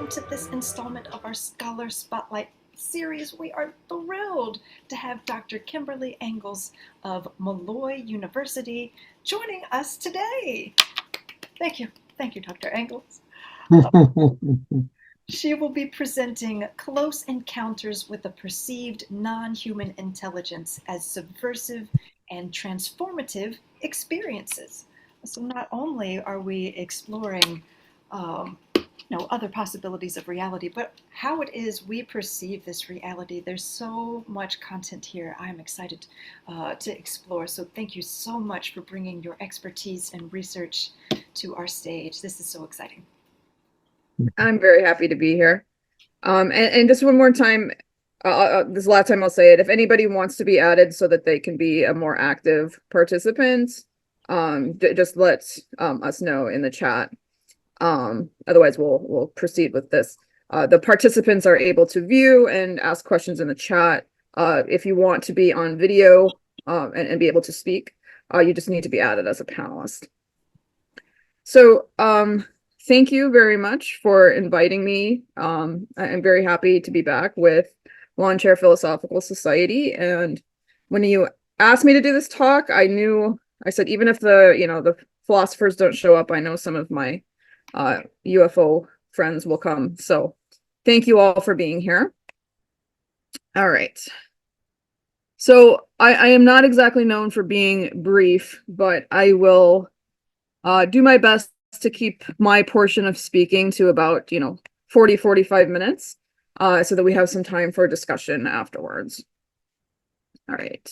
welcome to this installment of our Scholar Spotlight series. We are thrilled to have Dr. Kimberly Engels of Malloy University joining us today. Thank you. Thank you, Dr. Engels. She will be presenting Close Encounters with a Perceived Non-Human Intelligence as Subversive and Transformative Experiences. So not only are we exploring other possibilities of reality, but how it is we perceive this reality. There's so much content here I'm excited to explore. So thank you so much for bringing your expertise and research to our stage. This is so exciting. I'm very happy to be here. And just one more time, this is the last time I'll say it. If anybody wants to be added so that they can be a more active participant, just let us know in the chat. Otherwise, we'll proceed with this. The participants are able to view and ask questions in the chat. If you want to be on video and be able to speak, you just need to be added as a panelist. So, thank you very much for inviting me. I'm very happy to be back with Lawn Chair Philosophical Society. And when you asked me to do this talk, I said, even if the philosophers don't show up, I know some of my UFO friends will come. So thank you all for being here. All right. So I am not exactly known for being brief, but I will do my best to keep my portion of speaking to about 40-45 minutes so that we have some time for discussion afterwards. All right.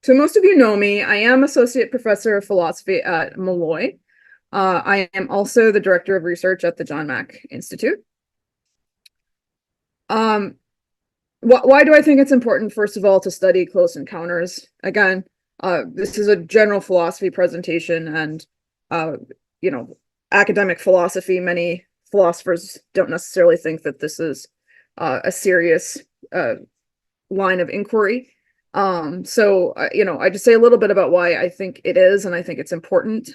So most of you know me. I am Associate Professor of Philosophy at Malloy. I am also the Director of Research at the John Mack Institute. Why do I think it's important, first of all, to study close encounters? Again, this is a general philosophy presentation, and academic philosophy, many philosophers don't necessarily think that this is a serious line of inquiry. I just say a little bit about why I think it is, and I think it's important.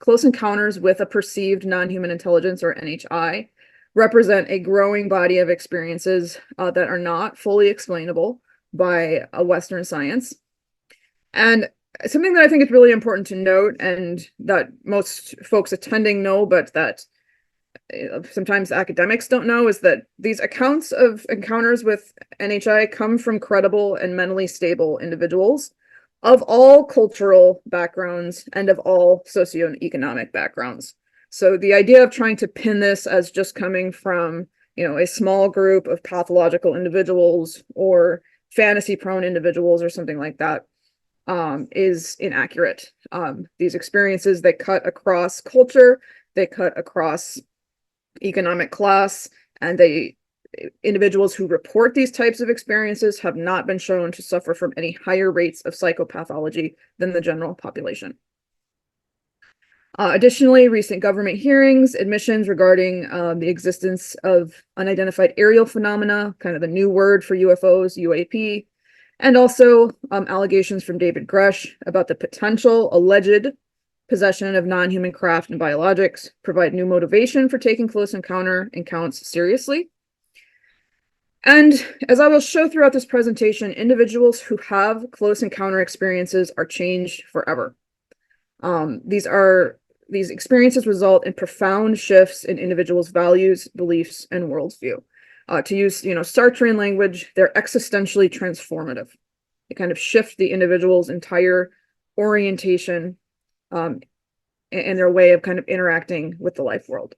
Close encounters with a perceived non-human intelligence, or NHI, represent a growing body of experiences that are not fully explainable by a Western science. And something that I think is really important to note, and that most folks attending know, but that sometimes academics don't know, is that these accounts of encounters with NHI come from credible and mentally stable individuals of all cultural backgrounds and of all socioeconomic backgrounds. So the idea of trying to pin this as just coming from, a small group of pathological individuals or fantasy-prone individuals or something like that is inaccurate. These experiences, they cut across culture, they cut across economic class, and individuals who report these types of experiences have not been shown to suffer from any higher rates of psychopathology than the general population. Additionally, recent government hearings, admissions regarding the existence of unidentified aerial phenomena, kind of the new word for UFOs, UAP, and also allegations from David Grush about the potential alleged possession of non-human craft and biologics provide new motivation for taking close encounter accounts seriously. And as I will show throughout this presentation, individuals who have close encounter experiences are changed forever. These experiences result in profound shifts in individuals' values, beliefs, and worldview. To use, Sartrean language, they're existentially transformative. They kind of shift the individual's entire orientation and their way of kind of interacting with the life world.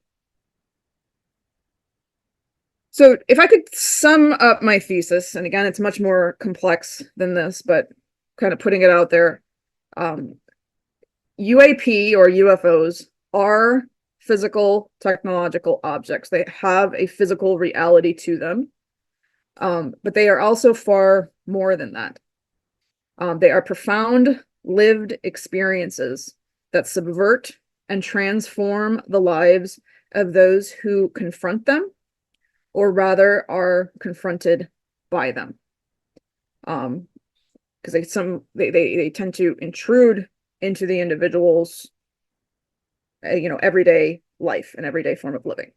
So if I could sum up my thesis, and again, it's much more complex than this, but kind of putting it out there, UAP or UFOs are physical technological objects. They have a physical reality to them, but they are also far more than that. They are profound lived experiences that subvert and transform the lives of those who confront them, or rather are confronted by them. Because they tend to intrude into the individual's everyday life, an everyday form of living.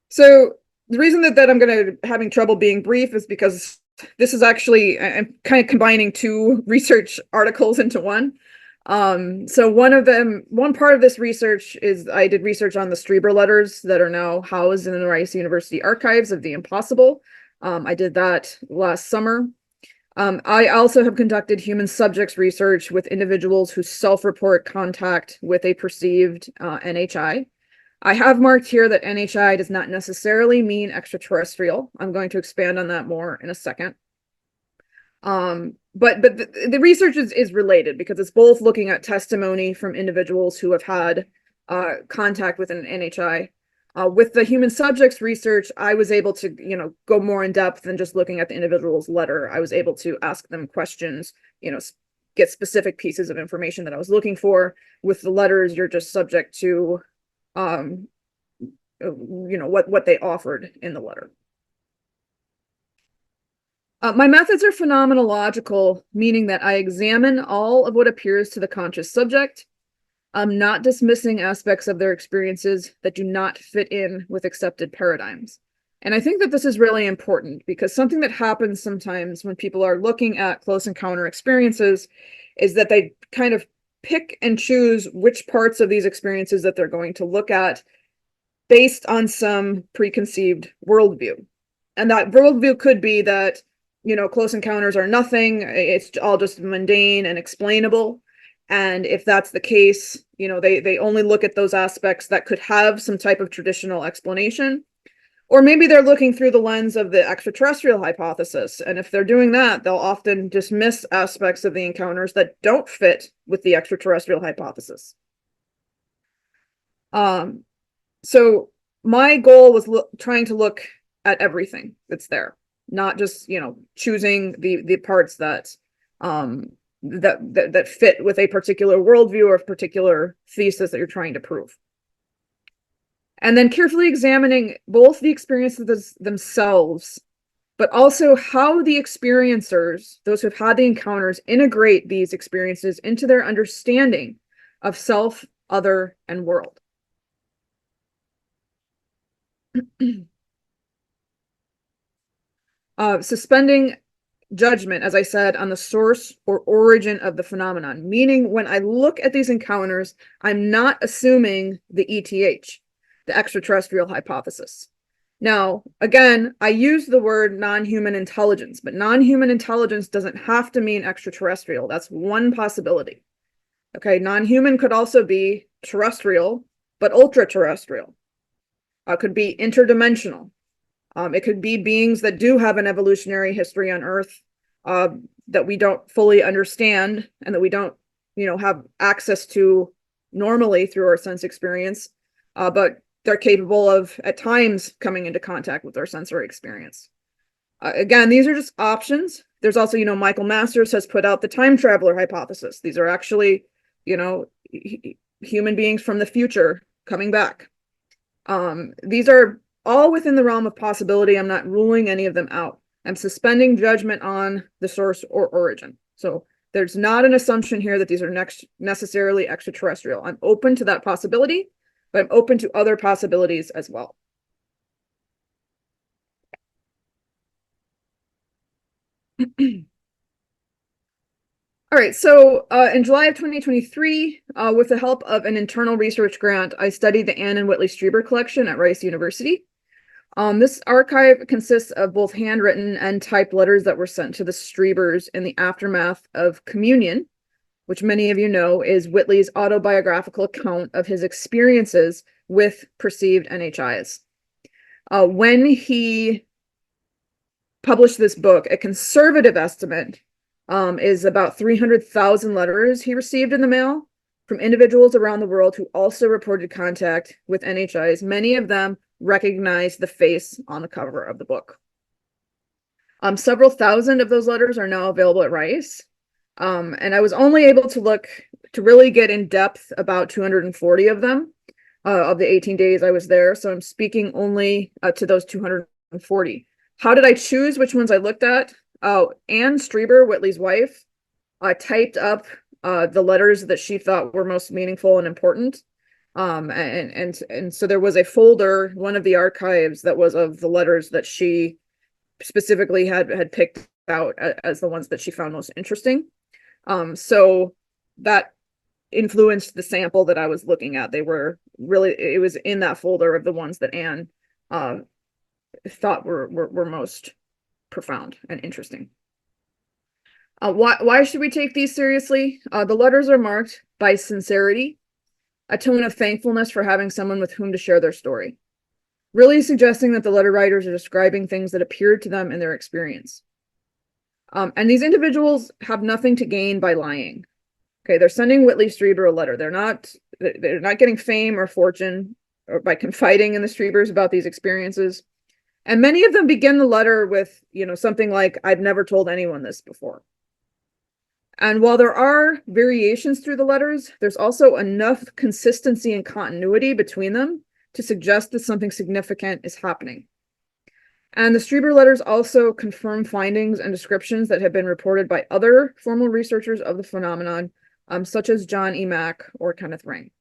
So the reason that I'm going to having trouble being brief is because this is actually, I'm kind of combining two research articles into one. So one part of this research is I did research on the Strieber letters that are now housed in the Rice University archives of the impossible. I did that last summer. I also have conducted human subjects research with individuals who self-report contact with a perceived NHI. I have marked here that NHI does not necessarily mean extraterrestrial. I'm going to expand on that more in a second. But the research is related because it's both looking at testimony from individuals who have had contact with an NHI. With the human subjects research, I was able to, go more in depth than just looking at the individual's letter. I was able to ask them questions, get specific pieces of information that I was looking for. With the letters, you're just subject to, what they offered in the letter. My methods are phenomenological, meaning that I examine all of what appears to the conscious subject. I'm not dismissing aspects of their experiences that do not fit in with accepted paradigms. And I think that this is really important because something that happens sometimes when people are looking at close encounter experiences is that they kind of pick and choose which parts of these experiences that they're going to look at based on some preconceived worldview. And that worldview could be that, close encounters are nothing, it's all just mundane and explainable. And if that's the case, they only look at those aspects that could have some type of traditional explanation. Or maybe they're looking through the lens of the extraterrestrial hypothesis. And if they're doing that, they'll often dismiss aspects of the encounters that don't fit with the extraterrestrial hypothesis. So my goal was trying to look at everything that's there, not just, choosing the parts that that fit with a particular worldview or a particular thesis that you're trying to prove. And then carefully examining both the experiences themselves, but also how the experiencers, those who've had the encounters, integrate these experiences into their understanding of self, other, and world. Suspending judgment, as I said, on the source or origin of the phenomenon, meaning when I look at these encounters, I'm not assuming the ETH, the extraterrestrial hypothesis. Now, again, I use the word non-human intelligence, but non-human intelligence doesn't have to mean extraterrestrial. That's one possibility. Okay, non-human could also be terrestrial, but ultra-terrestrial. Could be interdimensional. It could be beings that do have an evolutionary history on Earth that we don't fully understand and that we don't, have access to normally through our sense experience, but they're capable of, at times, coming into contact with our sensory experience. Again, these are just options. There's also, Michael Masters has put out the time traveler hypothesis. These are actually, human beings from the future coming back. These are all within the realm of possibility. I'm not ruling any of them out. I'm suspending judgment on the source or origin. So there's not an assumption here that these are necessarily extraterrestrial. I'm open to that possibility, but I'm open to other possibilities as well. All right, so in July of 2023, with the help of an internal research grant, I studied the Anne and Whitley Strieber collection at Rice University. This archive consists of both handwritten and typed letters that were sent to the Striebers in the aftermath of Communion, which many of you know is Whitley's autobiographical account of his experiences with perceived NHIs. When he published this book, a conservative estimate is about 300,000 letters he received in the mail from individuals around the world who also reported contact with NHIs. Many of them recognized the face on the cover of the book. Several thousand of those letters are now available at Rice. And I was only able to really get in depth about 240 of them of the 18 days I was there. So I'm speaking only to those 240. How did I choose which ones I looked at? Anne Strieber, Whitley's wife, typed up the letters that she thought were most meaningful and important. And so there was a folder, one of the archives, that was of the letters that she specifically had picked out as the ones that she found most interesting. So that influenced the sample that I was looking at. They were really, it was in that folder of the ones that Anne thought were most profound and interesting. Why should we take these seriously? The letters are marked by sincerity, a tone of thankfulness for having someone with whom to share their story, really suggesting that the letter writers are describing things that appeared to them in their experience. And these individuals have nothing to gain by lying. Okay, they're sending Whitley Strieber a letter. They're not getting fame or fortune or by confiding in the Striebers about these experiences. And many of them begin the letter with, something like, "I've never told anyone this before." And while there are variations through the letters, there's also enough consistency and continuity between them to suggest that something significant is happening. And the Strieber letters also confirm findings and descriptions that have been reported by other formal researchers of the phenomenon, such as John E. Mack or Kenneth Ring.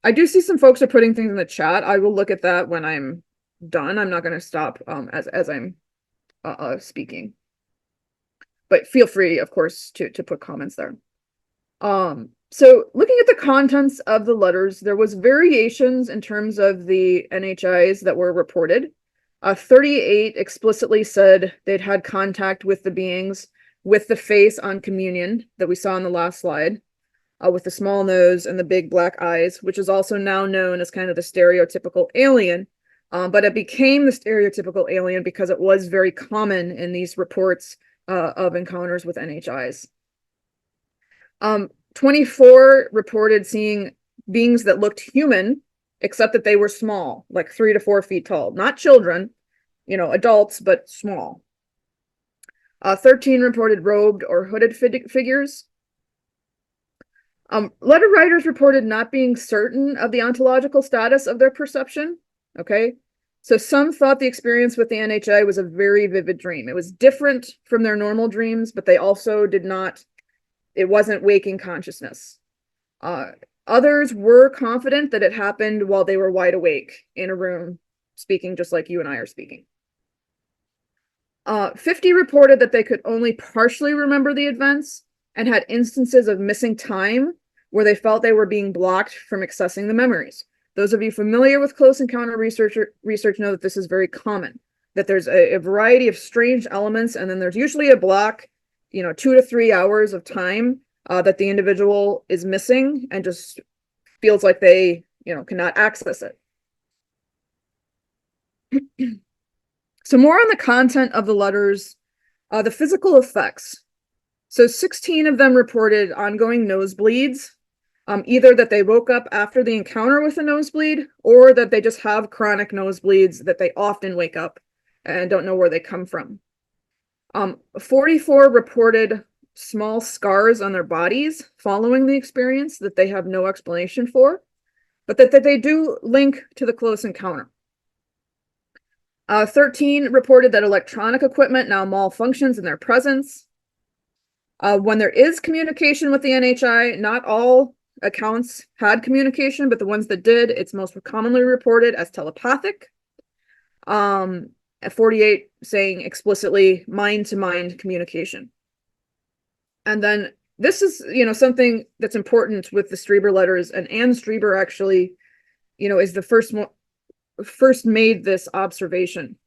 I do see some folks are putting things in the chat. I will look at that when I'm done. I'm not going to stop as I'm speaking. But feel free, of course, to put comments there. So looking at the contents of the letters, there was variations in terms of the NHIs that were reported. 38 explicitly said they'd had contact with the beings with the face on communion that we saw in the last slide, with the small nose and the big black eyes, which is also now known as kind of the stereotypical alien. But it became the stereotypical alien because it was very common in these reports of encounters with NHIs. 24 reported seeing beings that looked human, except that they were small, like 3 to 4 feet tall. Not children, adults, but small. 13 reported robed or hooded figures. Letter writers reported not being certain of the ontological status of their perception. Okay, so some thought the experience with the NHI was a very vivid dream. It was different from their normal dreams, but they also it wasn't waking consciousness. Others were confident that it happened while they were wide awake in a room, speaking just like you and I are speaking. 50 reported that they could only partially remember the events and had instances of missing time where they felt they were being blocked from accessing the memories. Those of you familiar with close encounter research know that this is very common, that there's a variety of strange elements, and then there's usually a block, 2 to 3 hours of time that the individual is missing and just feels like they, cannot access it. So more on the content of the letters, the physical effects. So 16 of them reported ongoing nosebleeds, either that they woke up after the encounter with a nosebleed or that they just have chronic nosebleeds that they often wake up and don't know where they come from. 44 reported small scars on their bodies following the experience that they have no explanation for, but that they do link to the close encounter. 13 reported that electronic equipment now malfunctions in their presence. When there is communication with the NHI, not all accounts had communication, but the ones that did, it's most commonly reported as telepathic. 48 saying explicitly mind-to-mind communication. And then this is, something that's important with the Strieber letters, and Anne Strieber actually, is the first made this observation.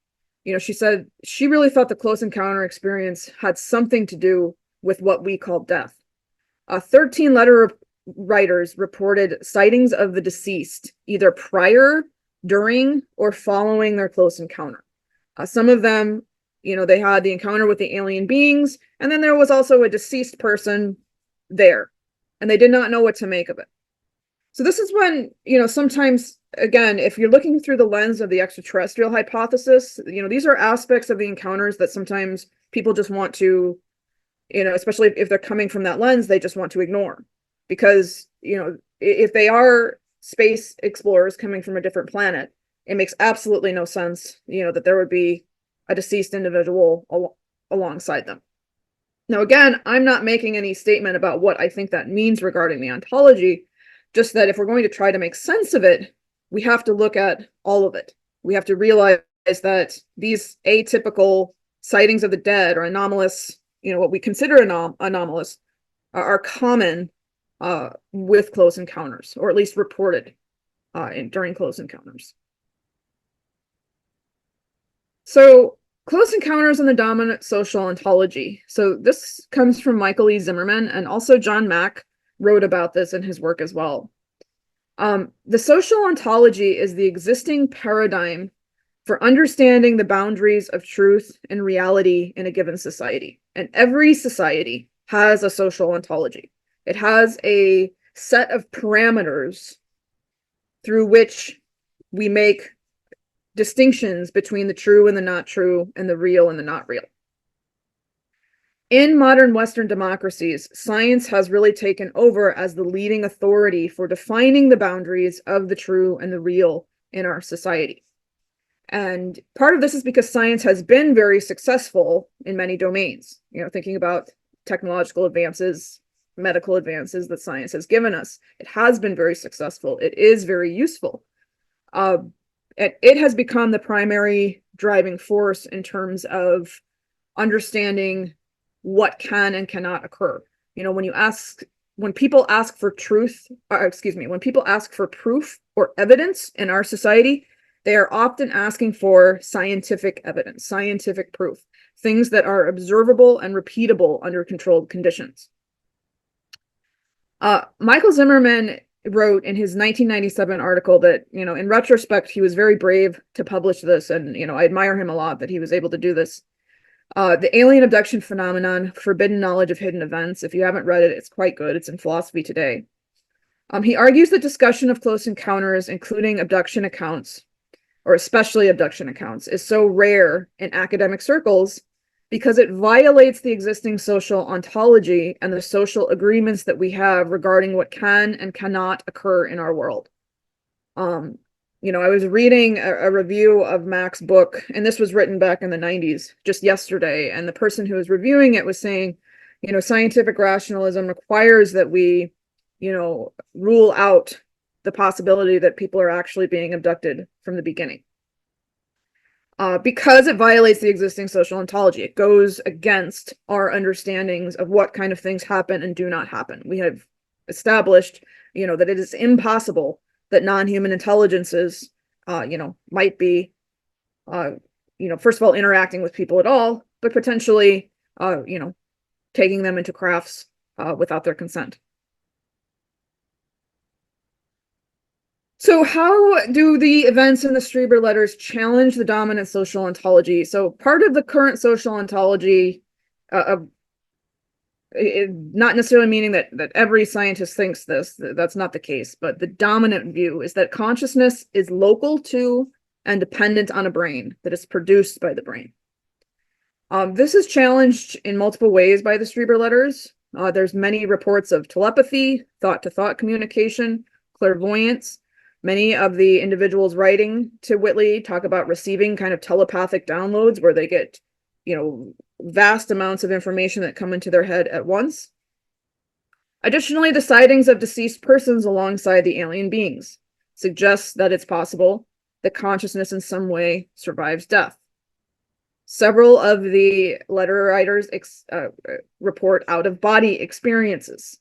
She said she really thought the close encounter experience had something to do with what we call death. 13 letter writers reported sightings of the deceased, either prior, during, or following their close encounter. Some of them, they had the encounter with the alien beings, and then there was also a deceased person there, and they did not know what to make of it. So this is when, sometimes, again, if you're looking through the lens of the extraterrestrial hypothesis, these are aspects of the encounters that sometimes people just want to, especially if they're coming from that lens, they just want to ignore. Because, if they are space explorers coming from a different planet, it makes absolutely no sense, that there would be a deceased individual alongside them. Now, again, I'm not making any statement about what I think that means regarding the ontology, just that if we're going to try to make sense of it, we have to look at all of it. We have to realize that these atypical sightings of the dead or anomalous, what we consider anomalous, are common with close encounters, or at least reported during close encounters. So, close encounters and the dominant social ontology. So this comes from Michael E. Zimmerman, and also John Mack wrote about this in his work as well. The social ontology is the existing paradigm for understanding the boundaries of truth and reality in a given society. And every society has a social ontology. It has a set of parameters through which we make distinctions between the true and the not true, and the real and the not real. In modern Western democracies, science has really taken over as the leading authority for defining the boundaries of the true and the real in our society. And part of this is because science has been very successful in many domains. Thinking about technological advances, medical advances that science has given us, it has been very successful. It is very useful. It has become the primary driving force in terms of understanding what can and cannot occur. When people ask for when people ask for proof or evidence in our society, they are often asking for scientific evidence, scientific proof, things that are observable and repeatable under controlled conditions. Michael Zimmerman wrote in his 1997 article that, in retrospect, he was very brave to publish this. And, I admire him a lot that he was able to do this. The Alien Abduction Phenomenon, Forbidden Knowledge of Hidden Events. If you haven't read it, it's quite good. It's in Philosophy Today. He argues that discussion of close encounters, including abduction accounts, or especially abduction accounts, is so rare in academic circles because it violates the existing social ontology and the social agreements that we have regarding what can and cannot occur in our world. I was reading a review of Mack's book, and this was written back in the 90s, just yesterday, and the person who was reviewing it was saying, scientific rationalism requires that we, rule out the possibility that people are actually being abducted from the beginning. Because it violates the existing social ontology. It goes against our understandings of what kind of things happen and do not happen. We have established, that it is impossible that non-human intelligences, might be, first of all, interacting with people at all, but potentially, taking them into crafts without their consent. So how do the events in the Strieber letters challenge the dominant social ontology? So part of the current social ontology, not necessarily meaning that every scientist thinks this, that's not the case, but the dominant view is that consciousness is local to and dependent on a brain that is produced by the brain. This is challenged in multiple ways by the Strieber letters. There's many reports of telepathy, thought-to-thought communication, clairvoyance. Many of the individuals writing to Whitley talk about receiving kind of telepathic downloads where they get, vast amounts of information that come into their head at once. Additionally, the sightings of deceased persons alongside the alien beings suggests that it's possible that consciousness in some way survives death. Several of the letter writers report out-of-body experiences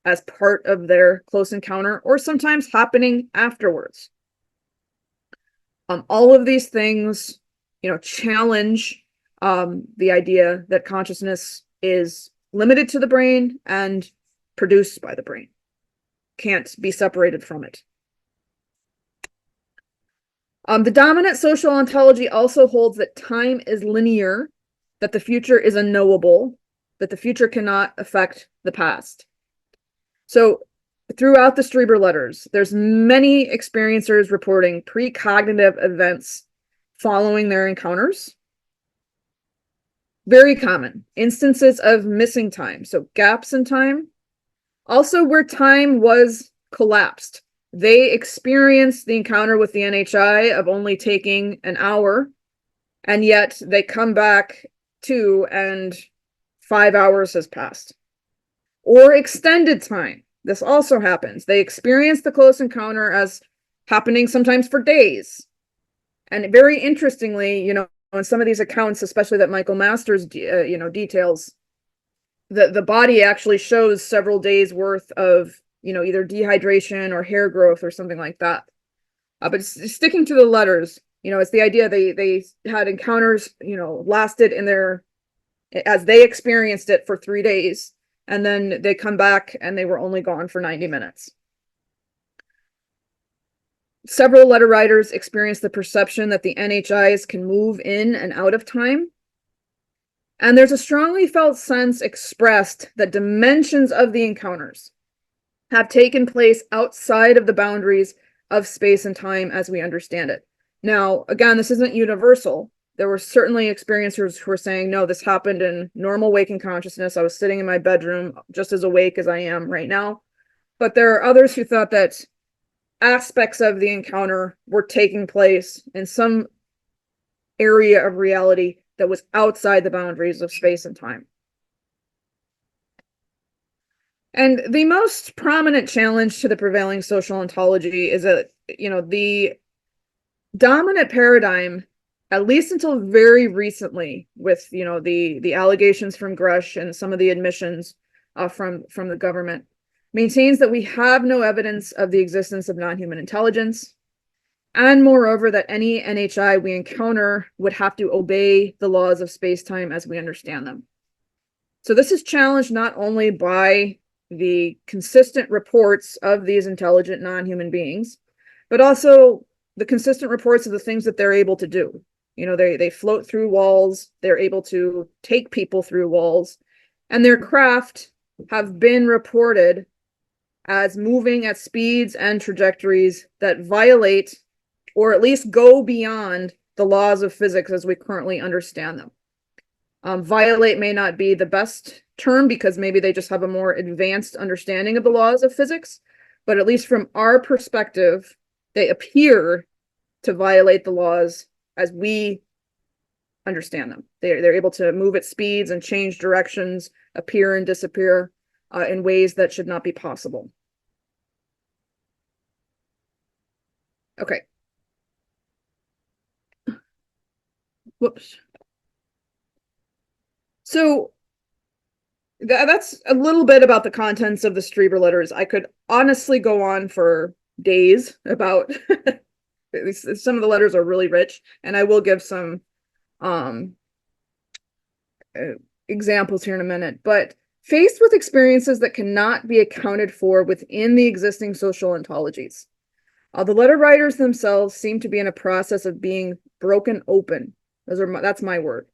as part of their close encounter, or sometimes happening afterwards. All of these things, challenge the idea that consciousness is limited to the brain and produced by the brain, can't be separated from it. The dominant social ontology also holds that time is linear, that the future is unknowable, that the future cannot affect the past. So throughout the Strieber letters, there's many experiencers reporting precognitive events following their encounters. Very common. Instances of missing time, so gaps in time. Also where time was collapsed. They experienced the encounter with the NHI of only taking an hour, and yet they come back to and 5 hours has passed. Or extended time. This also happens. They experience the close encounter as happening sometimes for days. And very interestingly, in some of these accounts, especially that Michael Masters, details, the body actually shows several days worth of, either dehydration or hair growth or something like that. But sticking to the letters, it's the idea they had encounters, lasted as they experienced it for 3 days, and then they come back and they were only gone for 90 minutes. Several letter writers experienced the perception that the NHIs can move in and out of time. And there's a strongly felt sense expressed that dimensions of the encounters have taken place outside of the boundaries of space and time as we understand it. Now, again, this isn't universal. There were certainly experiencers who were saying, no, this happened in normal waking consciousness. I was sitting in my bedroom just as awake as I am right now. But there are others who thought that aspects of the encounter were taking place in some area of reality that was outside the boundaries of space and time. And the most prominent challenge to the prevailing social ontology is that, the dominant paradigm, at least until very recently, with, the allegations from Grush and some of the admissions from the government, maintains that we have no evidence of the existence of non-human intelligence, and moreover, that any NHI we encounter would have to obey the laws of space-time as we understand them. So this is challenged not only by the consistent reports of these intelligent non-human beings, but also the consistent reports of the things that they're able to do. They float through walls, they're able to take people through walls, and their craft have been reported as moving at speeds and trajectories that violate or at least go beyond the laws of physics as we currently understand them. Violate may not be the best term because maybe they just have a more advanced understanding of the laws of physics, but at least from our perspective, they appear to violate the laws as we understand them. They're able to move at speeds and change directions, appear and disappear in ways that should not be possible. Okay. Whoops. So that's a little bit about the contents of the Strieber letters. I could honestly go on for days about some of the letters are really rich, and I will give some examples here in a minute. But faced with experiences that cannot be accounted for within the existing social ontologies, the letter writers themselves seem to be in a process of being broken open. That's my word.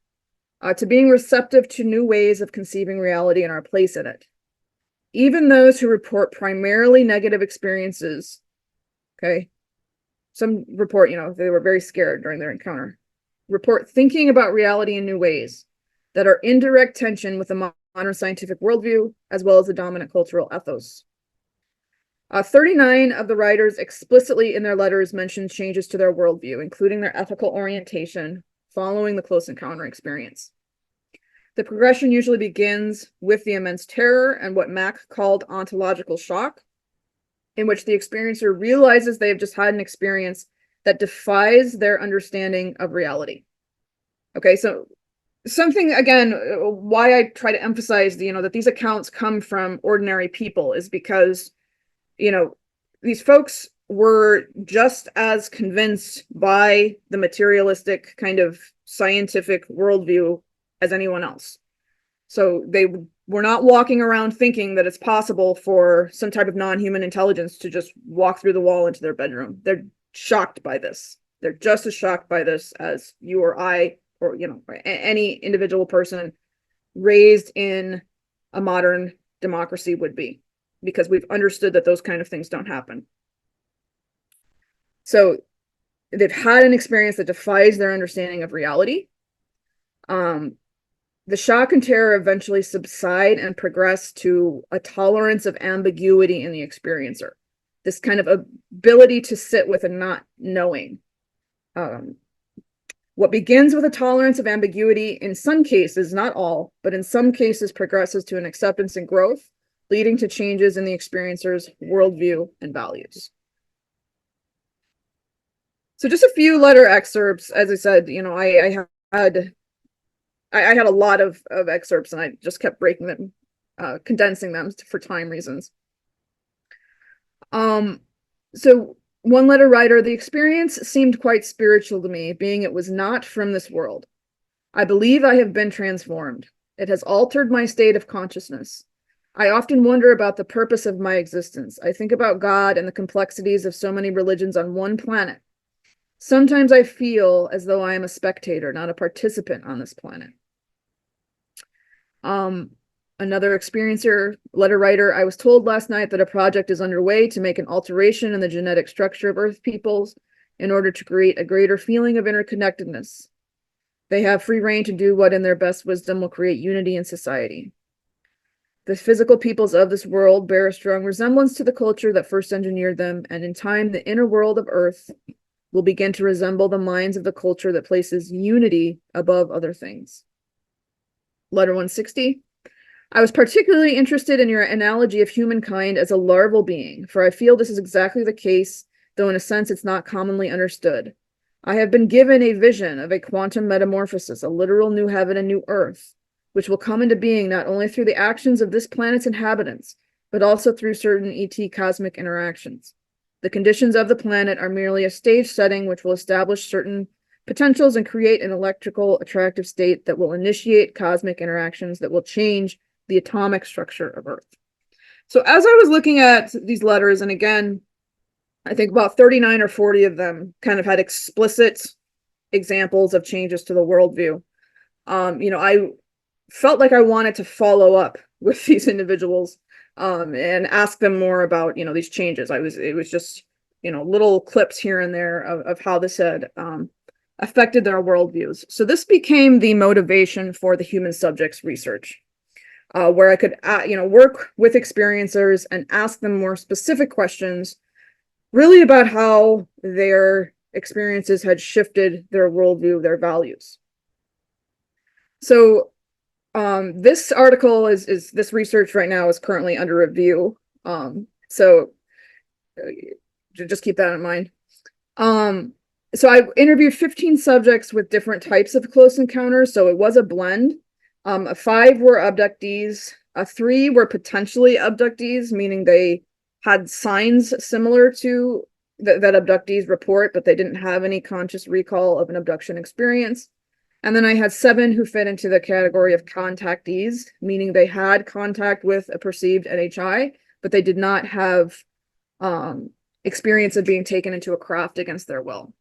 To being receptive to new ways of conceiving reality and our place in it. Even those who report primarily negative experiences, okay, some report, they were very scared during their encounter, report thinking about reality in new ways that are in direct tension with the modern scientific worldview, as well as the dominant cultural ethos. 39 of the writers explicitly in their letters mentioned changes to their worldview, including their ethical orientation following the close encounter experience. The progression usually begins with the immense terror and what Mack called ontological shock, in which the experiencer realizes they have just had an experience that defies their understanding of reality. Okay, so something, again, why I try to emphasize, that these accounts come from ordinary people is because, these folks were just as convinced by the materialistic kind of scientific worldview as anyone else. So they were not walking around thinking that it's possible for some type of non-human intelligence to just walk through the wall into their bedroom. They're shocked by this. They're just as shocked by this as you or I, or any individual person raised in a modern democracy would be, because we've understood that those kind of things don't happen. So they've had an experience that defies their understanding of reality. The shock and terror eventually subside and progress to a tolerance of ambiguity in the experiencer. This kind of ability to sit with a not knowing. What begins with a tolerance of ambiguity, in some cases, not all, but in some cases progresses to an acceptance and growth, leading to changes in the experiencer's worldview and values. So just a few letter excerpts. As I said, I had a lot of excerpts, and I just kept breaking them, condensing them for time reasons. So one letter writer, the experience seemed quite spiritual to me, being it was not from this world. I believe I have been transformed. It has altered my state of consciousness. I often wonder about the purpose of my existence. I think about God and the complexities of so many religions on one planet. Sometimes I feel as though I am a spectator, not a participant on this planet. Another experiencer, letter writer, I was told last night that a project is underway to make an alteration in the genetic structure of Earth peoples in order to create a greater feeling of interconnectedness. They have free rein to do what in their best wisdom will create unity in society. The physical peoples of this world bear a strong resemblance to the culture that first engineered them, and in time, the inner world of Earth will begin to resemble the minds of the culture that places unity above other things. Letter 160. I was particularly interested in your analogy of humankind as a larval being, for I feel this is exactly the case, though in a sense it's not commonly understood. I have been given a vision of a quantum metamorphosis, a literal new heaven and new earth, which will come into being not only through the actions of this planet's inhabitants, but also through certain ET cosmic interactions. The conditions of the planet are merely a stage setting which will establish certain potentials and create an electrical attractive state that will initiate cosmic interactions that will change the atomic structure of Earth. So as I was looking at these letters, and again, I think about 39 or 40 of them kind of had explicit examples of changes to the worldview. I felt like I wanted to follow up with these individuals and ask them more about, these changes. It was just, little clips here and there of how this had affected their worldviews. So this became the motivation for the human subjects research, where I could, work with experiencers and ask them more specific questions, really about how their experiences had shifted their worldview, their values. So this article is this research right now is currently under review. So just keep that in mind. So I interviewed 15 subjects with different types of close encounters. So it was a blend. 5 were abductees. 3 were potentially abductees, meaning they had signs similar to that abductees report, but they didn't have any conscious recall of an abduction experience. And then I had 7 who fit into the category of contactees, meaning they had contact with a perceived NHI, but they did not have experience of being taken into a craft against their will.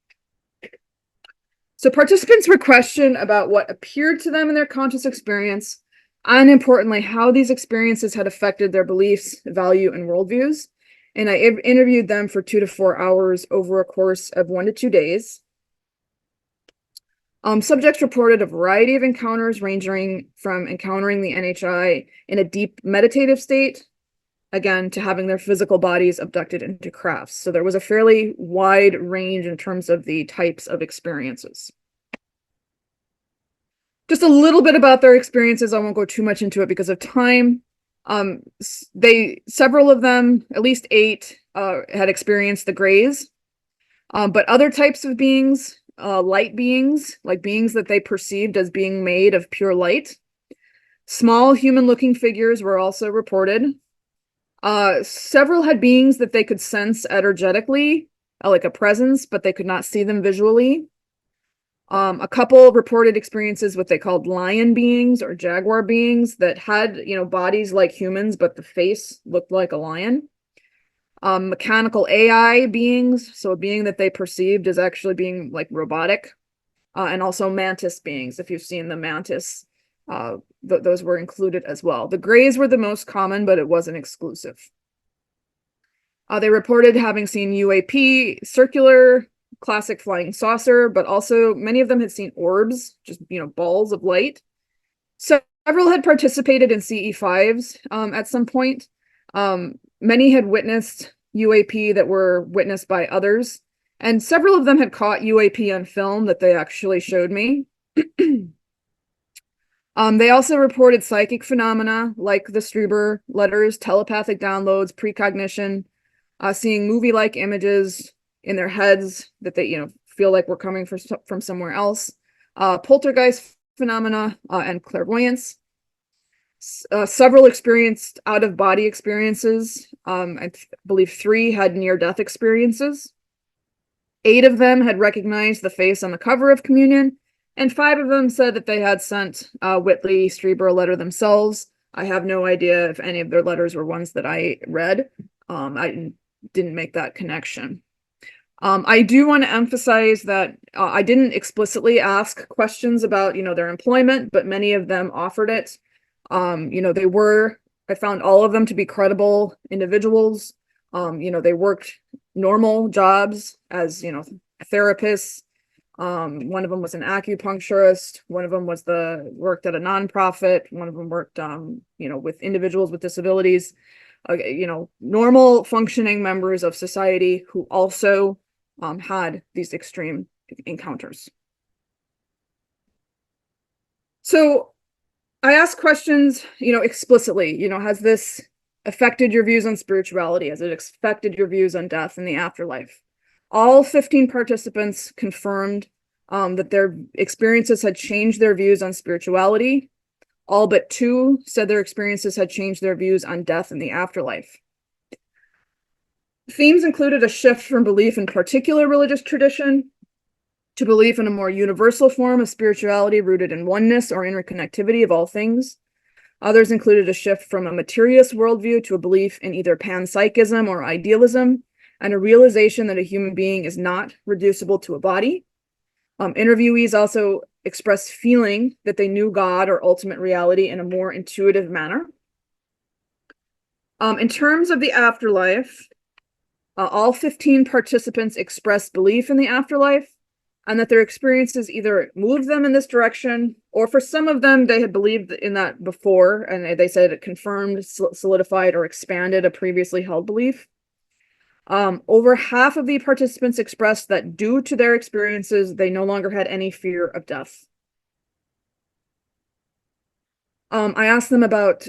So participants were questioned about what appeared to them in their conscious experience, and importantly, how these experiences had affected their beliefs, value, and worldviews. And I interviewed them for 2 to 4 hours over a course of 1 to 2 days. Subjects reported a variety of encounters ranging from encountering the NHI in a deep meditative state, again, to having their physical bodies abducted into crafts. So there was a fairly wide range in terms of the types of experiences. Just a little bit about their experiences. I won't go too much into it because of time. Several of them, at least 8, had experienced the grays. But other types of beings, light beings, like beings that they perceived as being made of pure light. Small human-looking figures were also reported. Several had beings that they could sense energetically, like a presence, but they could not see them visually. A couple reported experiences what they called lion beings or jaguar beings that had, bodies like humans, but the face looked like a lion. Mechanical AI beings, so a being that they perceived as actually being like robotic, and also mantis beings. If you've seen the mantis, those were included as well. The grays were the most common, but it wasn't exclusive. They reported having seen UAP, circular, classic flying saucer, but also many of them had seen orbs, just, balls of light. Several had participated in CE5s at some point. Many had witnessed UAP that were witnessed by others, And several of them had caught UAP on film that they actually showed me. They also reported psychic phenomena like the Strieber letters, telepathic downloads, precognition, seeing movie-like images in their heads that they, feel like were coming from somewhere else, poltergeist phenomena, and clairvoyance. Several experienced out-of-body experiences. I believe 3 had near-death experiences. 8 of them had recognized the face on the cover of Communion, and 5 of them said that they had sent Whitley Strieber a letter themselves. I have no idea if any of their letters were ones that I read. I didn't make that connection. I do want to emphasize that I didn't explicitly ask questions about, their employment, but many of them offered it. I found all of them to be credible individuals. They worked normal jobs as, therapists. One of them was an acupuncturist. One of them worked at a nonprofit. One of them worked, with individuals with disabilities. Normal functioning members of society who also had these extreme encounters. So I asked questions, explicitly, has this affected your views on spirituality? Has it affected your views on death and the afterlife? All 15 participants confirmed that their experiences had changed their views on spirituality. All but 2 said their experiences had changed their views on death and the afterlife. Themes included a shift from belief in particular religious tradition to belief in a more universal form of spirituality rooted in oneness or interconnectivity of all things. Others included a shift from a materialist worldview to a belief in either panpsychism or idealism, and a realization that a human being is not reducible to a body. Interviewees also expressed feeling that they knew God or ultimate reality in a more intuitive manner. In terms of the afterlife, all 15 participants expressed belief in the afterlife and that their experiences either moved them in this direction, or for some of them, they had believed in that before, and they said it confirmed, solidified, or expanded a previously held belief. Over half of the participants expressed that due to their experiences, they no longer had any fear of death. I asked them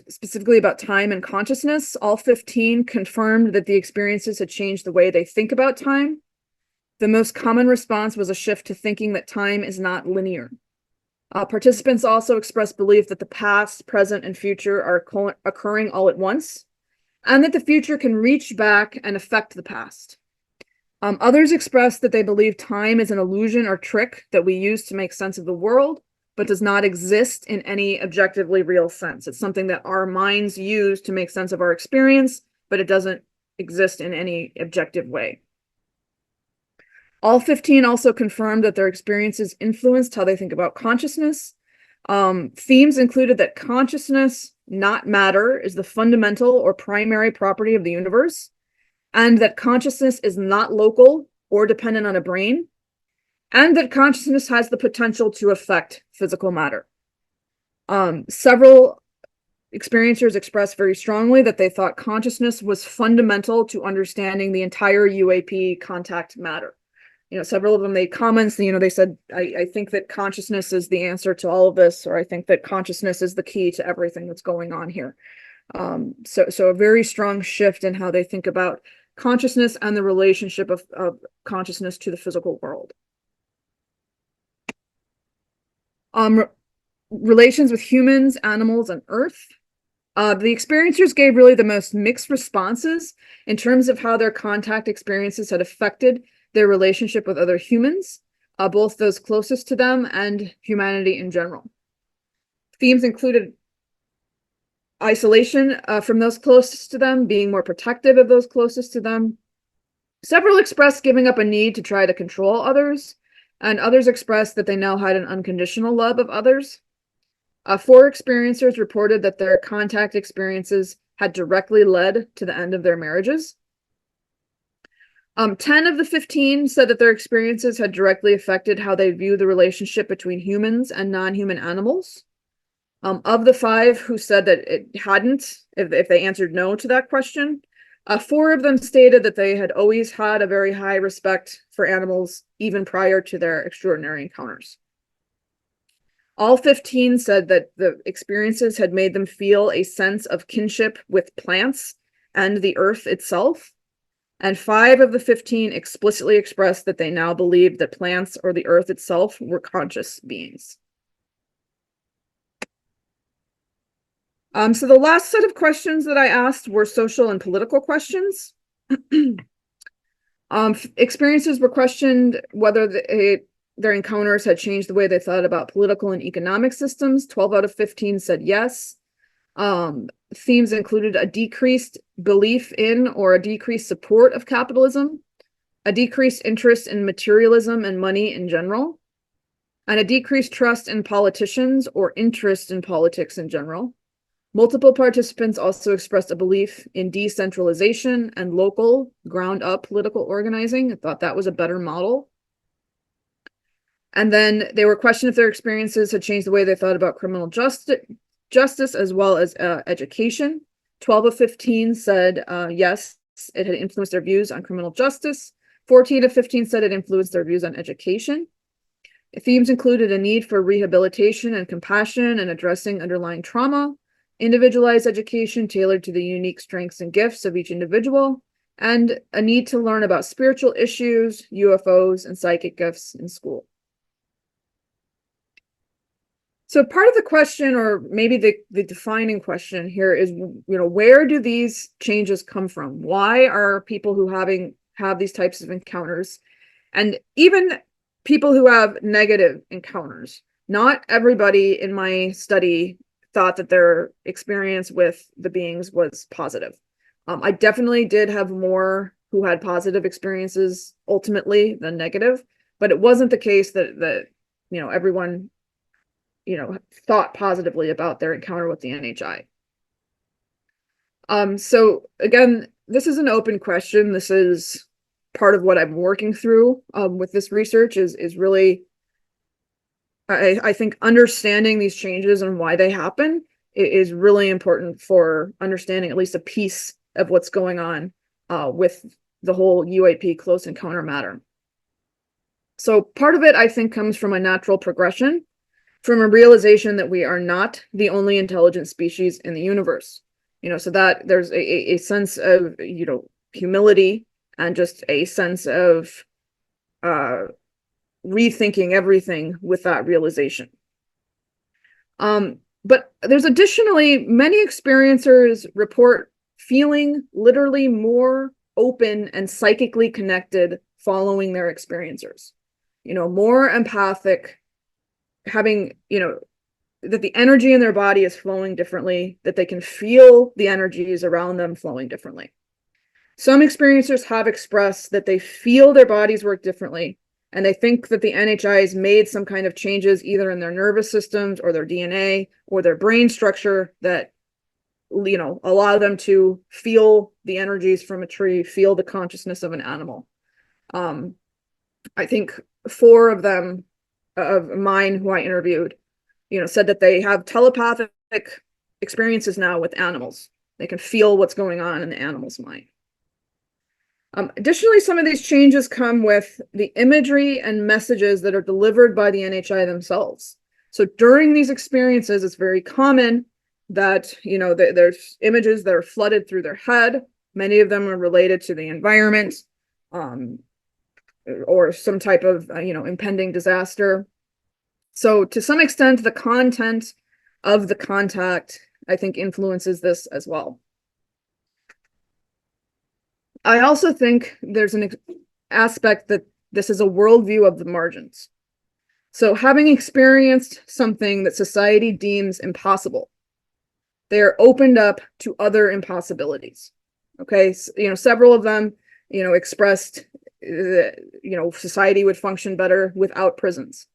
specifically about time and consciousness. All 15 confirmed that the experiences had changed the way they think about time. The most common response was a shift to thinking that time is not linear. Participants also expressed belief that the past, present, and future are occurring all at once, and that the future can reach back and affect the past. Others expressed that they believe time is an illusion or trick that we use to make sense of the world, but does not exist in any objectively real sense. It's something that our minds use to make sense of our experience, but it doesn't exist in any objective way. All 15 also confirmed that their experiences influenced how they think about consciousness. Themes included that consciousness, not matter, is the fundamental or primary property of the universe, and that consciousness is not local or dependent on a brain, and that consciousness has the potential to affect physical matter. Several experiencers expressed very strongly that they thought consciousness was fundamental to understanding the entire UAP contact matter. Several of them made comments, they said, I think that consciousness is the answer to all of this, or I think that consciousness is the key to everything that's going on here. So a very strong shift in how they think about consciousness and the relationship of consciousness to the physical world. Relations with humans, animals, and Earth. The experiencers gave really the most mixed responses in terms of how their contact experiences had affected their relationship with other humans, both those closest to them and humanity in general. Themes included isolation from those closest to them, being more protective of those closest to them. Several expressed giving up a need to try to control others, and others expressed that they now had an unconditional love of others. 4 experiencers reported that their contact experiences had directly led to the end of their marriages. 10 of the 15 said that their experiences had directly affected how they view the relationship between humans and non-human animals. Of the 5 who said that it hadn't, if they answered no to that question, 4 of them stated that they had always had a very high respect for animals, even prior to their extraordinary encounters. All 15 said that the experiences had made them feel a sense of kinship with plants and the earth itself. And 5 of the 15 explicitly expressed that they now believed that plants or the earth itself were conscious beings. So the last set of questions that I asked were social and political questions. Experiences were questioned whether their encounters had changed the way they thought about political and economic systems. 12 out of 15 said yes. Themes included a decreased belief in or a decreased support of capitalism, a decreased interest in materialism and money in general, and a decreased trust in politicians or interest in politics in general. Multiple participants also expressed a belief in decentralization and local, ground-up political organizing. I thought that was a better model. And then they were questioned if their experiences had changed the way they thought about criminal justice as well as education. 12 of 15 said yes, it had influenced their views on criminal justice. 14 of 15 said it influenced their views on education. Themes included a need for rehabilitation and compassion and addressing underlying trauma, individualized education tailored to the unique strengths and gifts of each individual, and a need to learn about spiritual issues, UFOs, and psychic gifts in school. So part of the question, or maybe the defining question here is, where do these changes come from? Why are people who have these types of encounters, and even people who have negative encounters? Not everybody in my study thought that their experience with the beings was positive. I definitely did have more who had positive experiences ultimately than negative, but it wasn't the case that everyone thought positively about their encounter with the NHI. So again, this is an open question. This is part of what I'm working through with this research is really, I think understanding these changes and why they happen is really important for understanding at least a piece of what's going on with the whole UAP close encounter matter. So part of it, I think, comes from a natural progression, from a realization that we are not the only intelligent species in the universe. So that there's a sense of, humility and just a sense of rethinking everything with that realization. But there's additionally, many experiencers report feeling literally more open and psychically connected following their experiencers, more empathic, having, that the energy in their body is flowing differently, that they can feel the energies around them flowing differently. Some experiencers have expressed that they feel their bodies work differently, and they think that the NHIs made some kind of changes either in their nervous systems or their DNA or their brain structure that, allow them to feel the energies from a tree, feel the consciousness of an animal. I think 4 of them, of mine who I interviewed, said that they have telepathic experiences now with animals. They can feel what's going on in the animal's mind. Additionally, some of these changes come with the imagery and messages that are delivered by the NHI themselves. So during these experiences, it's very common that, there's images that are flooded through their head. Many of them are related to the environment or some type of, impending disaster. So to some extent, the content of the contact, I think, influences this as well. I also think there's an aspect that this is a worldview of the margins. So having experienced something that society deems impossible, they're opened up to other impossibilities. Okay, so, several of them, expressed that, society would function better without prisons,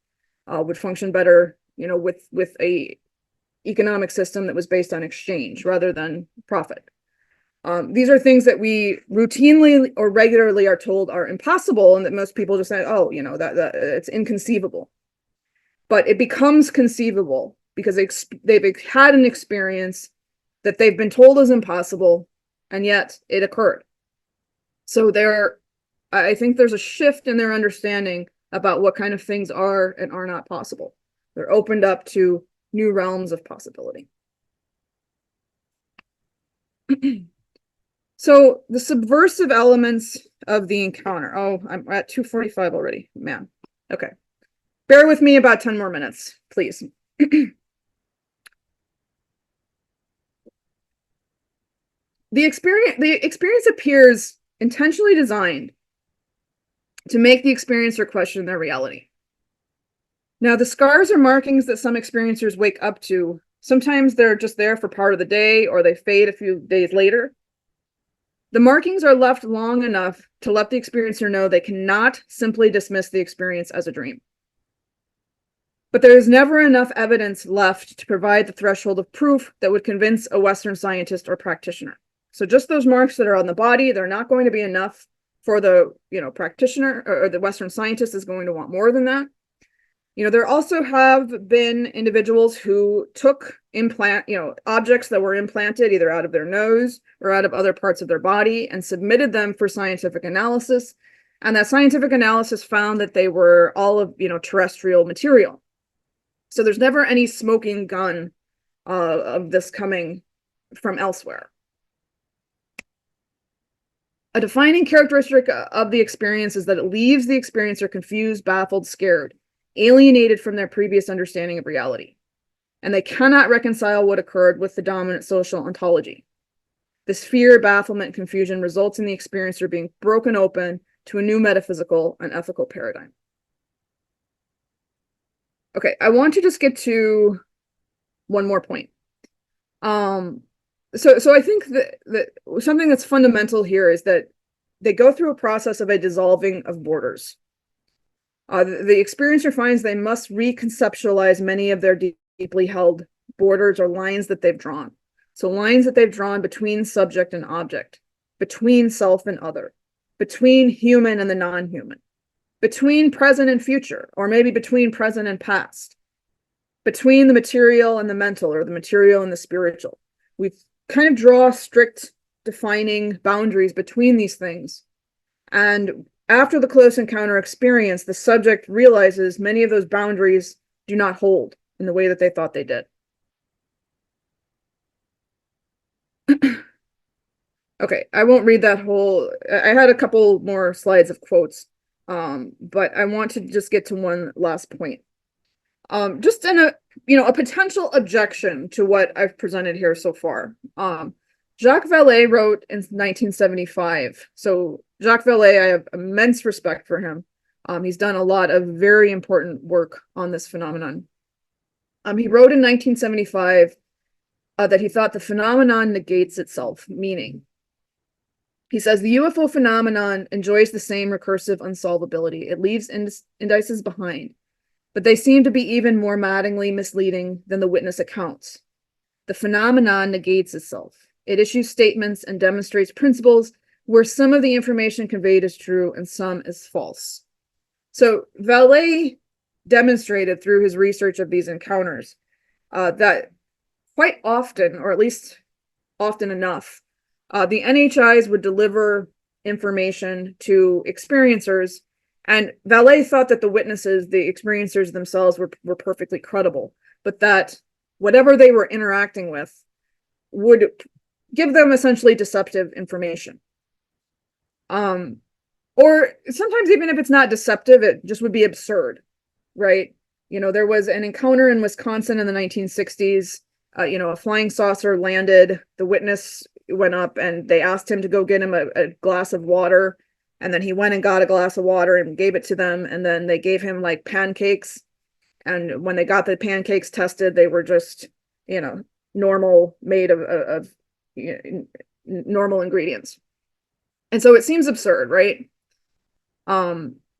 would function better, with a economic system that was based on exchange rather than profit. These are things that we routinely or regularly are told are impossible, and that most people just say, oh, that it's inconceivable. But it becomes conceivable because they've had an experience that they've been told is impossible, and yet it occurred. So I think there's a shift in their understanding about what kind of things are and are not possible. They're opened up to new realms of possibility. So the subversive elements of the encounter. Oh, I'm at 2:45 already, man. Okay. Bear with me about 10 more minutes, please. The experience appears intentionally designed to make the experiencer question their reality. Now, the scars or markings that some experiencers wake up to, sometimes they're just there for part of the day or they fade a few days later. The markings are left long enough to let the experiencer know they cannot simply dismiss the experience as a dream. But there is never enough evidence left to provide the threshold of proof that would convince a Western scientist or practitioner. So just those marks that are on the body, they're not going to be enough for the practitioner, or the Western scientist is going to want more than that. There also have been individuals who took objects that were implanted either out of their nose or out of other parts of their body and submitted them for scientific analysis. And that scientific analysis found that they were all of, terrestrial material. So there's never any smoking gun of this coming from elsewhere. A defining characteristic of the experience is that it leaves the experiencer confused, baffled, scared, alienated from their previous understanding of reality, and they cannot reconcile what occurred with the dominant social ontology. This fear, bafflement, confusion results in the experiencer being broken open to a new metaphysical and ethical paradigm. Okay, I want to just get to one more point. So I think that something that's fundamental here is that they go through a process of a dissolving of borders. The experiencer finds they must reconceptualize many of their deeply held borders or lines that they've drawn. So lines that they've drawn between subject and object, between self and other, between human and the non-human, between present and future, or maybe between present and past, between the material and the mental, or the material and the spiritual. We kind of draw strict defining boundaries between these things. And after the close encounter experience, the subject realizes many of those boundaries do not hold in the way that they thought they did. Okay, I won't read that whole. I had a couple more slides of quotes, but I want to just get to one last point. Just in a potential objection to what I've presented here so far. Jacques Vallée wrote in 1975. So Jacques Vallée, I have immense respect for him. He's done a lot of very important work on this phenomenon. He wrote in 1975 that he thought the phenomenon negates itself, meaning he says the UFO phenomenon enjoys the same recursive unsolvability. It leaves indices behind, but they seem to be even more maddeningly misleading than the witness accounts. The phenomenon negates itself. It issues statements and demonstrates principles where some of the information conveyed is true and some is false. So Vallée demonstrated through his research of these encounters that quite often, or at least often enough, the NHIs would deliver information to experiencers, and Vallée thought that the witnesses, the experiencers themselves, were perfectly credible, but that whatever they were interacting with would give them essentially deceptive information. Or sometimes even if it's not deceptive, it just would be absurd, right? There was an encounter in Wisconsin in the 1960s. A flying saucer landed. The witness went up and they asked him to go get him a glass of water. And then he went and got a glass of water and gave it to them. And then they gave him like pancakes. And when they got the pancakes tested, they were just, normal, made of normal ingredients. And so it seems absurd, right?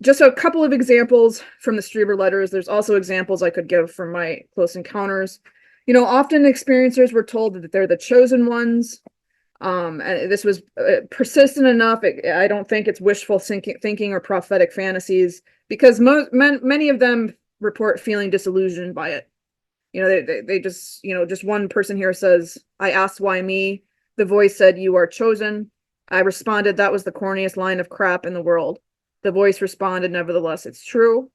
Just a couple of examples from the Strieber letters. There's also examples I could give from my close encounters. Often experiencers were told that they're the chosen ones. And this was persistent enough. I don't think it's wishful thinking or prophetic fantasies, because many of them report feeling disillusioned by it. They just, just one person here says, I asked why me, The voice said, "You are chosen." I responded, "That was the corniest line of crap in the world." The voice responded, "Nevertheless, it's true."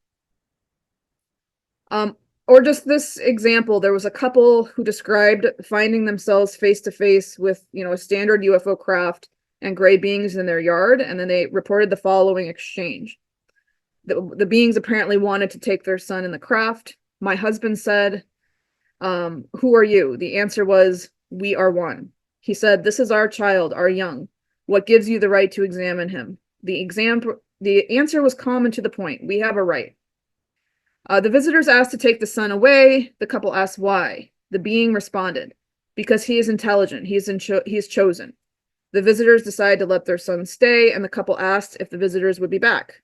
Or just this example, there was a couple who described finding themselves face to face with, a standard UFO craft and gray beings in their yard, and then they reported the following exchange. The beings apparently wanted to take their son in the craft. My husband said, "Who are you?" The answer was, "We are one." He said, "This is our child, our young. What gives you the right to examine him?" The answer was calm and to the point. "We have a right." The visitors asked to take the son away. The couple asked why. The being responded, "Because he is intelligent. He is chosen." The visitors decided to let their son stay, and the couple asked if the visitors would be back.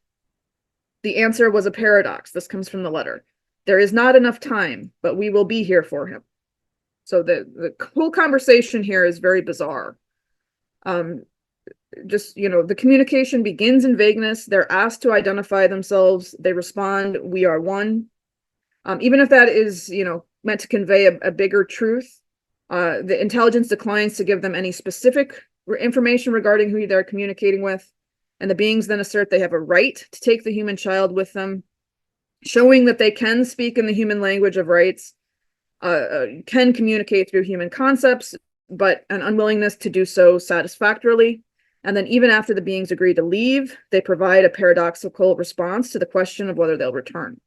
The answer was a paradox. This comes from the letter. "There is not enough time, but we will be here for him." So the whole conversation here is very bizarre. The communication begins in vagueness. They're asked to identify themselves. They respond, "We are one." Even if that is, meant to convey a bigger truth, the intelligence declines to give them any specific information regarding who they're communicating with. And the beings then assert they have a right to take the human child with them, showing that they can speak in the human language of rights, can communicate through human concepts, but an unwillingness to do so satisfactorily. And then even after the beings agree to leave, they provide a paradoxical response to the question of whether they'll return.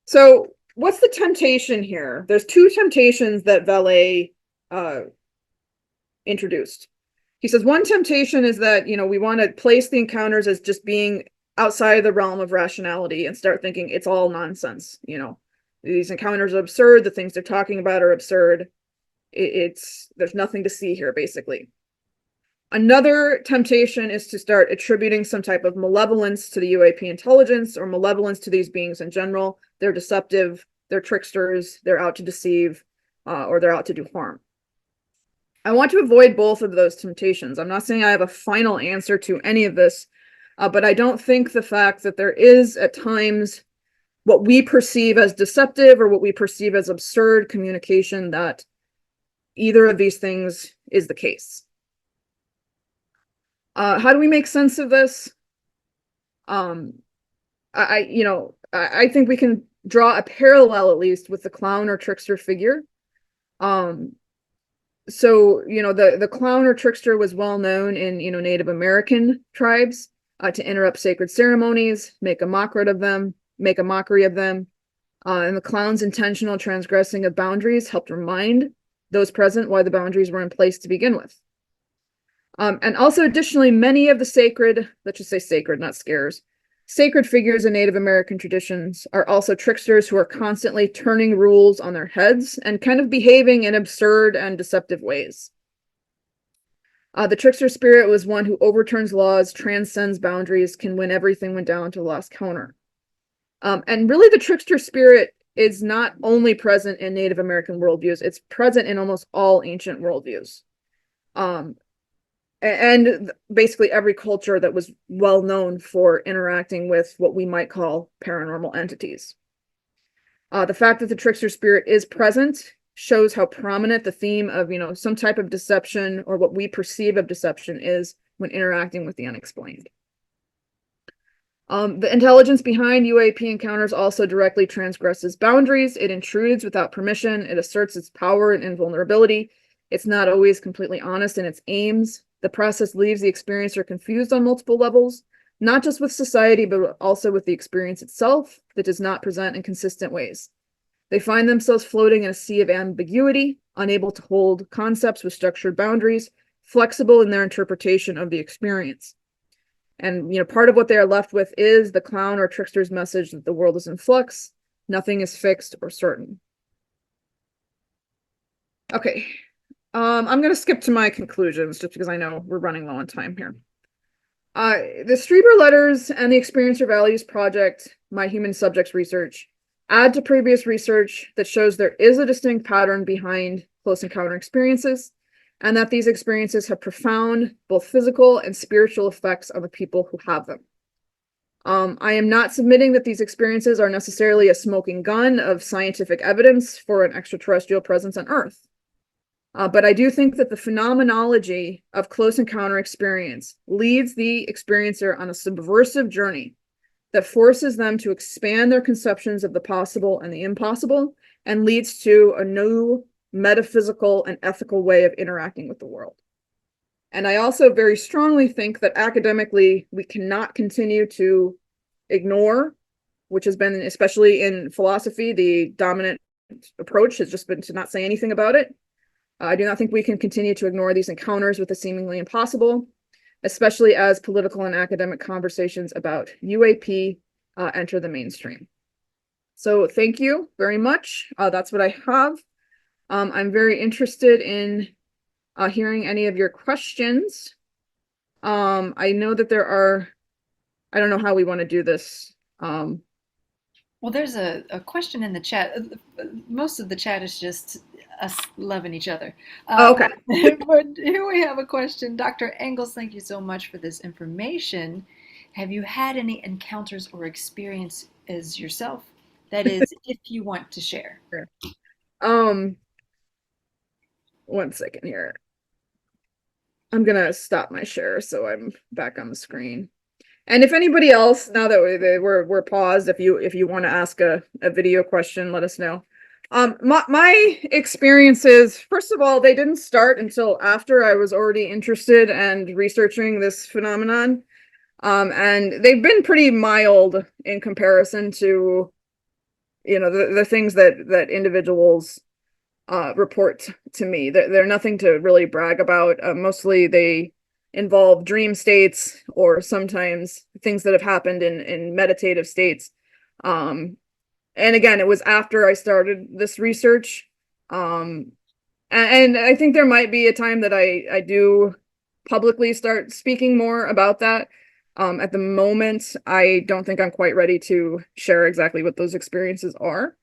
So what's the temptation here? There's two temptations that Valet introduced. He says one temptation is that, we want to place the encounters as just being outside of the realm of rationality and start thinking it's all nonsense. These encounters are absurd. The things they're talking about are absurd. There's nothing to see here, basically. Another temptation is to start attributing some type of malevolence to the UAP intelligence or malevolence to these beings in general. They're deceptive, they're tricksters, they're out to deceive, or they're out to do harm. I want to avoid both of those temptations. I'm not saying I have a final answer to any of this, but I don't think the fact that there is at times what we perceive as deceptive or what we perceive as absurd communication, that either of these things is the case. How do we make sense of this? I think we can draw a parallel, at least, with the clown or trickster figure. So, the clown or trickster was well known in, Native American tribes to interrupt sacred ceremonies, make a mockery of them. And the clown's intentional transgressing of boundaries helped remind those present why the boundaries were in place to begin with. And also, additionally, many of the sacred, let's just say sacred, not scares, sacred figures in Native American traditions are also tricksters who are constantly turning rules on their heads and kind of behaving in absurd and deceptive ways. The trickster spirit was one who overturns laws, transcends boundaries, can win everything when down to the last counter. And really, the trickster spirit is not only present in Native American worldviews, it's present in almost all ancient worldviews. And basically every culture that was well known for interacting with what we might call paranormal entities. The fact that the trickster spirit is present shows how prominent the theme of, some type of deception or what we perceive of deception is when interacting with the unexplained. The intelligence behind UAP encounters also directly transgresses boundaries. It intrudes without permission. It asserts its power and invulnerability. It's not always completely honest in its aims. The process leaves the experiencer confused on multiple levels, not just with society, but also with the experience itself that does not present in consistent ways. They find themselves floating in a sea of ambiguity, unable to hold concepts with structured boundaries, flexible in their interpretation of the experience. And, part of what they are left with is the clown or trickster's message that the world is in flux, nothing is fixed or certain. Okay. I'm going to skip to my conclusions just because I know we're running low on time here. The Strieber letters and the Experiencer Values Project, My Human Subjects Research, add to previous research that shows there is a distinct pattern behind close encounter experiences, and that these experiences have profound, both physical and spiritual effects on the people who have them. I am not submitting that these experiences are necessarily a smoking gun of scientific evidence for an extraterrestrial presence on Earth. But I do think that the phenomenology of close encounter experience leads the experiencer on a subversive journey that forces them to expand their conceptions of the possible and the impossible, and leads to a new metaphysical and ethical way of interacting with the world. And I also very strongly think that academically, we cannot continue to ignore, which has been, especially in philosophy, the dominant approach has just been to not say anything about it. I do not think we can continue to ignore these encounters with the seemingly impossible, especially as political and academic conversations about UAP enter the mainstream. So thank you very much. That's what I have. I'm very interested in hearing any of your questions. I know that there are, I don't know how we want to do this. Well, there's a question in the chat. Most of the chat is just us loving each other. Okay. But here we have a question. Dr. Engels, thank you so much for this information. Have you had any encounters or experiences yourself? That is, if you want to share. Sure. Um, 1 second here. I'm gonna stop my share so I'm back on the screen. And if anybody else, now that we're paused, if you want to ask a video question, let us know. My experiences, first of all, they didn't start until after I was already interested and researching this phenomenon. And they've been pretty mild in comparison to, the things that individuals report to me. They're nothing to really brag about. Mostly they involve dream states or sometimes things that have happened in meditative states. And again, it was after I started this research. And I think there might be a time that I do publicly start speaking more about that. At the moment, I don't think I'm quite ready to share exactly what those experiences are.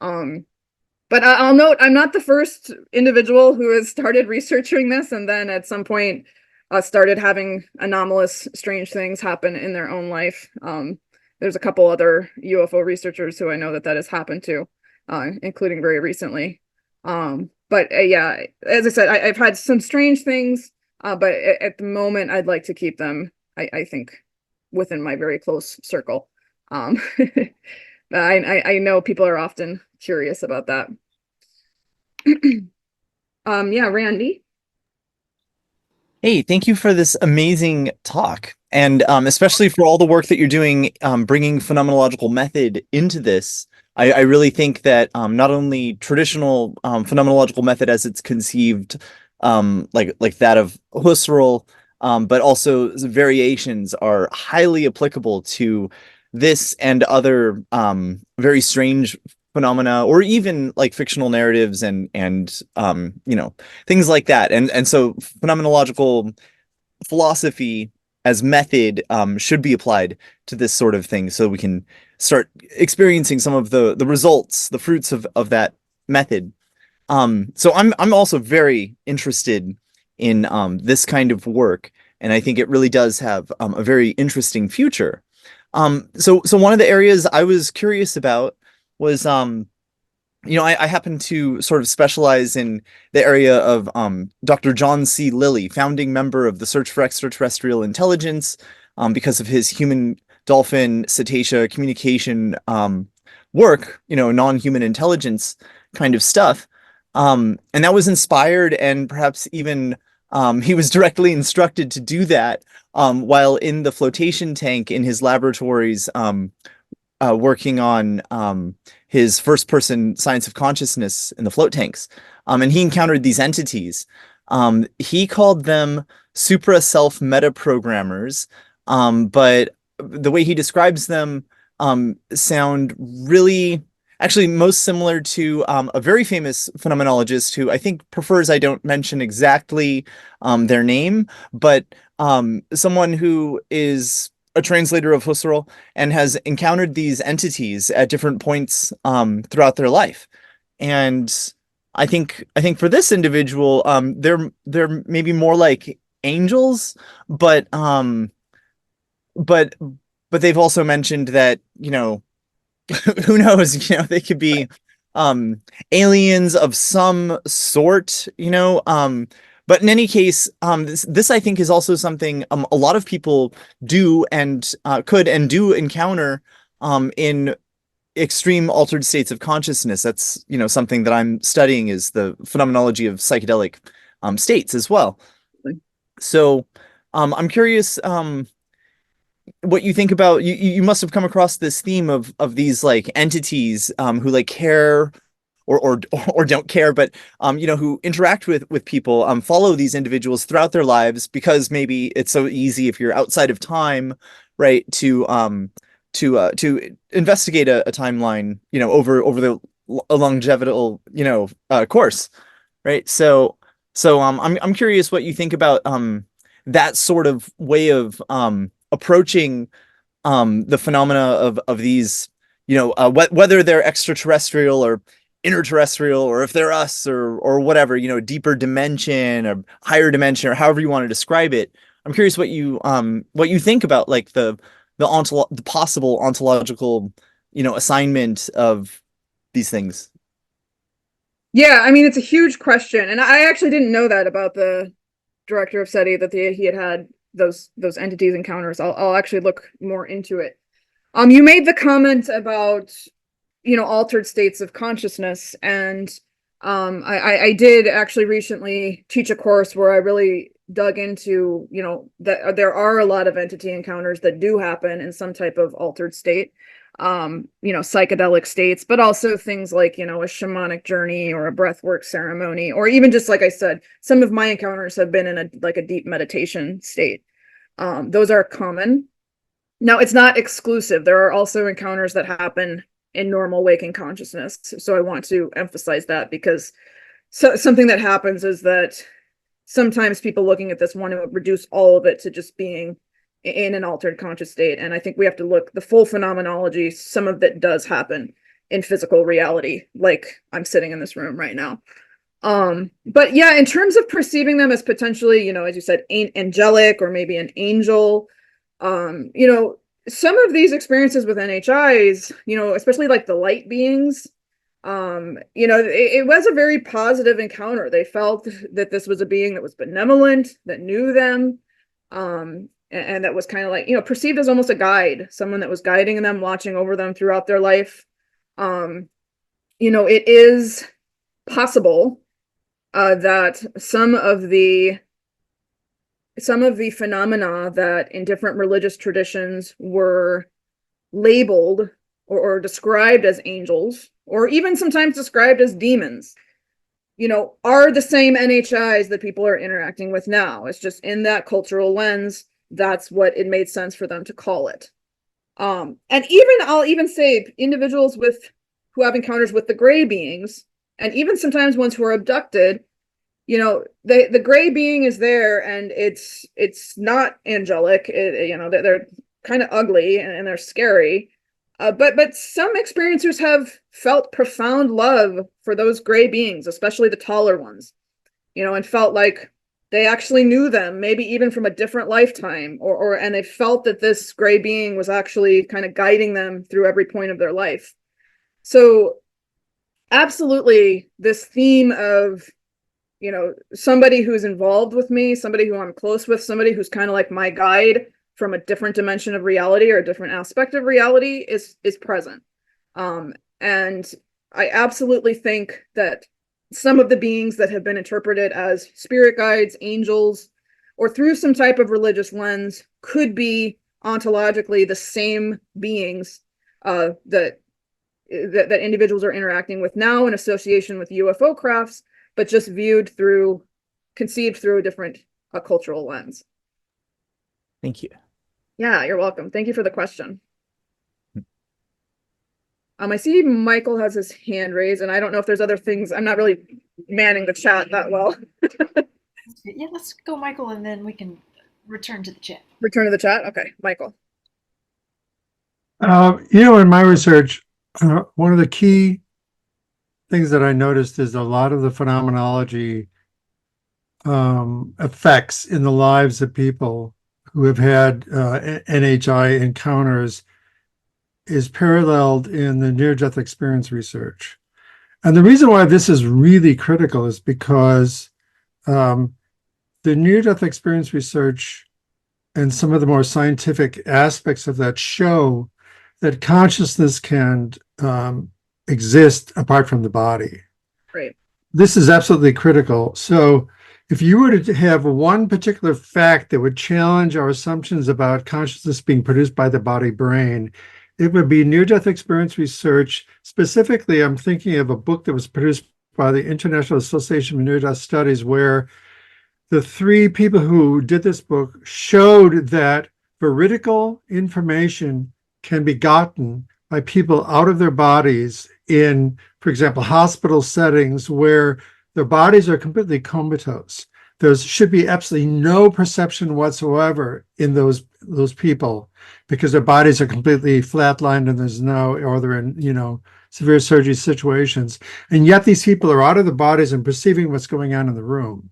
But I'll note, I'm not the first individual who has started researching this and then at some point started having anomalous, strange things happen in their own life. There's a couple other UFO researchers who I know that has happened to, including very recently. But yeah, as I said, I've had some strange things, but at the moment, I'd like to keep them, I think, within my very close circle. I know people are often curious about that. Yeah, Randy. Hey, thank you for this amazing talk, and especially for all the work that you're doing, bringing phenomenological method into this. I really think that not only traditional phenomenological method as it's conceived, like that of Husserl, but also the variations are highly applicable to this and other very strange phenomena, or even like fictional narratives and things like that. And so phenomenological philosophy as method should be applied to this sort of thing, so we can start experiencing some of the results, the fruits of that method. So I'm also very interested in this kind of work, and I think it really does have a very interesting future. So one of the areas I was curious about was I happen to sort of specialize in the area of Dr. John C. Lilly, founding member of the Search for Extraterrestrial Intelligence, because of his human dolphin cetacea communication work, non-human intelligence kind of stuff. And that was inspired, and perhaps even he was directly instructed to do that while in the flotation tank in his laboratories, working on his first-person science of consciousness in the float tanks. And he encountered these entities. He called them supra-self metaprogrammers, but the way he describes them sound really, actually most similar to a very famous phenomenologist who I think prefers I don't mention exactly their name, but someone who is a translator of Husserl and has encountered these entities at different points throughout their life. And I think for this individual, they're maybe more like angels, but but they've also mentioned that, who knows, they could be aliens of some sort, but in any case, this I think is also something a lot of people do and could and do encounter in extreme altered states of consciousness. That's something that I'm studying, is the phenomenology of psychedelic states as well. So I'm curious what you think about, you must have come across this theme of these like entities who like care or don't care, but who interact with people, follow these individuals throughout their lives, because maybe it's so easy if you're outside of time, right, to investigate a timeline, over a longevital, course, right? So I'm curious what you think about that sort of way of approaching the phenomena of these, whether they're extraterrestrial or interterrestrial, or if they're us or whatever, deeper dimension or higher dimension, or however you want to describe it. I'm curious what you think about like the possible ontological, assignment of these things. Yeah, I mean, it's a huge question, and I actually didn't know that about the director of SETI, that he had those entities encounters. I'll actually look more into it. You made the comment about altered states of consciousness, and I did actually recently teach a course where I really dug into that there are a lot of entity encounters that do happen in some type of altered state, psychedelic states, but also things like a shamanic journey or a breathwork ceremony, or even just like I said, some of my encounters have been in a deep meditation state. Those are common. Now, it's not exclusive. There are also encounters that happen in normal waking consciousness. So I want to emphasize that, because something that happens is that sometimes people looking at this want to reduce all of it to just being in an altered conscious state. And I think we have to look the full phenomenology. Some of it does happen in physical reality, like I'm sitting in this room right now. But yeah, in terms of perceiving them as potentially, as you said, angelic or maybe an angel, some of these experiences with NHIs, especially like the light beings, it was a very positive encounter. They felt that this was a being that was benevolent, that knew them, and that was kind of like, perceived as almost a guide, someone that was guiding them, watching over them throughout their life. It is possible that some of the phenomena that in different religious traditions were labeled or described as angels, or even sometimes described as demons, are the same NHIs that people are interacting with now. It's just in that cultural lens, that's what it made sense for them to call it. And I'll even say individuals who have encounters with the gray beings, and even sometimes ones who are abducted, the gray being is there, and it's not angelic. They're kind of ugly and they're scary. But some experiencers have felt profound love for those gray beings, especially the taller ones, and felt like they actually knew them, maybe even from a different lifetime, and they felt that this gray being was actually kind of guiding them through every point of their life. So absolutely, this theme of somebody who's involved with me, somebody who I'm close with, somebody who's kind of like my guide from a different dimension of reality or a different aspect of reality is present. And I absolutely think that some of the beings that have been interpreted as spirit guides, angels, or through some type of religious lens could be ontologically the same beings that individuals are interacting with now in association with UFO crafts, but just conceived through a different cultural lens. Thank you. Yeah, you're welcome. Thank you for the question. I see Michael has his hand raised, and I don't know if there's other things. I'm not really manning the chat that well. Yeah, let's go, Michael, and then we can return to the chat. Return to the chat? Okay, Michael. In my research, one of the key things that I noticed is a lot of the phenomenology effects in the lives of people who have had NHI encounters is paralleled in the near-death experience research. And the reason why this is really critical is because the near-death experience research and some of the more scientific aspects of that show that consciousness can exist apart from the body. Right. This is absolutely critical. So if you were to have one particular fact that would challenge our assumptions about consciousness being produced by the body brain, it would be near-death experience research. Specifically, I'm thinking of a book that was produced by the International Association of Near-Death Studies, where the three people who did this book showed that veridical information can be gotten by people out of their bodies in, for example, hospital settings where their bodies are completely comatose. There should be absolutely no perception whatsoever in those people because their bodies are completely flatlined and there's no, or they're in, severe surgery situations. And yet these people are out of the bodies and perceiving what's going on in the room.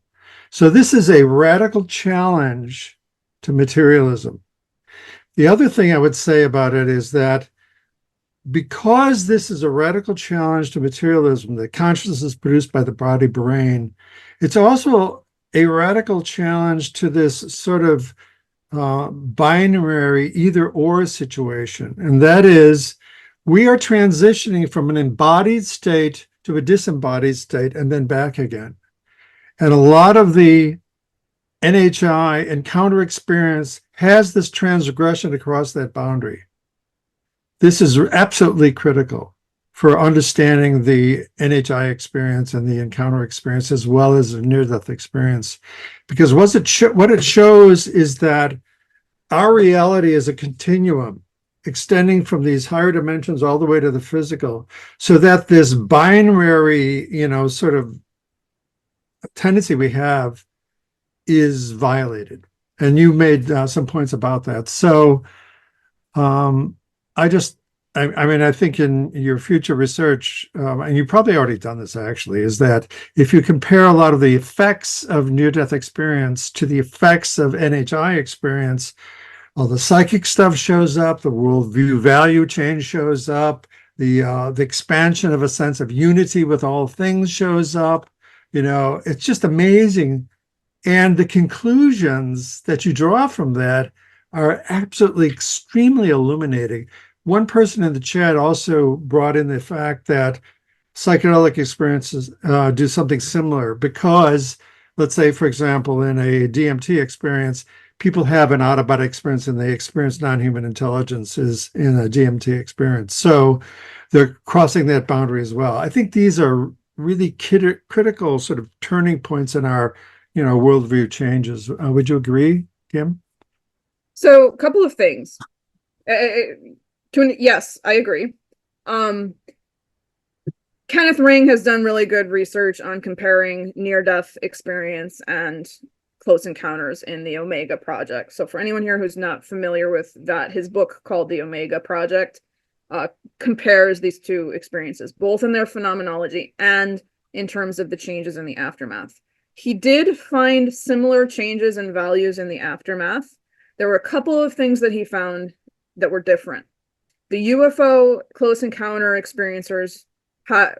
So this is a radical challenge to materialism. The other thing I would say about it is that because this is a radical challenge to materialism, that consciousness is produced by the body brain, it's also a radical challenge to this sort of binary either or situation. And that is, we are transitioning from an embodied state to a disembodied state and then back again. And a lot of the NHI encounter experience has this transgression across that boundary. This is absolutely critical for understanding the NHI experience and the encounter experience, as well as the near-death experience. Because what it shows is that our reality is a continuum extending from these higher dimensions all the way to the physical, so that this binary, sort of tendency we have is violated. And you made some points about that. So I think in your future research, and you've probably already done this actually, is that if you compare a lot of the effects of near-death experience to the effects of NHI experience, all the psychic stuff shows up, the worldview value change shows up, the expansion of a sense of unity with all things shows up. It's just amazing. And the conclusions that you draw from that are absolutely extremely illuminating. One person in the chat also brought in the fact that psychedelic experiences do something similar because, let's say, for example, in a DMT experience, people have an out-of-body experience and they experience non-human intelligences in a DMT experience. So they're crossing that boundary as well. I think these are really critical sort of turning points in our worldview changes. Would you agree, Kim? So a couple of things. Yes, I agree. Kenneth Ring has done really good research on comparing near-death experience and close encounters in the Omega Project. So for anyone here who's not familiar with that, his book called The Omega Project compares these two experiences, both in their phenomenology and in terms of the changes in the aftermath. He did find similar changes in values in the aftermath. There were a couple of things that he found that were different. The UFO close encounter experiencers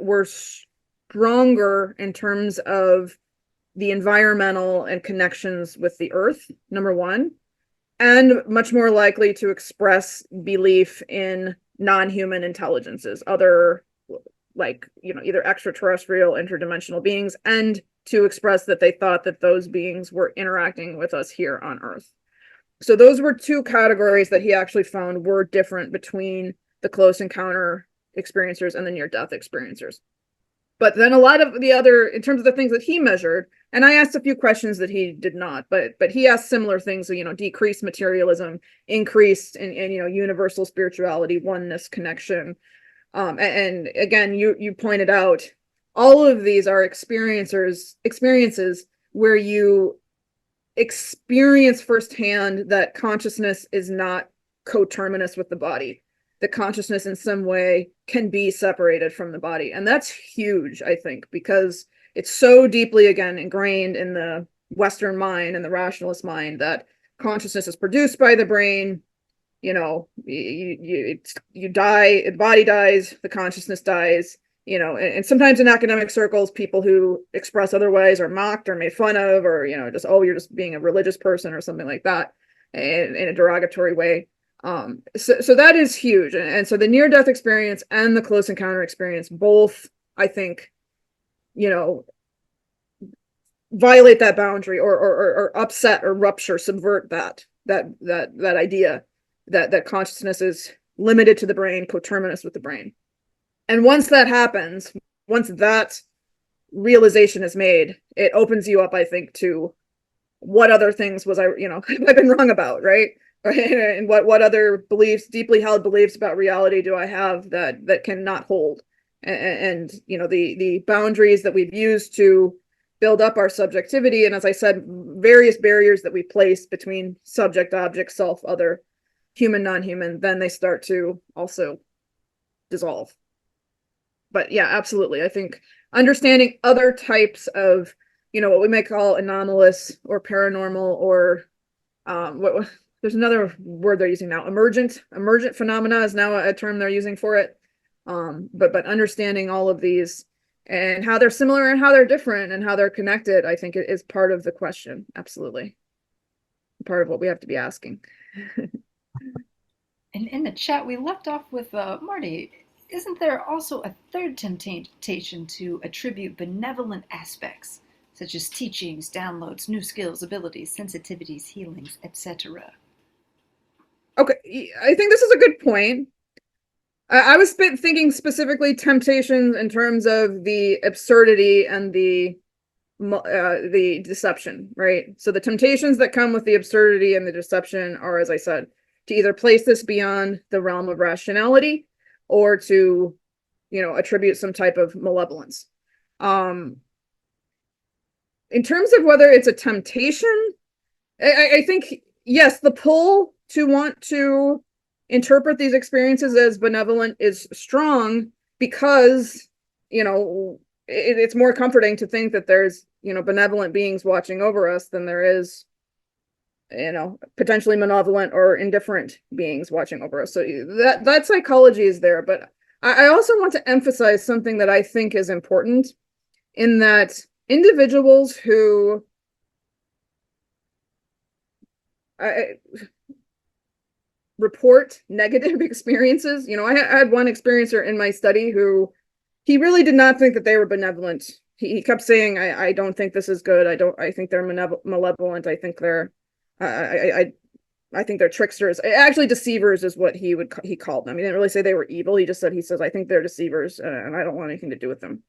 were stronger in terms of the environmental and connections with the Earth, number one, and much more likely to express belief in non-human intelligences, other either extraterrestrial, interdimensional beings, and to express that they thought that those beings were interacting with us here on Earth. So those were two categories that he actually found were different between the close encounter experiencers and the near-death experiencers. But then a lot of the other, in terms of the things that he measured, and I asked a few questions that he did not, but he asked similar things, so, decreased materialism, increased in universal spirituality, oneness, connection. And again, you pointed out, all of these are experiences where you experience firsthand that consciousness is not coterminous with the body. The consciousness in some way can be separated from the body. And that's huge, I think, because it's so deeply, again, ingrained in the Western mind and the rationalist mind that consciousness is produced by the brain. You die, the body dies, the consciousness dies. and sometimes in academic circles, people who express otherwise are mocked or made fun of, or, just, oh, you're just being a religious person or something like that in a derogatory way. So that is huge. And so the near-death experience and the close encounter experience both, I think, violate that boundary or upset or rupture, subvert that idea that consciousness is limited to the brain, coterminous with the brain. And once that happens, once that realization is made, it opens you up, I think, to what other things was have I been wrong about, right? And what other beliefs, deeply held beliefs about reality do I have that cannot hold? And the boundaries that we've used to build up our subjectivity, and as I said, various barriers that we place between subject, object, self, other, human, non-human, then they start to also dissolve. But yeah, absolutely. I think understanding other types of, what we may call anomalous or paranormal, or there's another word they're using now, emergent phenomena is now a term they're using for it. But understanding all of these and how they're similar and how they're different and how they're connected, I think it is part of the question. Absolutely. Part of what we have to be asking. And in the chat, we left off with Marty. Isn't there also a third temptation to attribute benevolent aspects, such as teachings, downloads, new skills, abilities, sensitivities, healings, etc.? Okay, I think this is a good point. I was thinking specifically temptations in terms of the absurdity and the deception, right? So the temptations that come with the absurdity and the deception are, as I said, to either place this beyond the realm of rationality or to, attribute some type of malevolence. In terms of whether it's a temptation, I think, yes, the pull to want to interpret these experiences as benevolent is strong because, it's more comforting to think that there's, benevolent beings watching over us than there is, potentially malevolent or indifferent beings watching over us. So that psychology is there. But I also want to emphasize something that I think is important, in that individuals who report negative experiences. I had one experiencer in my study who, he really did not think that they were benevolent. He kept saying, I don't think this is good. I think they're malevolent. I think they're, I think they're tricksters. Actually, deceivers is what he called them. He didn't really say they were evil. He says, I think they're deceivers and I don't want anything to do with them.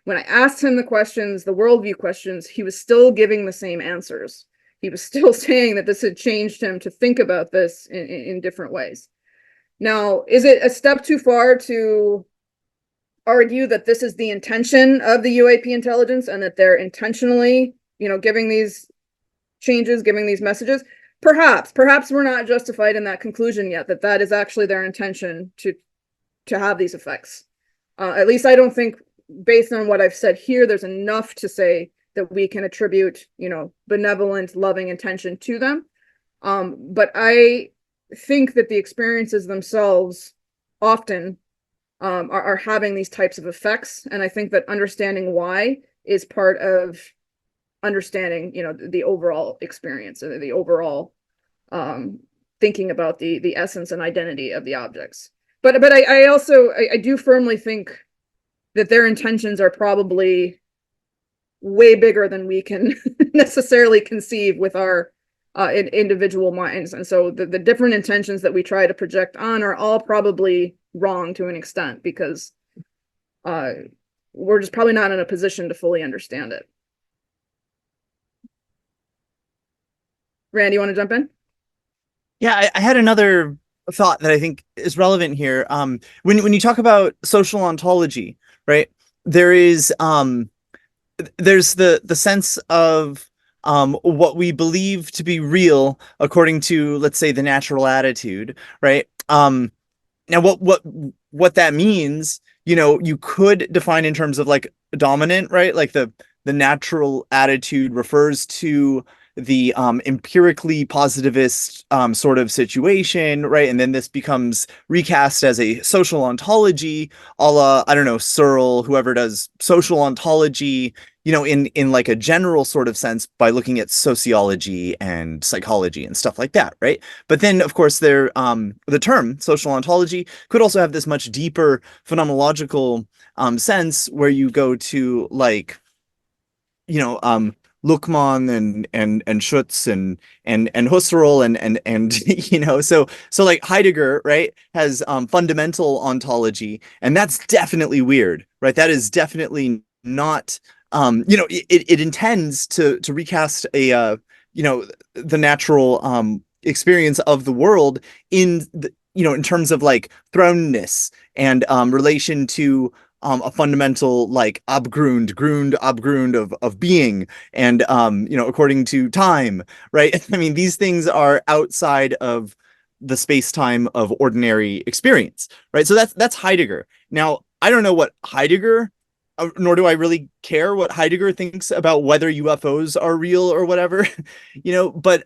When I asked him the questions, the worldview questions, he was still giving the same answers. He was still saying that this had changed him to think about this in different ways. Now, is it a step too far to argue that this is the intention of the UAP intelligence and that they're intentionally, giving these changes, giving these messages? Perhaps we're not justified in that conclusion yet, that is actually their intention to have these effects. At least I don't think, based on what I've said here, there's enough to say that we can attribute, benevolent, loving intention to them. But I think that the experiences themselves often are having these types of effects. And I think that understanding why is part of understanding, the overall experience, or the overall thinking about the essence and identity of the objects. But I also do firmly think that their intentions are probably way bigger than we can necessarily conceive with our individual minds. And so the different intentions that we try to project on are all probably wrong to an extent, because we're just probably not in a position to fully understand it. Randy, you want to jump in? Yeah, I had another thought that I think is relevant here. When you talk about social ontology, right? There's the sense of what we believe to be real according to, let's say, the natural attitude, right? Now what that means, you could define in terms of like dominant, right? Like the natural attitude refers to the empirically positivist sort of situation, right? And then this becomes recast as a social ontology, a la, I don't know, Searle, whoever does social ontology, in like a general sort of sense by looking at sociology and psychology and stuff like that, right? But then, of course, the term social ontology could also have this much deeper phenomenological sense where you go to like, Luckmann and Schutz and Husserl and so like Heidegger, right, has fundamental ontology, and that's definitely weird, right? That is definitely not it intends to recast the natural experience of the world in terms of like thrownness and relation to a fundamental like Abgrund of being, and according to time, right? I mean, these things are outside of the space-time of ordinary experience, right? So that's Heidegger. Now, I don't know what Heidegger, nor do I really care what Heidegger thinks about whether UFOs are real or whatever, but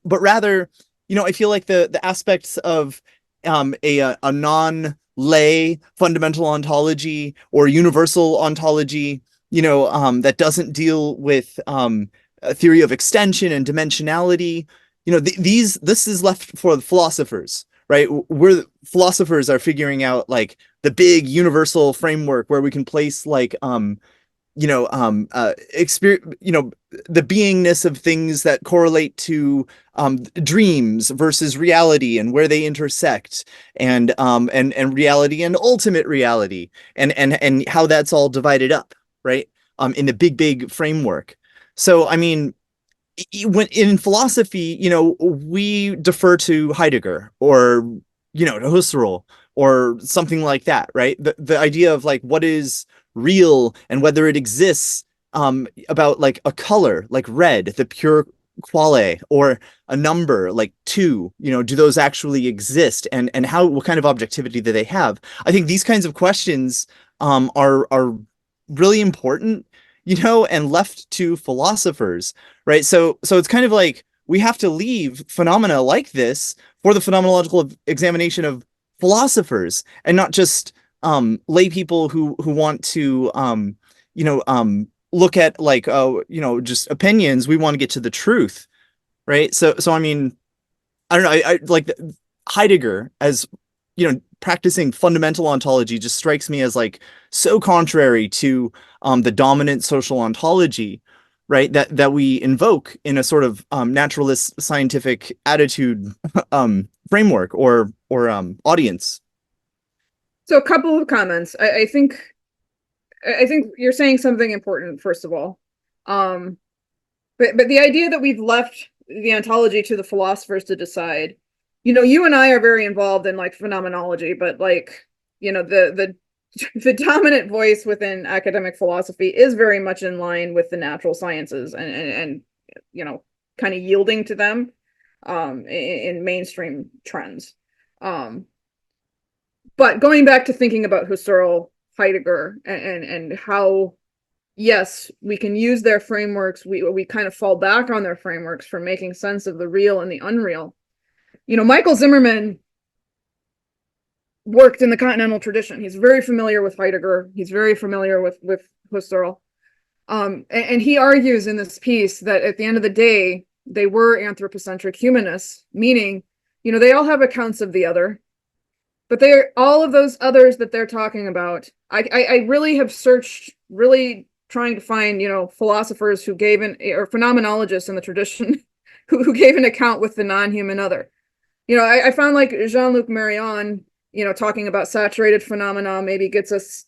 rather, I feel like the aspects of a non-lay fundamental ontology or universal ontology, that doesn't deal with a theory of extension and dimensionality. This is left for the philosophers, right? We're philosophers are figuring out like the big universal framework where we can place like experience, the beingness of things that correlate to dreams versus reality and where they intersect, and reality and ultimate reality, and how that's all divided up, right? In the big framework. So I mean, when in philosophy, we defer to Heidegger or to Husserl or something like that, right? The idea of like what is real and whether it exists, about like a color like red, the pure quale, or a number like two, do those actually exist, and what kind of objectivity do they have? I think these kinds of questions are really important, and left to philosophers, right? So it's kind of like we have to leave phenomena like this for the phenomenological examination of philosophers, and not just lay people who want to look at like just opinions. We want to get to the truth, right? So I mean, I don't know. I like Heidegger as practicing fundamental ontology just strikes me as like so contrary to the dominant social ontology, right? That we invoke in a sort of naturalist scientific attitude framework or audience. So a couple of comments. I think you're saying something important, first of all. But the idea that we've left the ontology to the philosophers to decide, you and I are very involved in like phenomenology, but like, the dominant voice within academic philosophy is very much in line with the natural sciences and kind of yielding to them in mainstream trends. But going back to thinking about Husserl, Heidegger, and how, yes, we can use their frameworks. We kind of fall back on their frameworks for making sense of the real and the unreal. Michael Zimmerman worked in the continental tradition. He's very familiar with Heidegger. He's very familiar with Husserl. And he argues in this piece that at the end of the day, they were anthropocentric humanists, meaning, they all have accounts of the other. But they're all of those others that they're talking about. I really have searched, really trying to find, philosophers who gave or phenomenologists in the tradition who gave an account with the non-human other. I found like Jean-Luc Marion, talking about saturated phenomena maybe gets us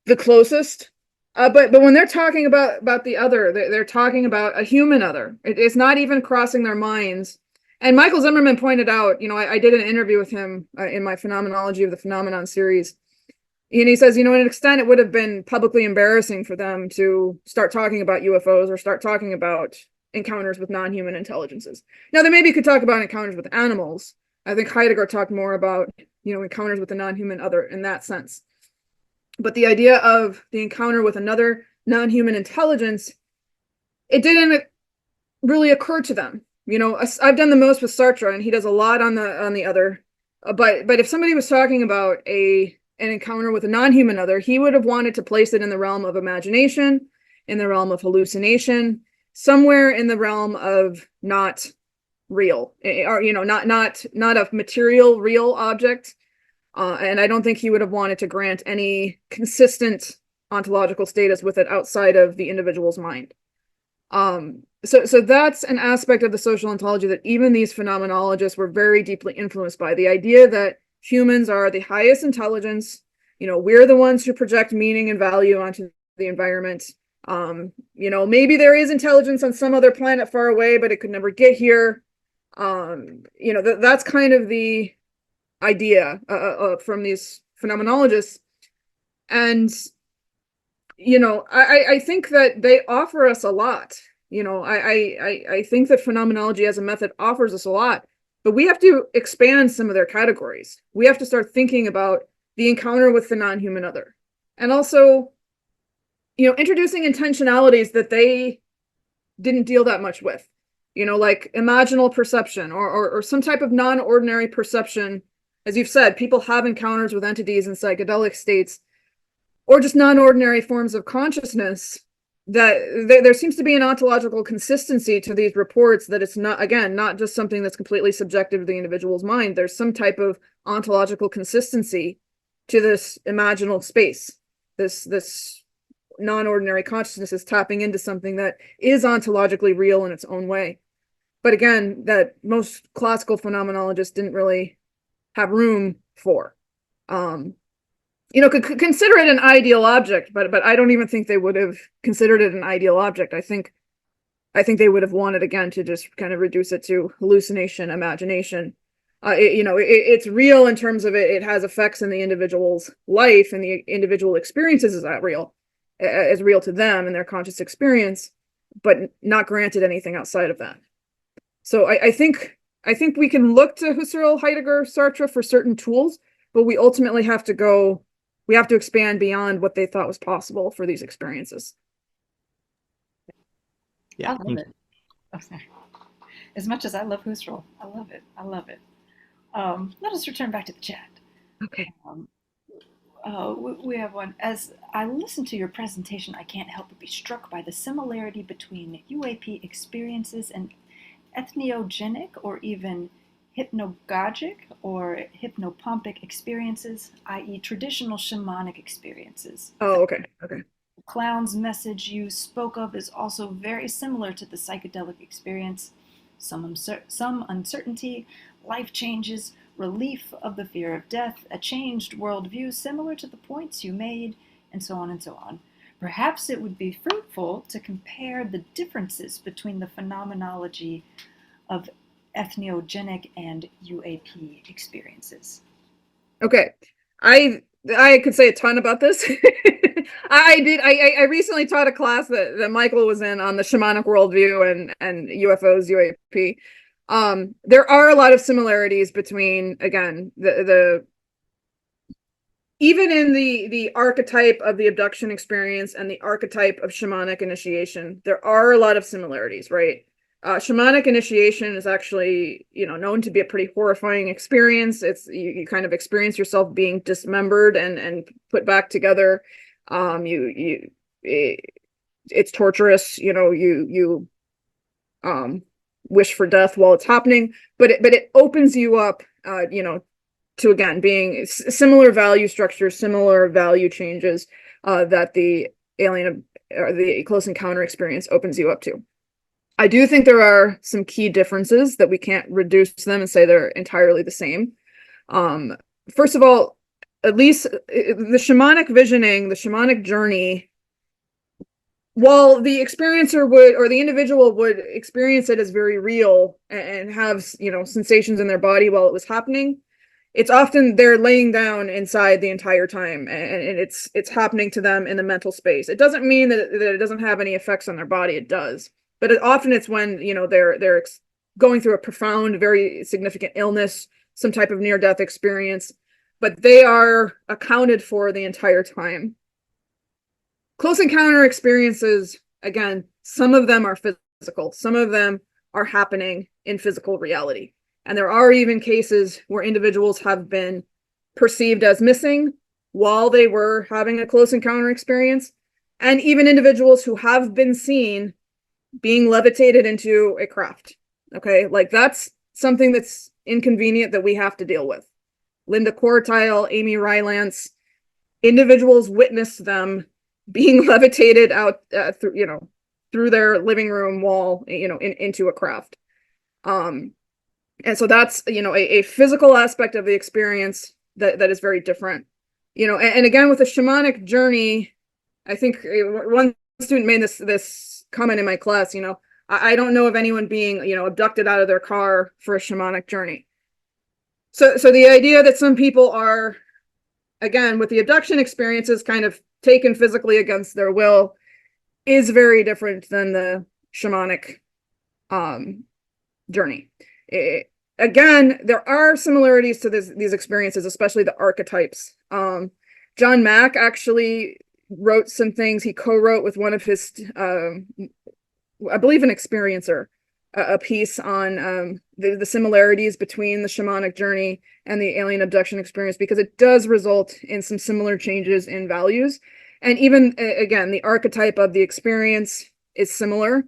the closest. But when they're talking about the other, they're talking about a human other. It's not even crossing their minds. And Michael Zimmerman pointed out, I did an interview with him in my Phenomenology of the Phenomenon series. And he says, to an extent, it would have been publicly embarrassing for them to start talking about UFOs or start talking about encounters with non-human intelligences. Now, they maybe could talk about encounters with animals. I think Heidegger talked more about, encounters with the non-human other in that sense. But the idea of the encounter with another non-human intelligence, it didn't really occur to them. I've done the most with Sartre, and he does a lot on the other. But if somebody was talking about an encounter with a non-human other, he would have wanted to place it in the realm of imagination, in the realm of hallucination, somewhere in the realm of not real, or not a material real object. And I don't think he would have wanted to grant any consistent ontological status with it outside of the individual's mind. So that's an aspect of the social ontology that even these phenomenologists were very deeply influenced by. The idea that humans are the highest intelligence, we're the ones who project meaning and value onto the environment. Maybe there is intelligence on some other planet far away, but it could never get here. That's kind of the idea from these phenomenologists. And I think that they offer us a lot. I think that phenomenology as a method offers us a lot, but we have to expand some of their categories. We have to start thinking about the encounter with the non-human other, and also, introducing intentionalities that they didn't deal that much with, like imaginal perception or some type of non-ordinary perception. As you've said, people have encounters with entities in psychedelic states, or just non-ordinary forms of consciousness, that there seems to be an ontological consistency to these reports, that it's not just something that's completely subjective to the individual's mind. There's some type of ontological consistency to this imaginal space. This non-ordinary consciousness is tapping into something that is ontologically real in its own way. But again, that most classical phenomenologists didn't really have room for. Could consider it an ideal object, but I don't even think they would have considered it an ideal object. I think they would have wanted, again, to just kind of reduce it to hallucination, imagination. It's real in terms of it has effects in the individual's life, and the individual experiences as real to them and their conscious experience, but not granted anything outside of that. So I think we can look to Husserl, Heidegger, Sartre for certain tools, but we ultimately have to expand beyond what they thought was possible for these experiences. Yeah, I love it. Oh, sorry. As much as I love Husserl, I love it. Let us return back to the chat. Okay. We have one. As I listen to your presentation, I can't help but be struck by the similarity between UAP experiences and ethnogenic or even hypnagogic or hypnopompic experiences, i.e. traditional shamanic experiences. Oh, okay. The clown's message you spoke of is also very similar to the psychedelic experience. Some uncertainty, life changes, relief of the fear of death, a changed worldview similar to the points you made, and so on and so on. Perhaps it would be fruitful to compare the differences between the phenomenology of ethnogenic and UAP experiences. Okay. I could say a ton about this. I recently taught a class that Michael was in on the shamanic worldview and UFOs, UAP. There are a lot of similarities between, again, the even in the archetype of the abduction experience and the archetype of shamanic initiation. There are a lot of similarities, right? Shamanic initiation is actually, known to be a pretty horrifying experience. It's you kind of experience yourself being dismembered and put back together. It's torturous. You wish for death while it's happening, but it opens you up, to, again, being similar value structures, similar value changes that the alien or the close encounter experience opens you up to. I do think there are some key differences that we can't reduce them and say they're entirely the same. First of all, at least the shamanic visioning, the shamanic journey, while the experiencer would, or the individual would experience it as very real and have, sensations in their body while it was happening, it's often they're laying down inside the entire time, and it's happening to them in the mental space. It doesn't mean that it doesn't have any effects on their body. It does. But often it's when, they're going through a profound, very significant illness, some type of near-death experience, but they are accounted for the entire time. Close encounter experiences, again, some of them are physical. Some of them are happening in physical reality. And there are even cases where individuals have been perceived as missing while they were having a close encounter experience, and even individuals who have been seen being levitated into a craft. Okay, like that's something that's inconvenient that we have to deal with. Linda Quartile, Amy Rylance, individuals witnessed them being levitated out through their living room wall, into a craft. And so that's, a physical aspect of the experience that is very different. And again, with the shamanic journey, I think one student made this comment in my class, I don't know of anyone being, abducted out of their car for a shamanic journey. So the idea that some people are, again, with the abduction experiences kind of taken physically against their will is very different than the shamanic journey. Again, there are similarities to these experiences, especially the archetypes. John Mack actually wrote some things. He co-wrote with one of his, I believe, an experiencer, a piece on the similarities between the shamanic journey and the alien abduction experience, because it does result in some similar changes in values. And even, again, the archetype of the experience is similar,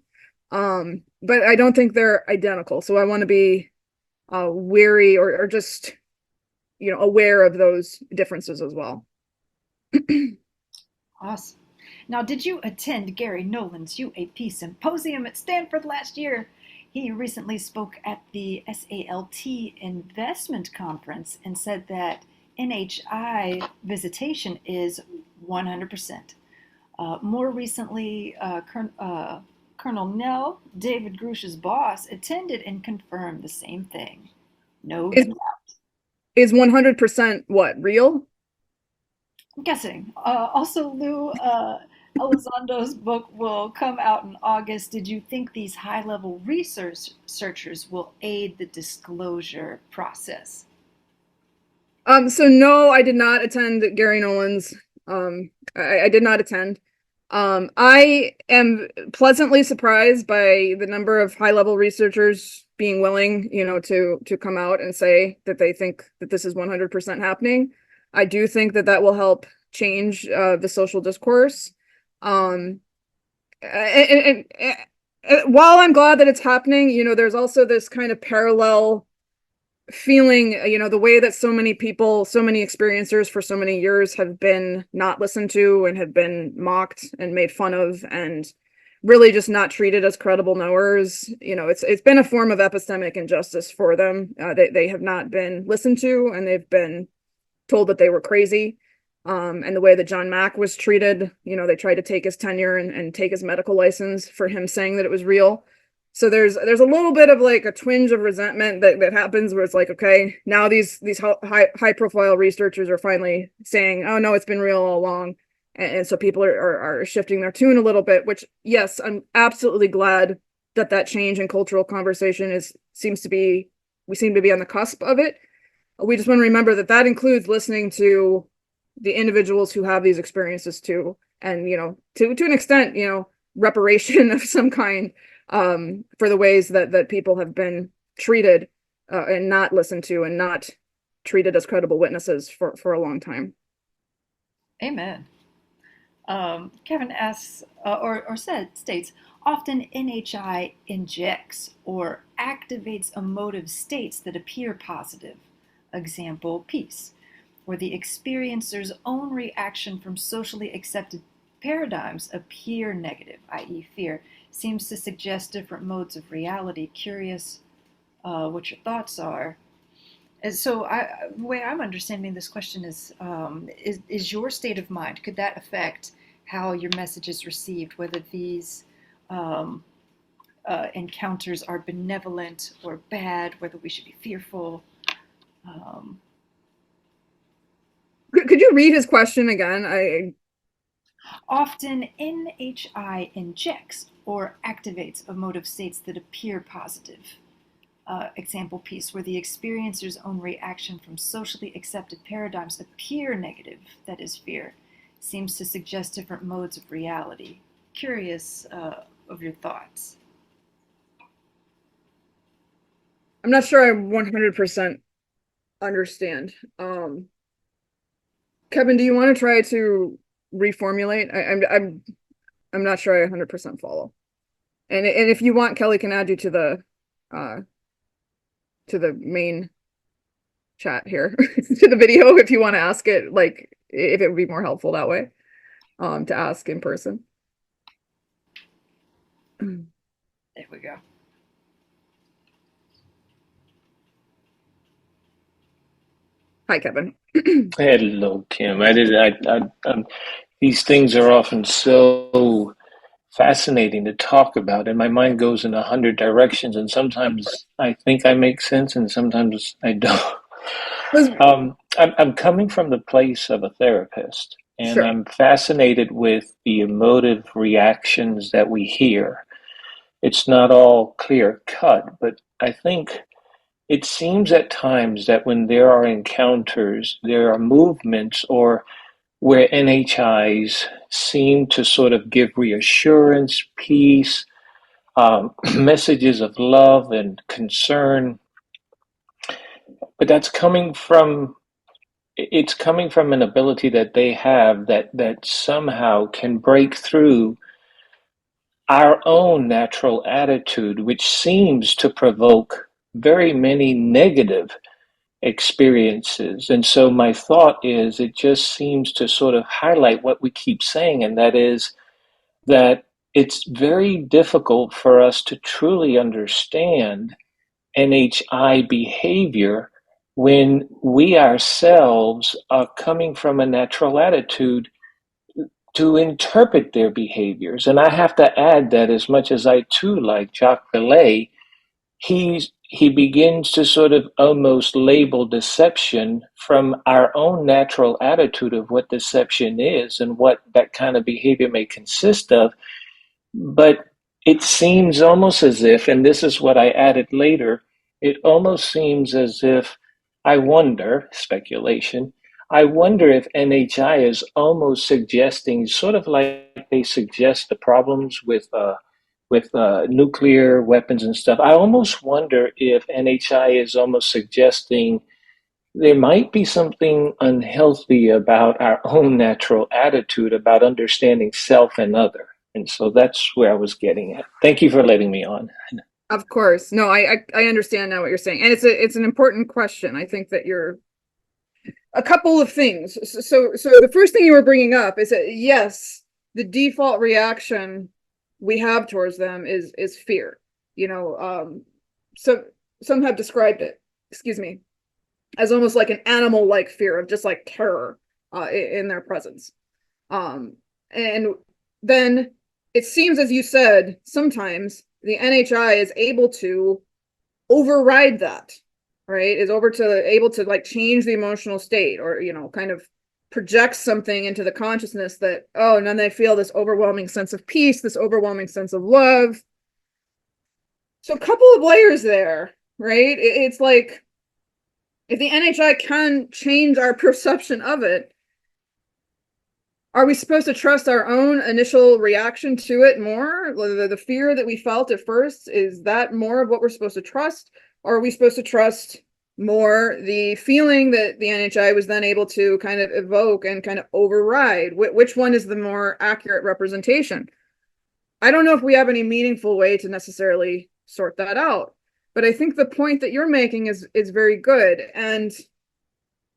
but I don't think they're identical. So I want to be wary or just, aware of those differences as well. Awesome. Now, did you attend Gary Nolan's UAP symposium at Stanford last year? He recently spoke at the SALT investment conference and said that NHI visitation is 100%. More recently, Colonel Nell, David Grush's boss, attended and confirmed the same thing. No doubt. Is 100% what, real? I'm guessing. Also, Lou Elizondo's book will come out in August. Did you think these high-level researchers will aid the disclosure process? So no, I did not attend Gary Nolan's. I did not attend. I am pleasantly surprised by the number of high-level researchers being willing, to come out and say that they think that this is 100% happening. I do think that will help change the social discourse. And while I'm glad that it's happening, there's also this kind of parallel feeling, the way that so many people, so many experiencers for so many years have been not listened to and have been mocked and made fun of and really just not treated as credible knowers. It's been a form of epistemic injustice for them. They have not been listened to, and they've been told that they were crazy. And the way that John Mack was treated, they tried to take his tenure and take his medical license for him saying that it was real. So there's a little bit of like a twinge of resentment that happens where it's like, okay, now these high profile researchers are finally saying, oh no, it's been real all along. And so people are shifting their tune a little bit, which, yes, I'm absolutely glad that change in cultural conversation we seem to be on the cusp of it. We just want to remember that includes listening to the individuals who have these experiences too, and to an extent, reparation of some kind for the ways that people have been treated and not listened to and not treated as credible witnesses for a long time. Amen. Kevin asks, states, often NHI injects or activates emotive states that appear positive. Example, peace, where the experiencer's own reaction from socially accepted paradigms appear negative, i.e. fear, seems to suggest different modes of reality. Curious what your thoughts are. And so the way I'm understanding this question is your state of mind, could that affect how your message is received, whether these encounters are benevolent or bad, whether we should be fearful? Could you read his question again? Often NHI injects or activates emotive states that appear positive. Example, peace, where the experiencer's own reaction from socially accepted paradigms appear negative, that is fear, seems to suggest different modes of reality. Curious of your thoughts. I'm not sure I 100% understand. Kevin, do you want to try to reformulate? I'm not sure I 100% follow. And if you want, Kelly can add you to the main chat here to the video if you want to ask it, like if it would be more helpful that way, to ask in person. There we go. Hi, Kevin. Hello, Kim. These things are often so fascinating to talk about, and my mind goes in 100 directions, and sometimes I think I make sense, and sometimes I don't. I'm coming from the place of a therapist, and Sure. I'm fascinated with the emotive reactions that we hear. It's not all clear cut, but I think it seems at times that when there are encounters, there are movements or where NHIs seem to sort of give reassurance, peace, messages of love and concern, but it's coming from an ability that they have that somehow can break through our own natural attitude, which seems to provoke very many negative experiences. And so my thought is it just seems to sort of highlight what we keep saying, and that is that it's very difficult for us to truly understand NHI behavior when we ourselves are coming from a natural attitude to interpret their behaviors. And I have to add that as much as I too like Jacques Vallée, he begins to sort of almost label deception from our own natural attitude of what deception is and what that kind of behavior may consist of. But it seems almost as if, and this is what I added later, it almost seems as if, I wonder, speculation, I wonder if NHI is almost suggesting, sort of like they suggest the problems with nuclear weapons and stuff. I almost wonder if NHI is almost suggesting there might be something unhealthy about our own natural attitude about understanding self and other. And so that's where I was getting at. Thank you for letting me on. Of course. No, I understand now what you're saying. And it's an important question. I think that you're a couple of things. So the first thing you were bringing up is that yes, the default reaction we have towards them is fear. So some have described it, excuse me, as almost like an animal-like fear of just like terror in their presence. And then it seems, as you said, sometimes the NHI is able to override that, right? Is able to like change the emotional state, or kind of project something into the consciousness that, oh, and then they feel this overwhelming sense of peace, this overwhelming sense of love. So a couple of layers there, right? It's like if the NHI can change our perception of it, are we supposed to trust our own initial reaction to it more? The fear that we felt at first, is that more of what we're supposed to trust? Or are we supposed to trust more the feeling that the NHI was then able to kind of evoke and kind of override? Which one is the more accurate representation? I don't know if we have any meaningful way to necessarily sort that out. But I think the point that you're making is very good. And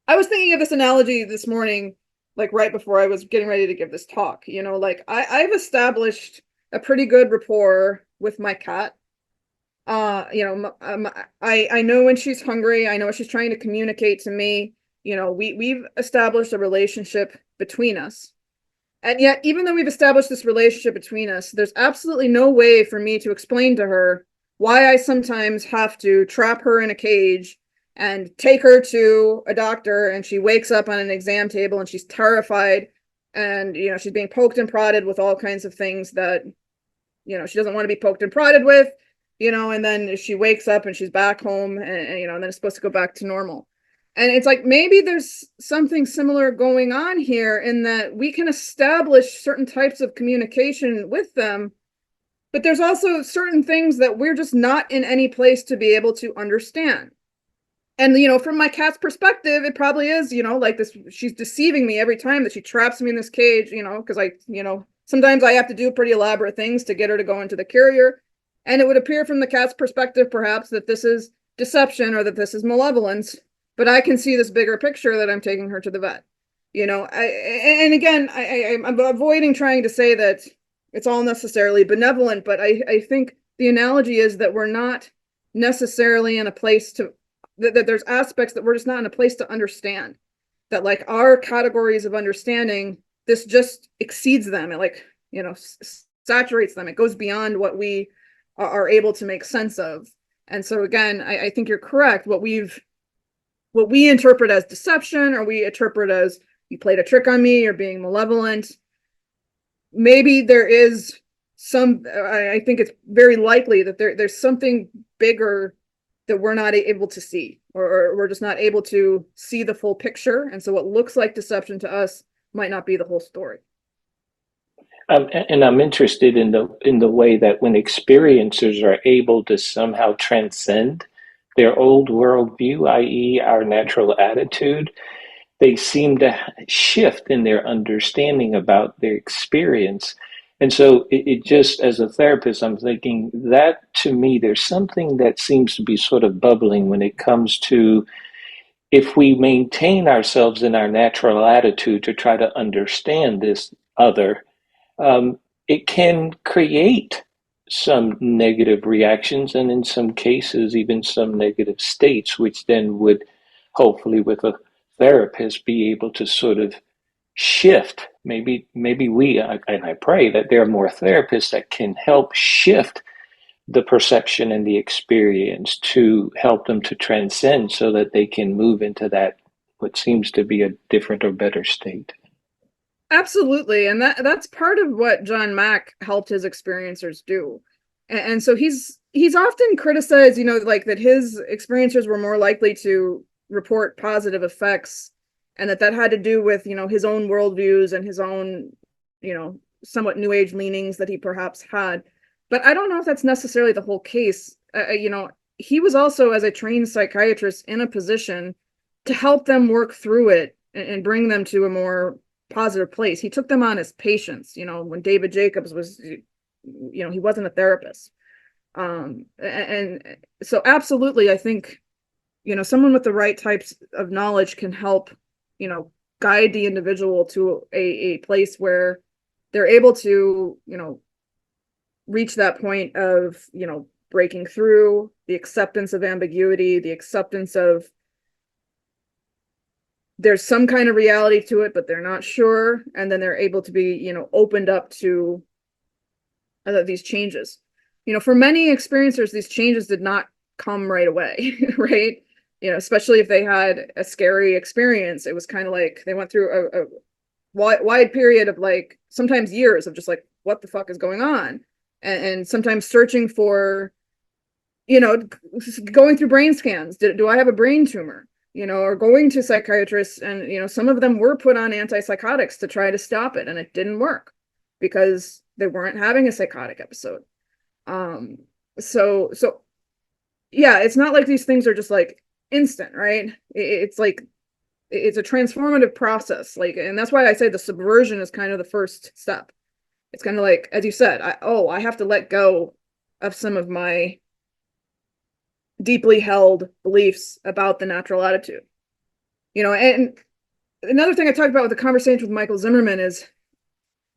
I was thinking of this analogy this morning, like right before I was getting ready to give this talk. Like I've established a pretty good rapport with my cat. I know when she's hungry. I know what she's trying to communicate to me. We've established a relationship between us. And yet, even though we've established this relationship between us, there's absolutely no way for me to explain to her why I sometimes have to trap her in a cage and take her to a doctor, and she wakes up on an exam table and she's terrified, and she's being poked and prodded with all kinds of things that she doesn't want to be poked and prodded with, and then she wakes up and she's back home, and then it's supposed to go back to normal. And it's like, maybe there's something similar going on here, in that we can establish certain types of communication with them but there's also certain things that we're just not in any place to be able to understand. And, from my cat's perspective, it probably is, like this, she's deceiving me every time that she traps me in this cage, because sometimes I have to do pretty elaborate things to get her to go into the carrier. And it would appear from the cat's perspective, perhaps, that this is deception or that this is malevolence. But I can see this bigger picture that I'm taking her to the vet. And again, I'm avoiding trying to say that it's all necessarily benevolent, but I think the analogy is that we're not necessarily in a place to, that there's aspects that we're just not in a place to understand. That like our categories of understanding, this just exceeds them. It saturates them. It goes beyond what we are able to make sense of. And so again, I think you're correct. What we interpret as deception, or we interpret as you played a trick on me, you're being malevolent. Maybe there is I think it's very likely that there's something bigger that we're not able to see, or we're just not able to see the full picture. And so what looks like deception to us might not be the whole story. And I'm interested in the way that when experiencers are able to somehow transcend their old worldview, i.e., our natural attitude, they seem to shift in their understanding about their experience. And so it just, as a therapist, I'm thinking that to me, there's something that seems to be sort of bubbling when it comes to, if we maintain ourselves in our natural attitude to try to understand this other, it can create some negative reactions, and in some cases, even some negative states, which then would hopefully, with a therapist, be able to sort of shift. Maybe and I pray that there are more therapists that can help shift the perception and the experience to help them to transcend, so that they can move into that what seems to be a different or better state. Absolutely. And that's part of what John Mack helped his experiencers do. And so he's often criticized, like that his experiencers were more likely to report positive effects, and that had to do with, his own worldviews and his own, somewhat new age leanings that he perhaps had. But I don't know if that's necessarily the whole case. He was also, as a trained psychiatrist, in a position to help them work through it and bring them to a more positive place. He took them on as patients, when David Jacobs was, he wasn't a therapist. And so absolutely, I think, someone with the right types of knowledge can help, guide the individual to a place where they're able to, reach that point of, breaking through the acceptance of ambiguity, the acceptance of there's some kind of reality to it, but they're not sure. And then they're able to be, opened up to these changes. For many experiencers, these changes did not come right away, right? Especially if they had a scary experience. It was kind of like they went through a wide period of like sometimes years of just like, what the fuck is going on? And sometimes searching for, going through brain scans. Do I have a brain tumor? Or going to psychiatrists, and, some of them were put on antipsychotics to try to stop it, and it didn't work because they weren't having a psychotic episode. So yeah, it's not like these things are just like instant, right? It's like, it's a transformative process. And that's why I say the subversion is kind of the first step. It's kind of like, as you said, I have to let go of some of my deeply held beliefs about the natural attitude. And another thing I talked about with the conversation with Michael Zimmerman is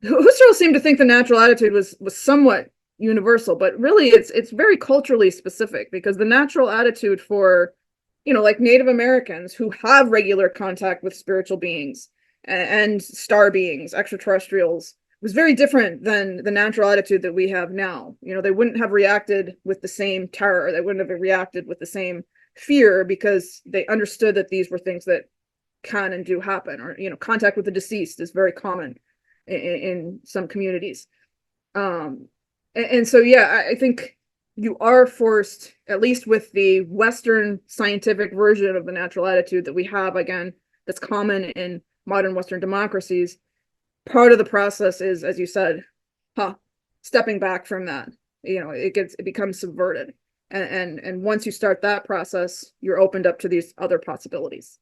Husserl seemed to think the natural attitude was somewhat universal, but really it's very culturally specific, because the natural attitude for, like Native Americans who have regular contact with spiritual beings and star beings, extraterrestrials, was very different than the natural attitude that we have now. They wouldn't have reacted with the same terror. They wouldn't have reacted with the same fear, because they understood that these were things that can and do happen. Or, contact with the deceased is very common in some communities. And so, yeah, I think you are forced, at least with the Western scientific version of the natural attitude that we have, again, that's common in modern Western democracies. Part of the process is, as you said, stepping back from that it becomes subverted. And once you start that process, you're opened up to these other possibilities.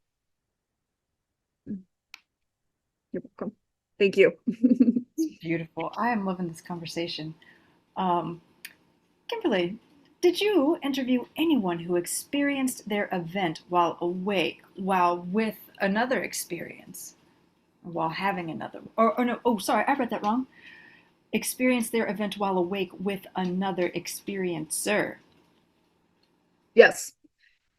You're welcome. Thank you. Beautiful. I am loving this conversation. Kimberly, did you interview anyone who experienced their event while awake, while with another experience, or while having another? Or no, oh, sorry, I read that wrong. Experienced their event while awake with another experiencer. Yes.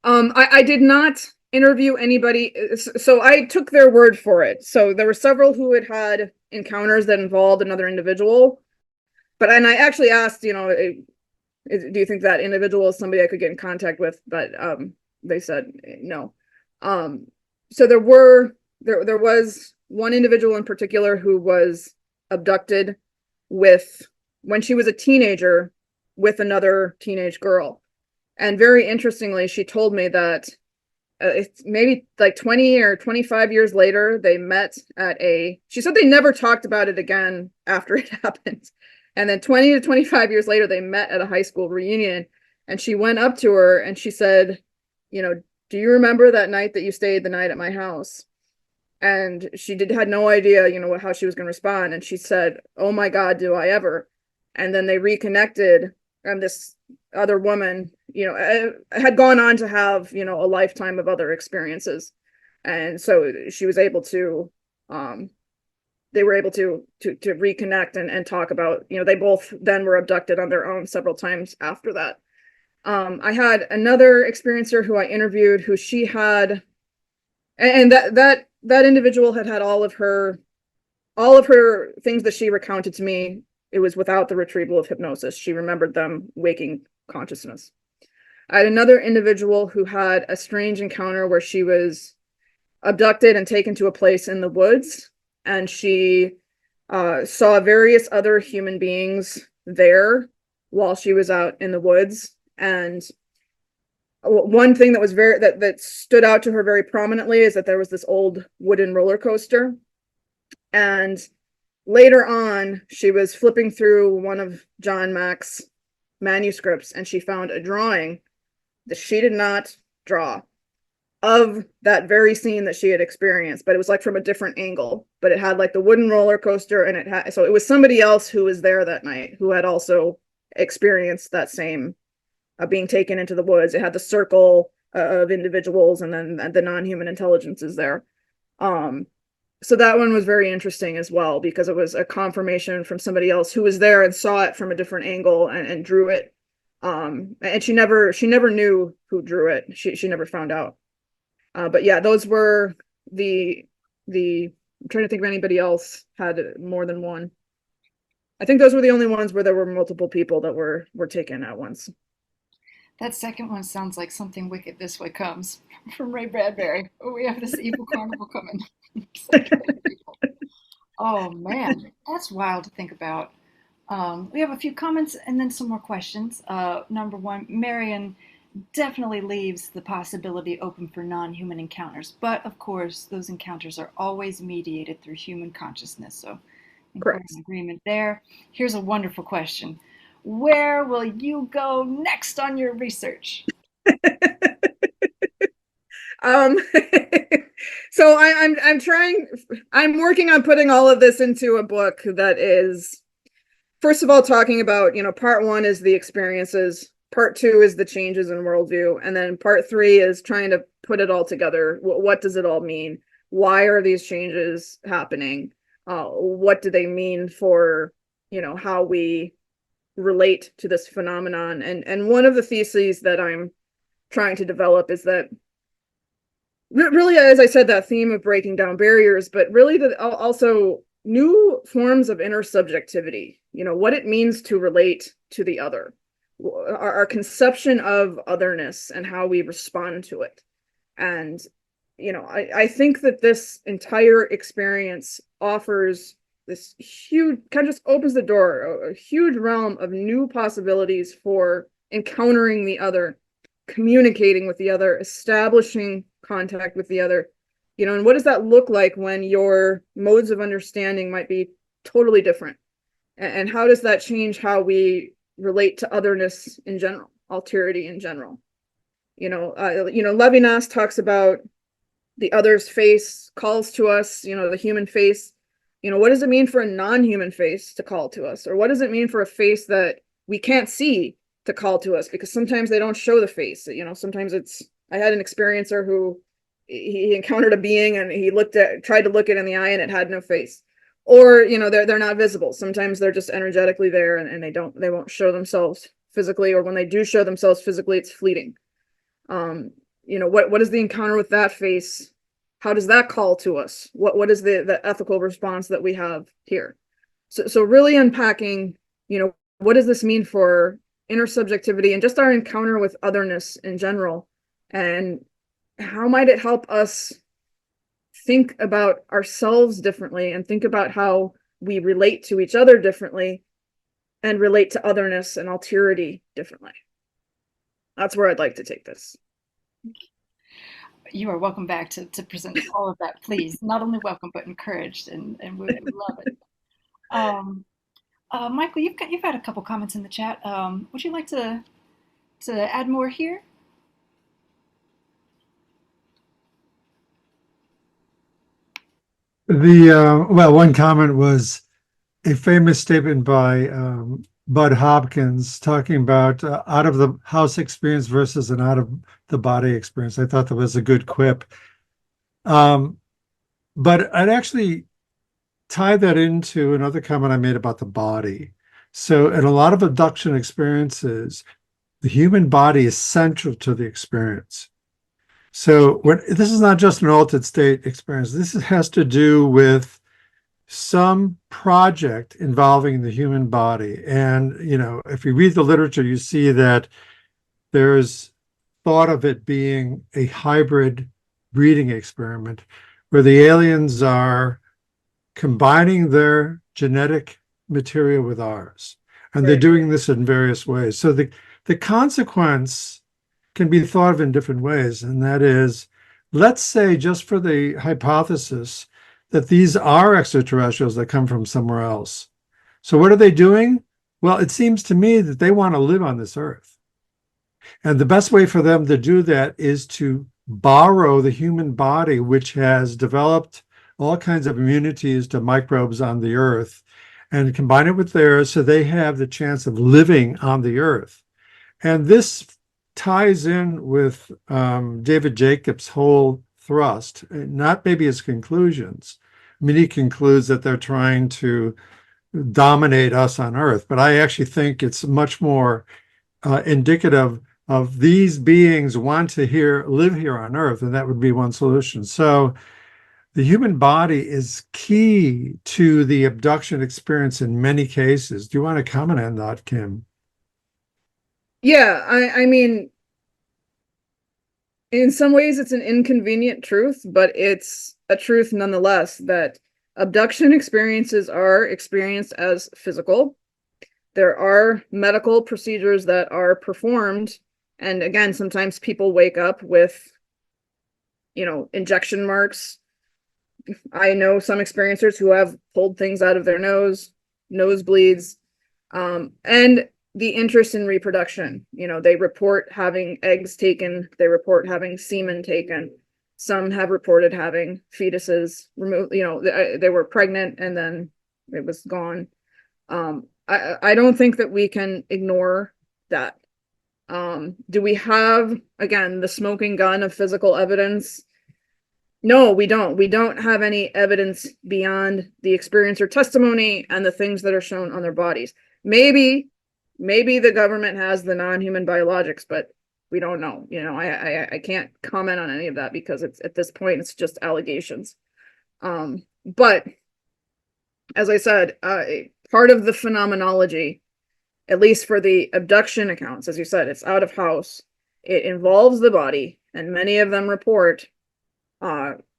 I did not interview anybody, so I took their word for it. So there were several who had encounters that involved another individual, and I actually asked, do you think that individual is somebody I could get in contact with? But they said no. So there was one individual in particular who was abducted when she was a teenager with another teenage girl. And very interestingly, she told me that it's maybe like 20 or 25 years later, they met she said they never talked about it again after it happened. And then 20 to 25 years later, they met at a high school reunion. And she went up to her and she said, do you remember that night that you stayed the night at my house? And she had no idea, how she was going to respond. And she said, oh my God, do I ever? And then they reconnected. And this other woman, had gone on to have, a lifetime of other experiences. And so she was able to, they were able to reconnect and talk about, they both then were abducted on their own several times after that. I had another experiencer who I interviewed who she had, and that individual had all of her things that she recounted to me. It was without the retrieval of hypnosis. She remembered them waking consciousness. I had another individual who had a strange encounter where she was abducted and taken to a place in the woods, and she saw various other human beings there while she was out in the woods. And one thing that was that stood out to her very prominently is that there was this old wooden roller coaster. And later on, she was flipping through one of John Mack's manuscripts and she found a drawing that she did not draw of that very scene that she had experienced, but it was like from a different angle. But it had like the wooden roller coaster, and so it was somebody else who was there that night who had also experienced that same being taken into the woods. It had the circle of individuals and then the non-human intelligences there. So that one was very interesting as well, because it was a confirmation from somebody else who was there and saw it from a different angle and drew it. And she never knew who drew it. She never found out. But yeah, those were I'm trying to think of anybody else had more than one. I think those were the only ones where there were multiple people that were taken at once. That second one sounds like something wicked this way comes from Ray Bradbury. Oh, we have this evil carnival coming. Oh man, that's wild to think about. We have a few comments and then some more questions. Number one, Marion definitely leaves the possibility open for non-human encounters, but of course those encounters are always mediated through human consciousness, so important agreement there. Here's a wonderful question: where will you go next on your research? So I'm working on putting all of this into a book that is, first of all, talking about, part one is the experiences, part two is the changes in worldview, and then part three is trying to put it all together. What does it all mean? Why are these changes happening? What do they mean for, how we relate to this phenomenon? And one of the theses that I'm trying to develop is that really, as I said, that theme of breaking down barriers, but really also new forms of intersubjectivity, what it means to relate to the other, our conception of otherness and how we respond to it. And, I think that this entire experience offers this huge, kind of just opens the door, a huge realm of new possibilities for encountering the other, communicating with the other, establishing contact with the other, and what does that look like when your modes of understanding might be totally different, and how does that change how we relate to otherness in general, alterity in general. Levinas talks about the other's face calls to us, the human face. What does it mean for a non-human face to call to us? Or what does it mean for a face that we can't see to call to us? Because sometimes they don't show the face. Sometimes I had an experiencer who he encountered a being and he tried to look it in the eye and it had no face. Or, they're not visible. Sometimes they're just energetically there and they won't show themselves physically, or when they do show themselves physically, it's fleeting. What is the encounter with that face? How does that call to us? What is the ethical response that we have here? So really unpacking, what does this mean for intersubjectivity and just our encounter with otherness in general? And how might it help us think about ourselves differently and think about how we relate to each other differently and relate to otherness and alterity differently? That's where I'd like to take this. You are welcome back to present all of that, please. Not only welcome, but encouraged, and we love it. Michael, you've had a couple comments in the chat. Would you like to add more here? One comment was a famous statement by Bud Hopkins talking about out of the house experience versus an out of the body experience. I thought that was a good quip. But I'd actually tie that into another comment I made about the body. So in a lot of abduction experiences, the human body is central to the experience. So this is not just an altered state experience. This has to do with some project involving the human body. And, if you read the literature, you see that there's thought of it being a hybrid breeding experiment where the aliens are combining their genetic material with ours. And they're doing this in various ways. So the consequence can be thought of in different ways. And that is, let's say, just for the hypothesis that these are extraterrestrials that come from somewhere else. So what are they doing? Well, it seems to me that they want to live on this earth. And the best way for them to do that is to borrow the human body, which has developed all kinds of immunities to microbes on the earth, and combine it with theirs so they have the chance of living on the earth. And this ties in with David Jacobs' whole thrust, not maybe his conclusions. I mean, he concludes that they're trying to dominate us on Earth, but I actually think it's much more indicative of these beings want to live here on Earth, and that would be one solution. So the human body is key to the abduction experience in many cases. Do you want to comment on that, Kim? Yeah, I mean, in some ways it's an inconvenient truth, but it's a truth nonetheless that abduction experiences are experienced as physical. There are medical procedures that are performed. And again, sometimes people wake up with, injection marks. I know some experiencers who have pulled things out of their nose, nosebleeds, and the interest in reproduction. They report having eggs taken, they report having semen taken. Some have reported having fetuses removed, they were pregnant and then it was gone. I don't think that we can ignore that. Do we have, again, the smoking gun of physical evidence? No, we don't. We don't have any evidence beyond the experiencer testimony and the things that are shown on their bodies. Maybe the government has the non-human biologics, but we don't know. I can't comment on any of that because it's at this point it's just allegations. But as I said, part of the phenomenology, at least for the abduction accounts, as you said, it's out of house. It involves the body, and many of them report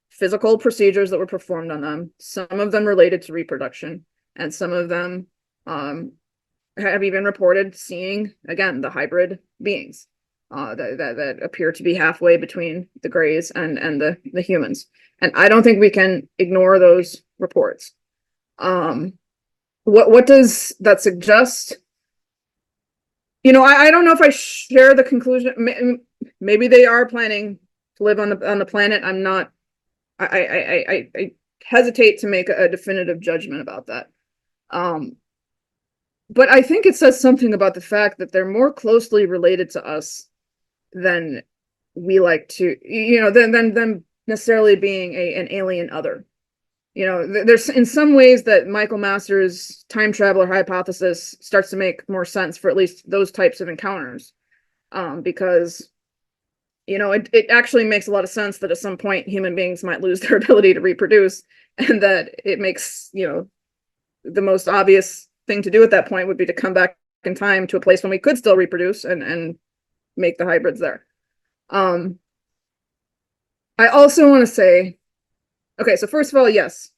physical procedures that were performed on them. Some of them related to reproduction, and some of them have even reported seeing, again, the hybrid beings that appear to be halfway between the Greys and the humans. And I don't think we can ignore those reports. What does that suggest? I don't know if I share the conclusion. Maybe they are planning to live on the planet. I'm not. I hesitate to make a definitive judgment about that. But I think it says something about the fact that they're more closely related to us than we like to, than them necessarily being an alien other. There's in some ways that Michael Masters' time traveler hypothesis starts to make more sense for at least those types of encounters, because it actually makes a lot of sense that at some point human beings might lose their ability to reproduce, and that it makes the most obvious thing to do at that point would be to come back in time to a place when we could still reproduce and make the hybrids there. I also want to say, okay, so first of all, yes,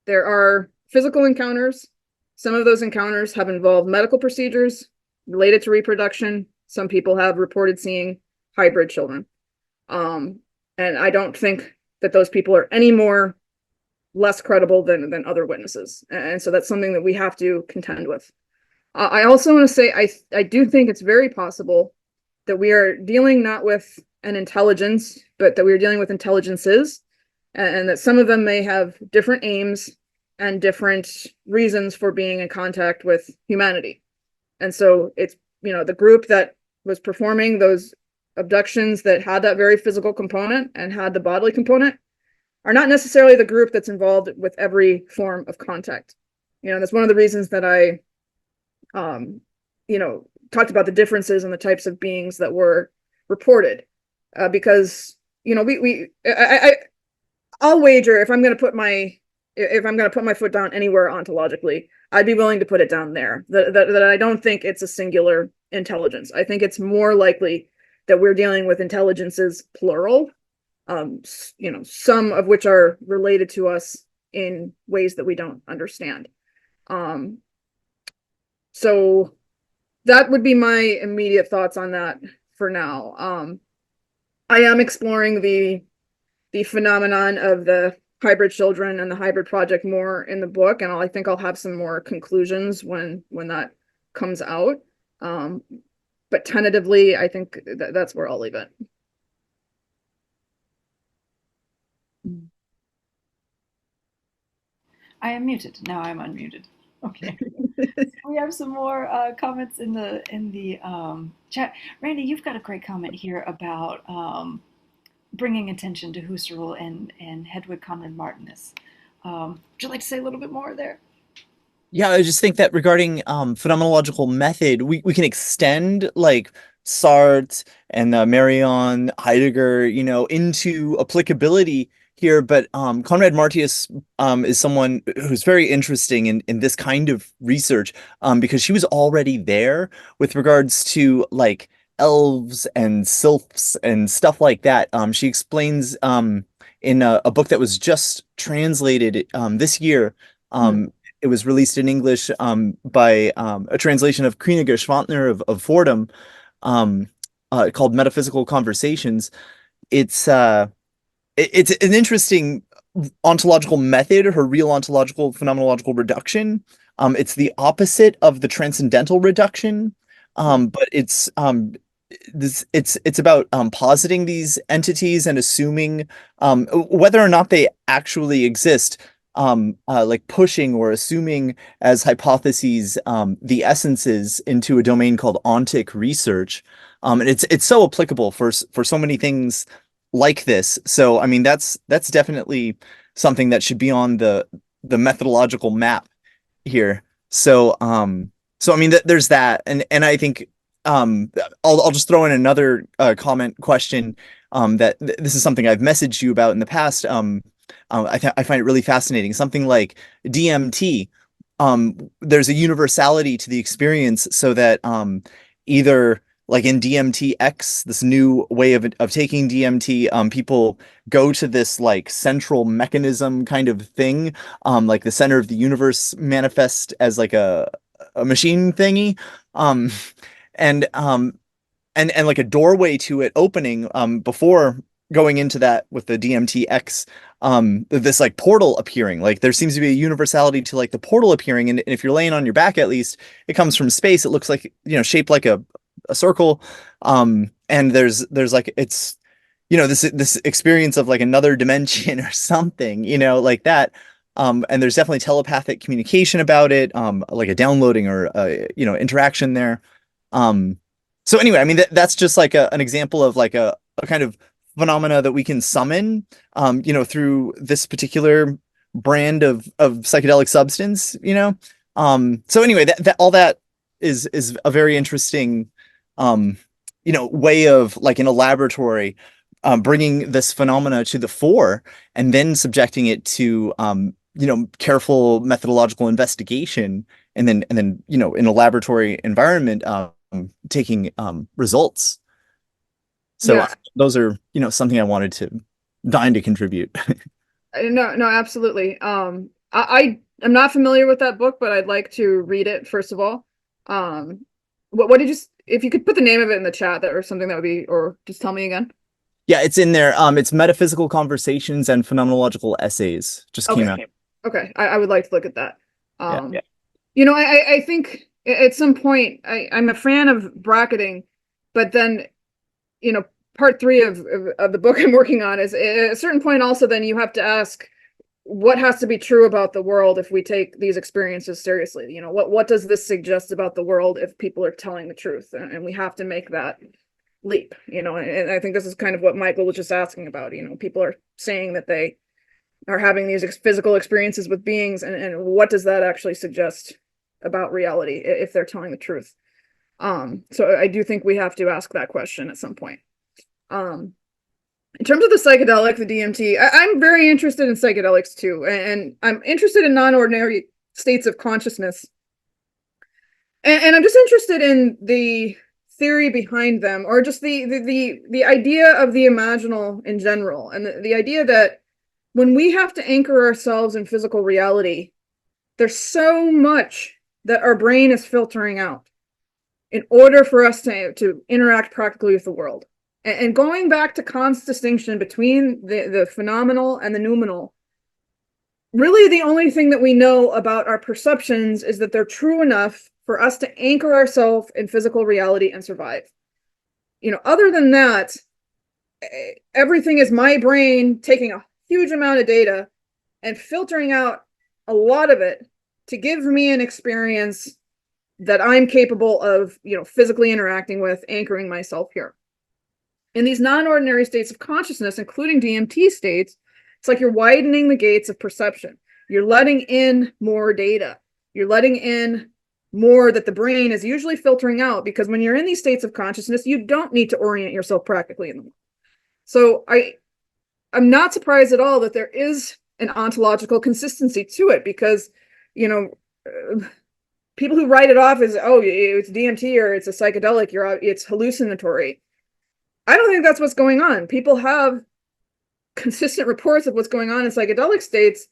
there are physical encounters. Some of those encounters have involved medical procedures related to reproduction. Some people have reported seeing hybrid children. And I don't think that those people are any more less credible than other witnesses. And so that's something that we have to contend with. I also want to say, I do think it's very possible that we are dealing not with an intelligence, but that we're dealing with intelligences, and that some of them may have different aims and different reasons for being in contact with humanity. And so it's, the group that was performing those abductions that had that very physical component and had the bodily component are not necessarily the group that's involved with every form of contact. That's one of the reasons that I, talked about the differences in the types of beings that were reported, because I'll wager if I'm going to put my foot down anywhere ontologically, I'd be willing to put it down there. That I don't think it's a singular intelligence. I think it's more likely that we're dealing with intelligences plural, some of which are related to us in ways that we don't understand. So that would be my immediate thoughts on that for now. I am exploring the phenomenon of the hybrid children and the hybrid project more in the book, and I think I'll have some more conclusions when that comes out. But tentatively, I think that's where I'll leave it. I am muted. Now I'm unmuted. Okay. We have some more comments in the chat. Randy, you've got a great comment here about bringing attention to Husserl and Hedwig Conrad Martinus. Would you like to say a little bit more there? Yeah, I just think that regarding phenomenological method, we can extend like Sartre and Marion, Heidegger, into applicability here. But Conrad Martius is someone who's very interesting in this kind of research, because she was already there with regards to like elves and sylphs and stuff like that. She explains in a book that was just translated this year. It was released in English by a translation of Kriniger Schwantner of Fordham, called Metaphysical Conversations. It's an interesting ontological method, her real ontological phenomenological reduction. It's the opposite of the transcendental reduction, but it's about positing these entities and assuming whether or not they actually exist, like pushing or assuming as hypotheses the essences into a domain called ontic research. And it's so applicable for so many things like this. So I mean that's definitely something that should be on the methodological map here. So so I mean there's that, and I think I'll just throw in another comment question, that this is something I've messaged you about in the past. I find it really fascinating. Something like DMT. There's a universality to the experience, so that either like in DMT-X, this new way of taking DMT, people go to this like central mechanism kind of thing, like the center of the universe manifest as like a machine thingy, and like a doorway to it opening before going into that with the DMT-X, this like portal appearing. Like there seems to be a universality to like the portal appearing, and if you're laying on your back, at least it comes from space. It looks like shaped like a a circle, and there's like it's this experience of like another dimension or something, like that. And there's definitely telepathic communication about it, like a downloading or interaction there. So anyway, I mean that's just like an example of like a kind of phenomena that we can summon, through this particular brand of psychedelic substance. So anyway, that all that is a very interesting, way of like in a laboratory, bringing this phenomena to the fore and then subjecting it to, careful methodological investigation, and then in a laboratory environment, taking results. So Yeah. those are something I wanted to dying to contribute. No, absolutely. I am not familiar with that book, but I'd like to read it first of all. What did you? If you could put the name of it in the chat, that or something, that would be, or just tell me again. Yeah, it's in there. It's Metaphysical Conversations and Phenomenological Essays. Just came out. Okay, I would like to look at that. Yeah. I think at some point I'm a fan of bracketing, but then, part 3 of the book I'm working on is at a certain point also then you have to ask what has to be true about the world if we take these experiences seriously. What does this suggest about the world if people are telling the truth? And we have to make that leap, and I think this is kind of what Michael was just asking about. People are saying that they are having these physical experiences with beings, and what does that actually suggest about reality if they're telling the truth? So I do think we have to ask that question at some point. In terms of the psychedelic, the DMT, I'm very interested in psychedelics too, and I'm interested in non-ordinary states of consciousness, and I'm just interested in the theory behind them, or just the idea of the imaginal in general, and the idea that when we have to anchor ourselves in physical reality, there's so much that our brain is filtering out in order for us to interact practically with the world. And going back to Kant's distinction between the phenomenal and the noumenal, really the only thing that we know about our perceptions is that they're true enough for us to anchor ourselves in physical reality and survive. Other than that, everything is my brain taking a huge amount of data and filtering out a lot of it to give me an experience that I'm capable of, physically interacting with, anchoring myself here. In these non-ordinary states of consciousness, including DMT states, it's like you're widening the gates of perception. You're letting in more data. You're letting in more that the brain is usually filtering out, because when you're in these states of consciousness, you don't need to orient yourself practically in the world. So I'm not surprised at all that there is an ontological consistency to it, because, people who write it off as, oh, it's DMT or it's a psychedelic, it's hallucinatory. I don't think that's what's going on. People have consistent reports of what's going on in psychedelic states.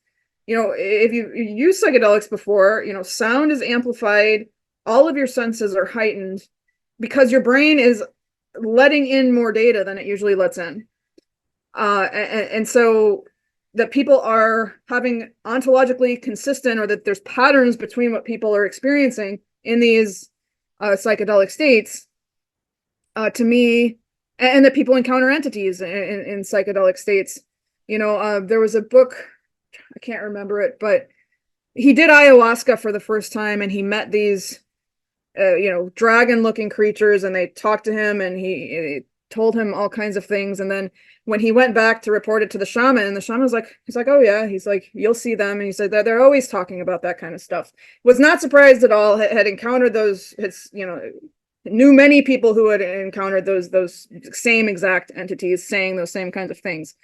If you use psychedelics before, sound is amplified, all of your senses are heightened because your brain is letting in more data than it usually lets in. And so that people are having ontologically consistent, or that there's patterns between what people are experiencing in these psychedelic states, to me, and that people encounter entities in psychedelic states. There was a book, I can't remember it, but he did ayahuasca for the first time, and he met these, dragon-looking creatures, and they talked to him, and he told him all kinds of things. And then when he went back to report it to the shaman, and the shaman was like, oh yeah, he's like, you'll see them. And he said that they're always talking about that kind of stuff. Was not surprised at all, had encountered those, knew many people who had encountered those same exact entities saying those same kinds of things.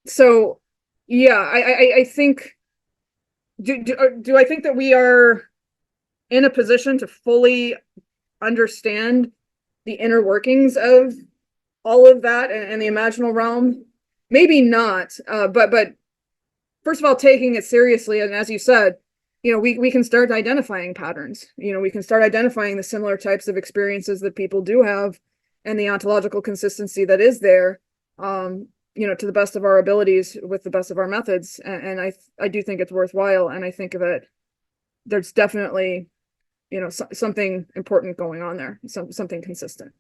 So yeah, I think, do I think that we are in a position to fully understand the inner workings of all of that and the imaginal realm? Maybe not, but first of all, taking it seriously, and as you said, we can start identifying patterns. We can start identifying the similar types of experiences that people do have, and the ontological consistency that is there, to the best of our abilities with the best of our methods. And I do think it's worthwhile, and I think that there's definitely something important going on there, something consistent.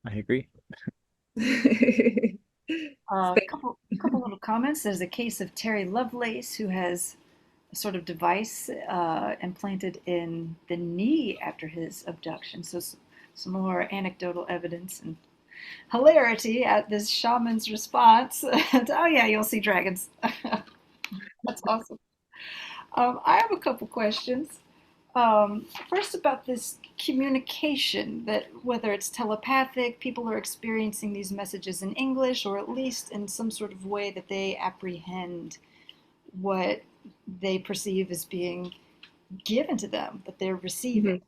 I agree. Couple little comments. There's a case of Terry Lovelace, who has a sort of device implanted in the knee after his abduction. So some more anecdotal evidence and hilarity at this shaman's response. And, oh yeah, you'll see dragons. That's awesome. I have a couple questions. First, about this communication, that whether it's telepathic, people are experiencing these messages in English, or at least in some sort of way that they apprehend what they perceive as being given to them, that they're receiving. Mm-hmm.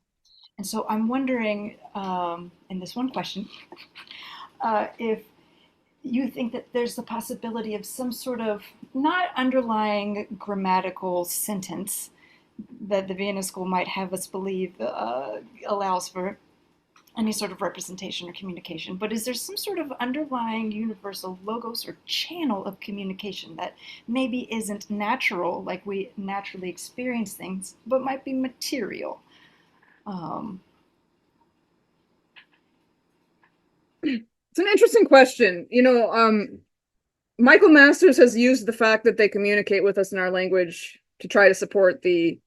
And so I'm wondering, in this one question, if you think that there's the possibility of some sort of not underlying grammatical sentence that the Vienna School might have us believe allows for any sort of representation or communication, but is there some sort of underlying universal logos or channel of communication that maybe isn't natural, like we naturally experience things, but might be material? It's an interesting question. Michael Masters has used the fact that they communicate with us in our language to try to support the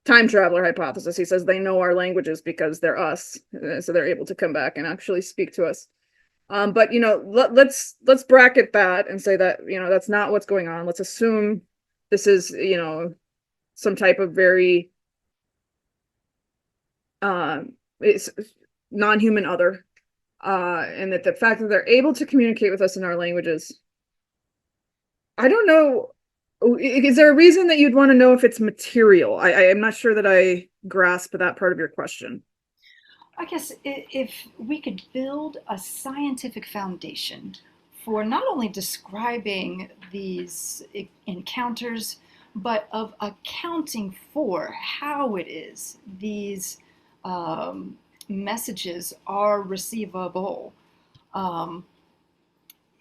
time traveler hypothesis. He says they know our languages because they're us, so they're able to come back and actually speak to us. But let's bracket that and say that that's not what's going on. Let's assume this is some type of very it's non-human other, and that the fact that they're able to communicate with us in our languages. I don't know. Is there a reason that you'd want to know if it's material? I am not sure that I grasp that part of your question. I guess if we could build a scientific foundation for not only describing these encounters, but of accounting for how it is these messages are receivable.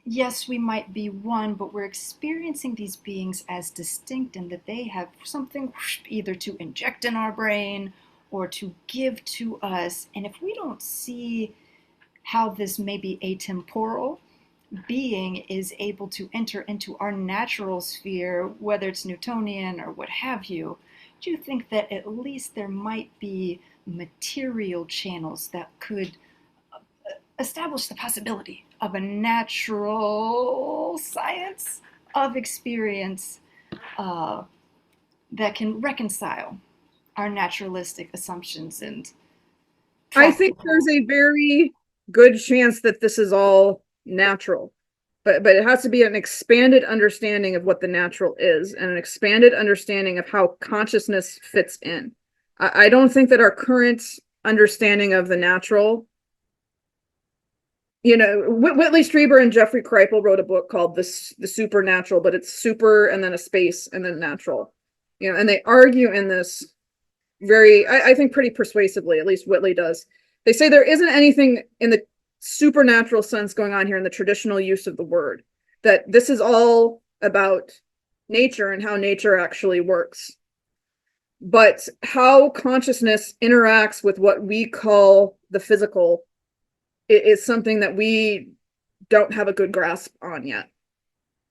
Yes, we might be one, but we're experiencing these beings as distinct in that they have something either to inject in our brain or to give to us. And if we don't see how this may be atemporal being is able to enter into our natural sphere, whether it's Newtonian or what have you, do you think that at least there might be material channels that could establish the possibility of a natural science of experience that can reconcile our naturalistic assumptions and I think there's a very good chance that this is all natural, but it has to be an expanded understanding of what the natural is and an expanded understanding of how consciousness fits in. I don't think that our current understanding of the natural, Whitley Strieber and Jeffrey Kripal wrote a book called the Supernatural, but it's super and then a space and then natural, and they argue in this very, I think pretty persuasively, at least Whitley does. They say there isn't anything in the supernatural sense going on here in the traditional use of the word, that this is all about nature and how nature actually works. But how consciousness interacts with what we call the physical is something that we don't have a good grasp on yet.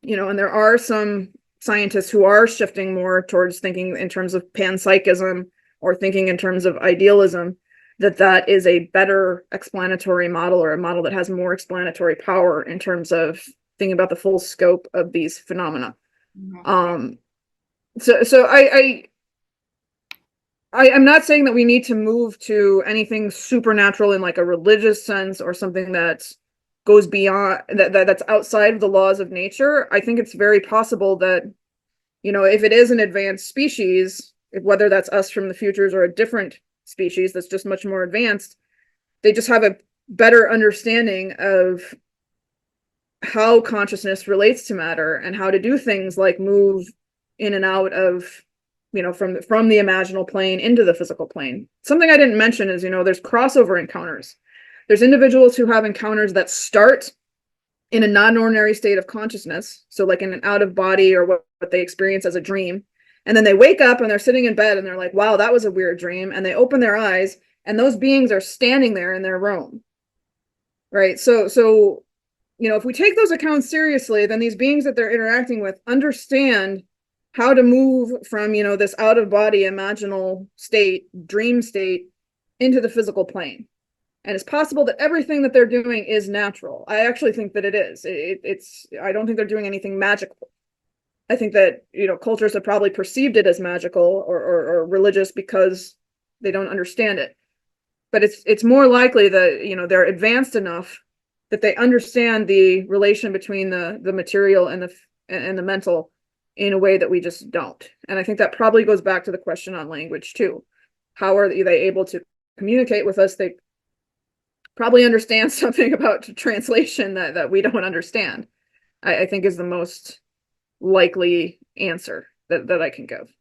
And there are some scientists who are shifting more towards thinking in terms of panpsychism or thinking in terms of idealism, that is a better explanatory model, or a model that has more explanatory power in terms of thinking about the full scope of these phenomena. Mm-hmm. So I'm not saying that we need to move to anything supernatural in like a religious sense or something that goes beyond that's outside of the laws of nature. I think it's very possible that, if it is an advanced species, whether that's us from the futures or a different species that's just much more advanced, they just have a better understanding of how consciousness relates to matter and how to do things like move in and out of, from the imaginal plane into the physical plane. Something I didn't mention is, there's crossover encounters. There's individuals who have encounters that start in a non-ordinary state of consciousness, so like in an out of body or what they experience as a dream, And then they wake up and they're sitting in bed and they're like, wow, that was a weird dream. And they open their eyes and those beings are standing there in their room. Right. So, if we take those accounts seriously, then these beings that they're interacting with understand how to move from, this out of body imaginal state, dream state, into the physical plane. And it's possible that everything that they're doing is natural. I actually think that it is. I don't think they're doing anything magical. I think that, cultures have probably perceived it as magical or religious because they don't understand it. But it's more likely that, they're advanced enough that they understand the relation between the material and the mental in a way that we just don't. And I think that probably goes back to the question on language too. How are they able to communicate with us? They probably understand something about translation that we don't understand, I think is the most likely answer that I can give.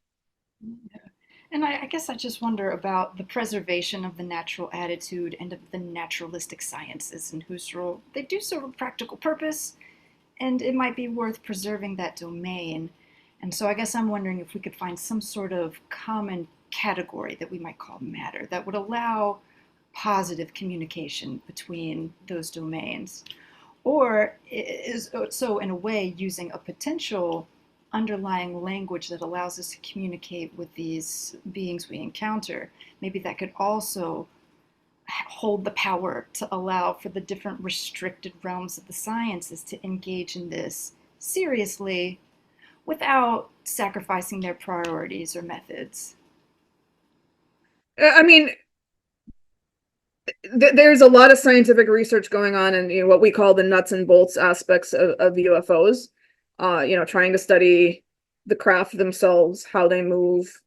Yeah. And I guess I just wonder about the preservation of the natural attitude and of the naturalistic sciences and Husserl. They do serve a practical purpose, and it might be worth preserving that domain. And so I guess I'm wondering if we could find some sort of common category that we might call matter that would allow positive communication between those domains. Or is so in a way using a potential underlying language that allows us to communicate with these beings we encounter. Maybe that could also hold the power to allow for the different restricted realms of the sciences to engage in this seriously without sacrificing their priorities or methods. I mean, there's a lot of scientific research going on in what we call the nuts and bolts aspects of UFOs. Trying to study the craft themselves, how they move,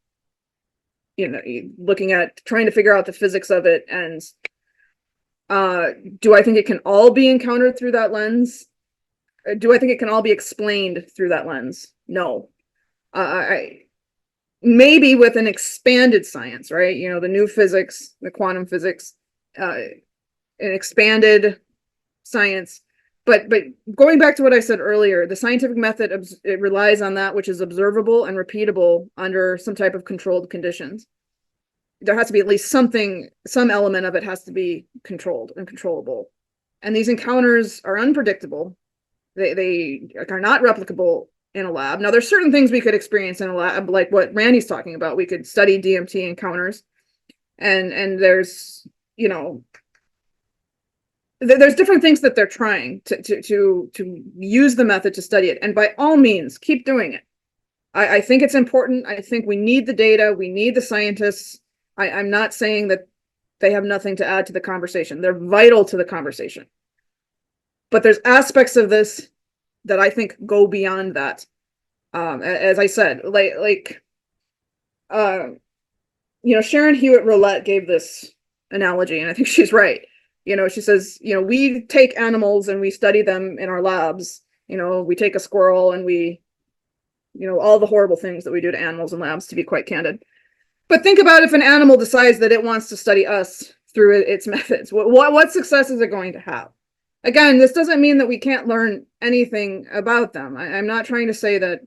looking at trying to figure out the physics of it. And do I think it can all be encountered through that lens? Do I think it can all be explained through that lens? No. I maybe with an expanded science, right? The new physics, the quantum physics, an expanded science. But going back to what I said earlier, the scientific method, it relies on that which is observable and repeatable under some type of controlled conditions. There has to be at least some element of it has to be controlled and controllable. And these encounters are unpredictable. They are not replicable in a lab. Now, there's certain things we could experience in a lab, like what Randy's talking about. We could study DMT encounters, and there's, there's different things that they're trying to use the method to study it. And by all means, keep doing it. I think it's important. I think we need the data. We need the scientists. I'm not saying that they have nothing to add to the conversation. They're vital to the conversation. But there's aspects of this that I think go beyond that. As I said, Sharon Hewitt-Roulette gave this analogy, and I think she's right. She says, we take animals and we study them in our labs. We take a squirrel and we, all the horrible things that we do to animals in labs, to be quite candid. But think about if an animal decides that it wants to study us through its methods. What success is it going to have? Again, this doesn't mean that we can't learn anything about them. I'm not trying to say that,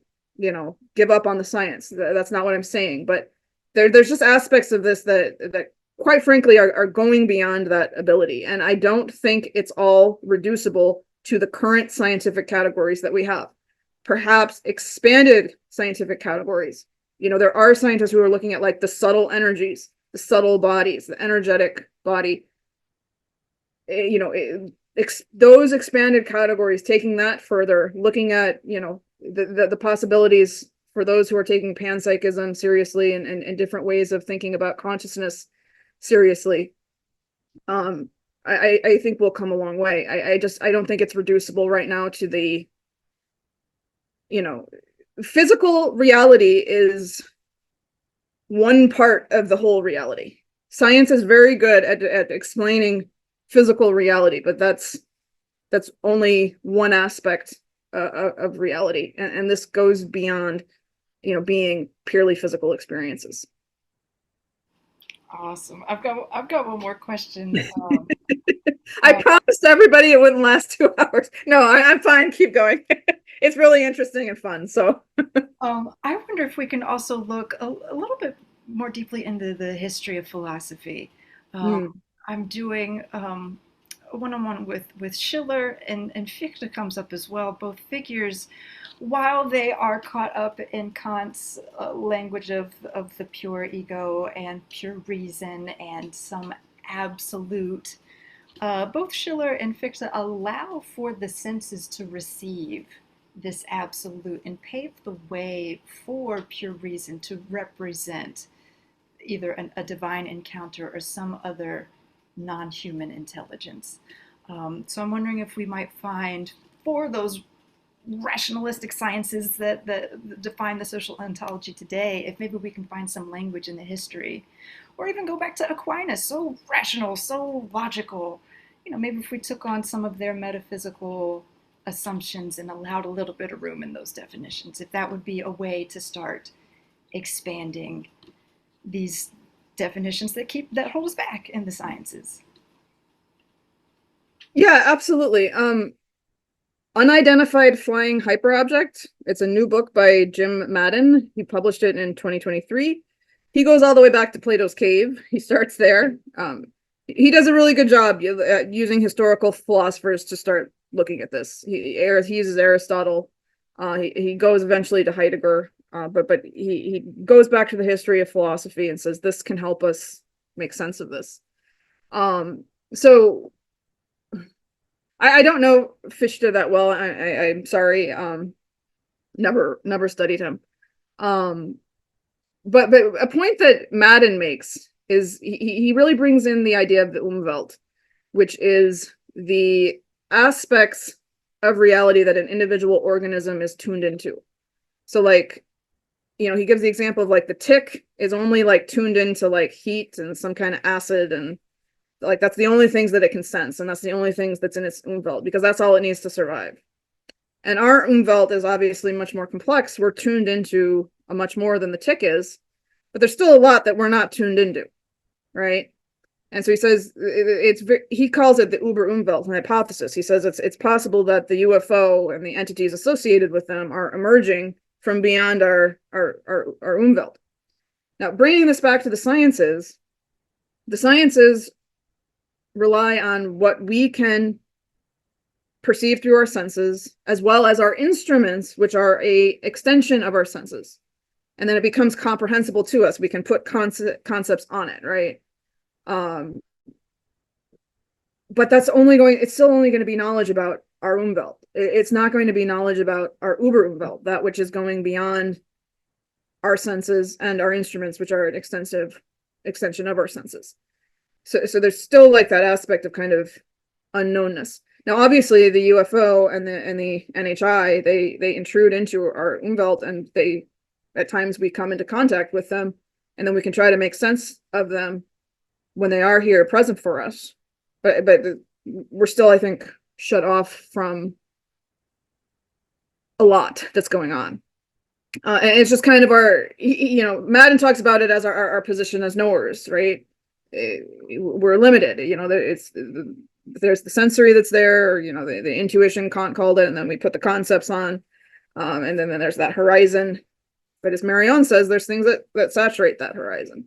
give up on the science. That's not what I'm saying. But there's just aspects of this that quite frankly, are going beyond that ability. And I don't think it's all reducible to the current scientific categories that we have. Perhaps expanded scientific categories. There are scientists who are looking at like the subtle energies, the subtle bodies, the energetic body. Those expanded categories, taking that further, looking at, the possibilities for those who are taking panpsychism seriously and different ways of thinking about consciousness seriously. I think we'll come a long way. I don't think it's reducible right now to the, physical reality is one part of the whole reality. Science is very good at explaining physical reality, but that's only one aspect of reality. And this goes beyond, being purely physical experiences. Awesome. I've got one more question. I promised everybody it wouldn't last 2 hours. No, I'm fine. Keep going. it's really interesting and fun. So I wonder if we can also look a little bit more deeply into the history of philosophy. mm, I'm doing a one-on-one with Schiller, and Fichte comes up as well. Both figures, while they are caught up in Kant's language of the pure ego and pure reason and some absolute, both Schiller and Fichte allow for the senses to receive this absolute and pave the way for pure reason to represent either a divine encounter or some other non-human intelligence. So I'm wondering if we might find, for those rationalistic sciences that define the social ontology today, if maybe we can find some language in the history, or even go back to Aquinas, so rational, so logical. Maybe if we took on some of their metaphysical assumptions and allowed a little bit of room in those definitions, if that would be a way to start expanding these definitions that hold us back in the sciences. yeah, absolutely. Unidentified Flying Hyperobject. It's a new book by Jim Madden. He published it in 2023. He goes all the way back to Plato's Cave. He starts there. He does a really good job using historical philosophers to start looking at this. He uses Aristotle. He goes eventually to Heidegger, but he goes back to the history of philosophy and says this can help us make sense of this. So I don't know Fichte that well. I'm sorry. Never studied him. But a point that Madden makes is he really brings in the idea of the Umwelt, which is the aspects of reality that an individual organism is tuned into. So like, he gives the example of like the tick is only like tuned into like heat and some kind of acid, and like that's the only things that it can sense, and that's the only things that's in its Umwelt, because that's all it needs to survive. And our Umwelt is obviously much more complex. We're tuned into a much more than the tick is, but there's still a lot that we're not tuned into, right? And so he says he calls it the Uber Umwelt hypothesis. He says it's possible that the UFO and the entities associated with them are emerging from beyond our Umwelt. Now, bringing this back to the sciences rely on what we can perceive through our senses, as well as our instruments, which are a extension of our senses. And then it becomes comprehensible to us. We can put concepts on it, right? But it's still only going to be knowledge about our Umwelt. It's not going to be knowledge about our Uber Umwelt, that which is going beyond our senses and our instruments, which are an extension of our senses. So there's still like that aspect of kind of unknownness. Now, obviously, the UFO and the NHI, they intrude into our Umwelt, and at times we come into contact with them, and then we can try to make sense of them when they are here present for us. But we're still, I think, shut off from a lot that's going on. And it's just kind of Madden talks about it as our position as knowers, right? We're limited, there's the sensory that's there, the intuition, Kant called it, and then we put the concepts on, and then there's that horizon. But as Marion says, there's things that saturate that horizon,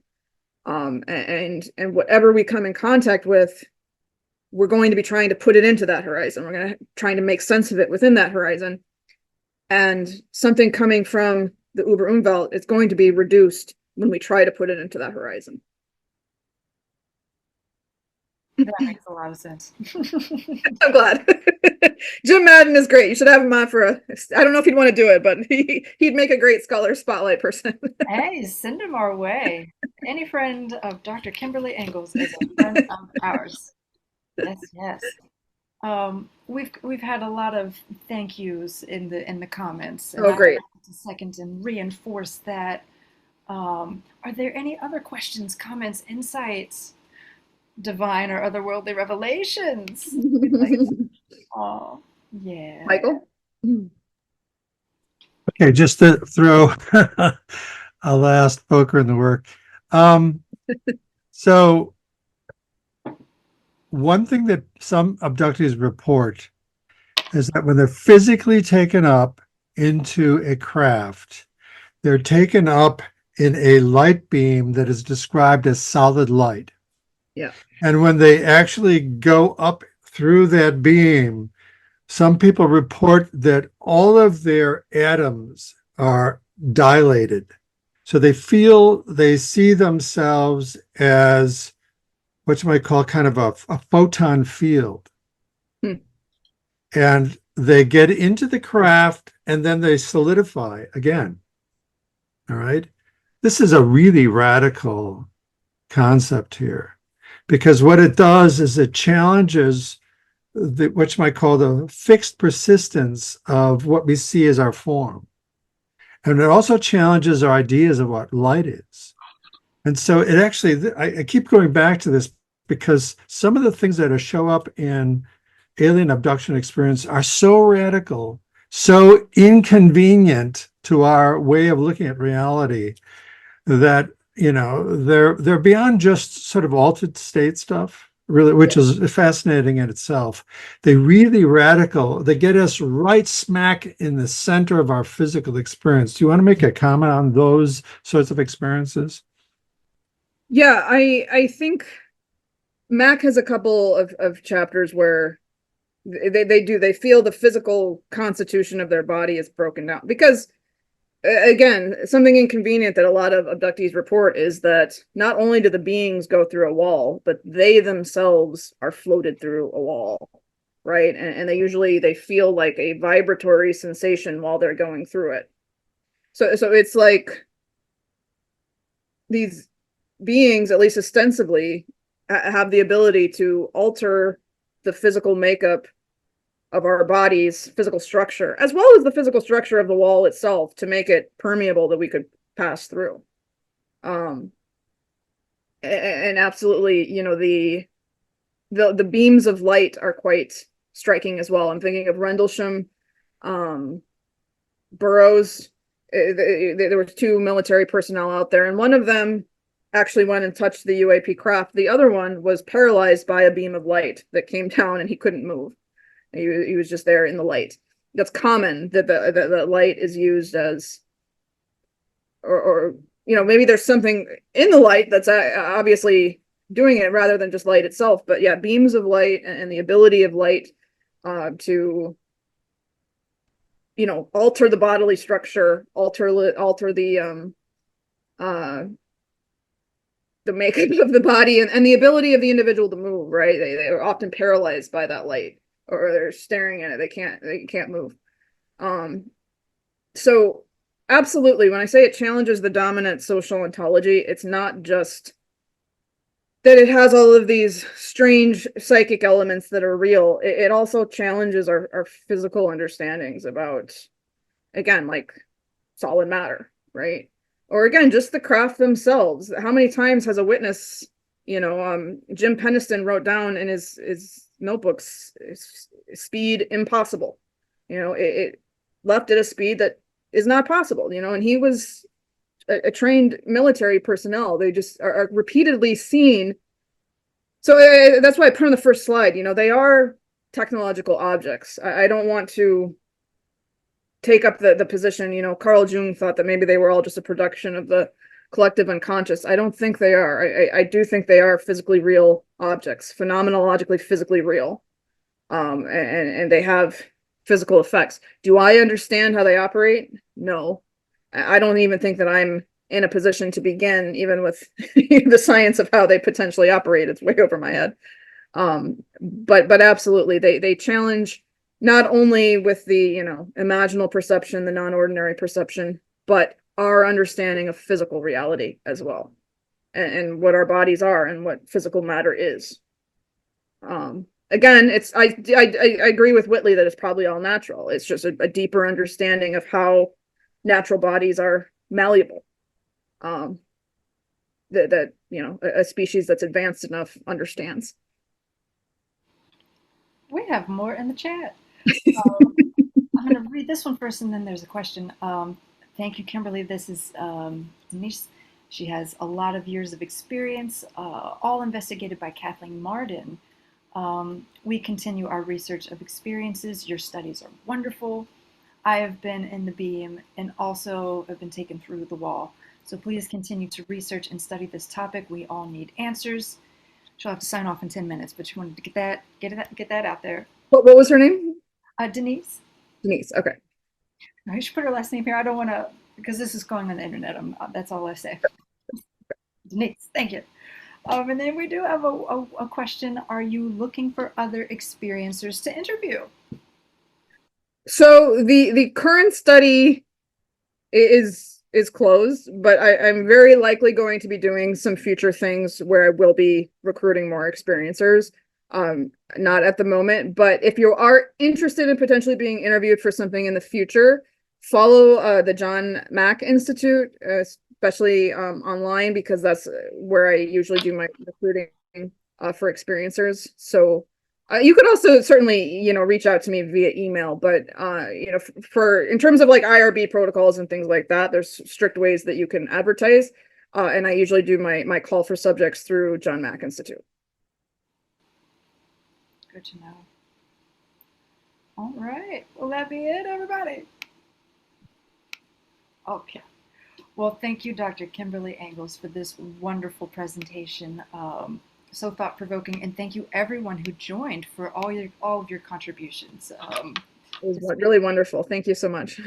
and whatever we come in contact with, we're going to be trying to put it into that horizon. We're going to trying to make sense of it within that horizon, and something coming from the Uber Umwelt is going to be reduced when we try to put it into that horizon. That makes a lot of sense. I'm glad. Jim Madden is great. You should have him on I don't know if he'd want to do it, but he'd make a great scholar spotlight person. Hey, send him our way. Any friend of Dr. Kimberly Engels is a friend of ours. Yes. We've had a lot of thank yous in the comments. And great. I'd like to second and reinforce that. Are there any other questions, comments, insights, divine or otherworldly revelations? Oh, yeah. Michael? Okay, just to throw a last poker in the work. So one thing that some abductees report is that when they're physically taken up into a craft, they're taken up in a light beam that is described as solid light. Yeah. And when they actually go up through that beam, some people report that all of their atoms are dilated. So they see themselves as what you might call kind of a photon field. Hmm. And they get into the craft and then they solidify again. All right. This is a really radical concept here, because what it does is it challenges what you might call the fixed persistence of what we see as our form. And it also challenges our ideas of what light is. And so it actually, I keep going back to this because some of the things that show up in alien abduction experience are so radical, so inconvenient to our way of looking at reality, that they're beyond just sort of altered state stuff, really, which is fascinating in itself. They really radical. They get us right smack in the center of our physical experience. Do you want to make a comment on those sorts of experiences? Yeah, I think Mac has a couple of chapters where they feel the physical constitution of their body is broken down, because again, something inconvenient that a lot of abductees report is that not only do the beings go through a wall, but they themselves are floated through a wall, right? And they feel like a vibratory sensation while they're going through it. So it's like these beings, at least ostensibly, have the ability to alter the physical makeup of our body's physical structure, as well as the physical structure of the wall itself, to make it permeable that we could pass through. And absolutely, the beams of light are quite striking as well. I'm thinking of Rendlesham, Burroughs. There were two military personnel out there, and one of them actually went and touched the UAP craft. The other one was paralyzed by a beam of light that came down, and he couldn't move. He was just there in the light. That's common, that the light is used as, or maybe there's something in the light that's obviously doing it rather than just light itself. But yeah, beams of light and the ability of light to alter the bodily structure, alter the makeup of the body, and the ability of the individual to move. Right, they are often paralyzed by that light, or they're staring at it. They can't move. So absolutely, when I say it challenges the dominant social ontology, it's not just that it has all of these strange psychic elements that are real. It also challenges our physical understandings about, again, like solid matter, right? Or again, just the craft themselves. How many times has a witness, Jim Peniston wrote down in his notebooks, speed impossible. It left at a speed that is not possible, and he was a trained military personnel. They just are repeatedly seen. So that's why I put on the first slide, they are technological objects. I don't want to take up the position, Carl Jung thought that maybe they were all just a production of the collective unconscious. I don't think they are. I do think they are physically real objects, phenomenologically physically real. And they have physical effects. Do I understand how they operate? No. I don't even think that I'm in a position to begin even with the science of how they potentially operate. It's way over my head. But absolutely, they challenge not only with the imaginal perception, the non-ordinary perception, but our understanding of physical reality as well, and what our bodies are and what physical matter is. Again, I agree with Whitley that it's probably all natural. It's just a deeper understanding of how natural bodies are malleable. That a species that's advanced enough understands. We have more in the chat. I'm going to read this one first, and then there's a question. Thank you, Kimberly. This is Denise. She has a lot of years of experience, all investigated by Kathleen Marden. We continue our research of experiences. Your studies are wonderful. I have been in the beam and also have been taken through the wall. So please continue to research and study this topic. We all need answers. She'll have to sign off in 10 minutes, but she wanted to get that out there. What was her name? Denise. Denise. Okay. I should put her last name here. I don't want to, because this is going on the internet. That's all I say. Denise, thank you. And then we do have a question. Are you looking for other experiencers to interview? So the current study is closed, but I'm very likely going to be doing some future things where I will be recruiting more experiencers. Not at the moment, but if you are interested in potentially being interviewed for something in the future, follow the John Mack Institute, especially online, because that's where I usually do my recruiting for experiencers. So you could also certainly, reach out to me via email, but for in terms of like IRB protocols and things like that, there's strict ways that you can advertise, and I usually do my call for subjects through John Mack Institute. Good to know. All right. Will that be it, everybody? Okay. Well, thank you, Dr. Kimberly Engels, for this wonderful presentation. So thought-provoking, and thank you everyone who joined for all of your contributions. It was really wonderful. Thank you so much.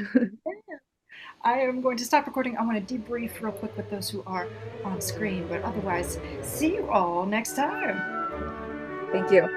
I am going to stop recording. I want to debrief real quick with those who are on screen, but otherwise, see you all next time. Thank you.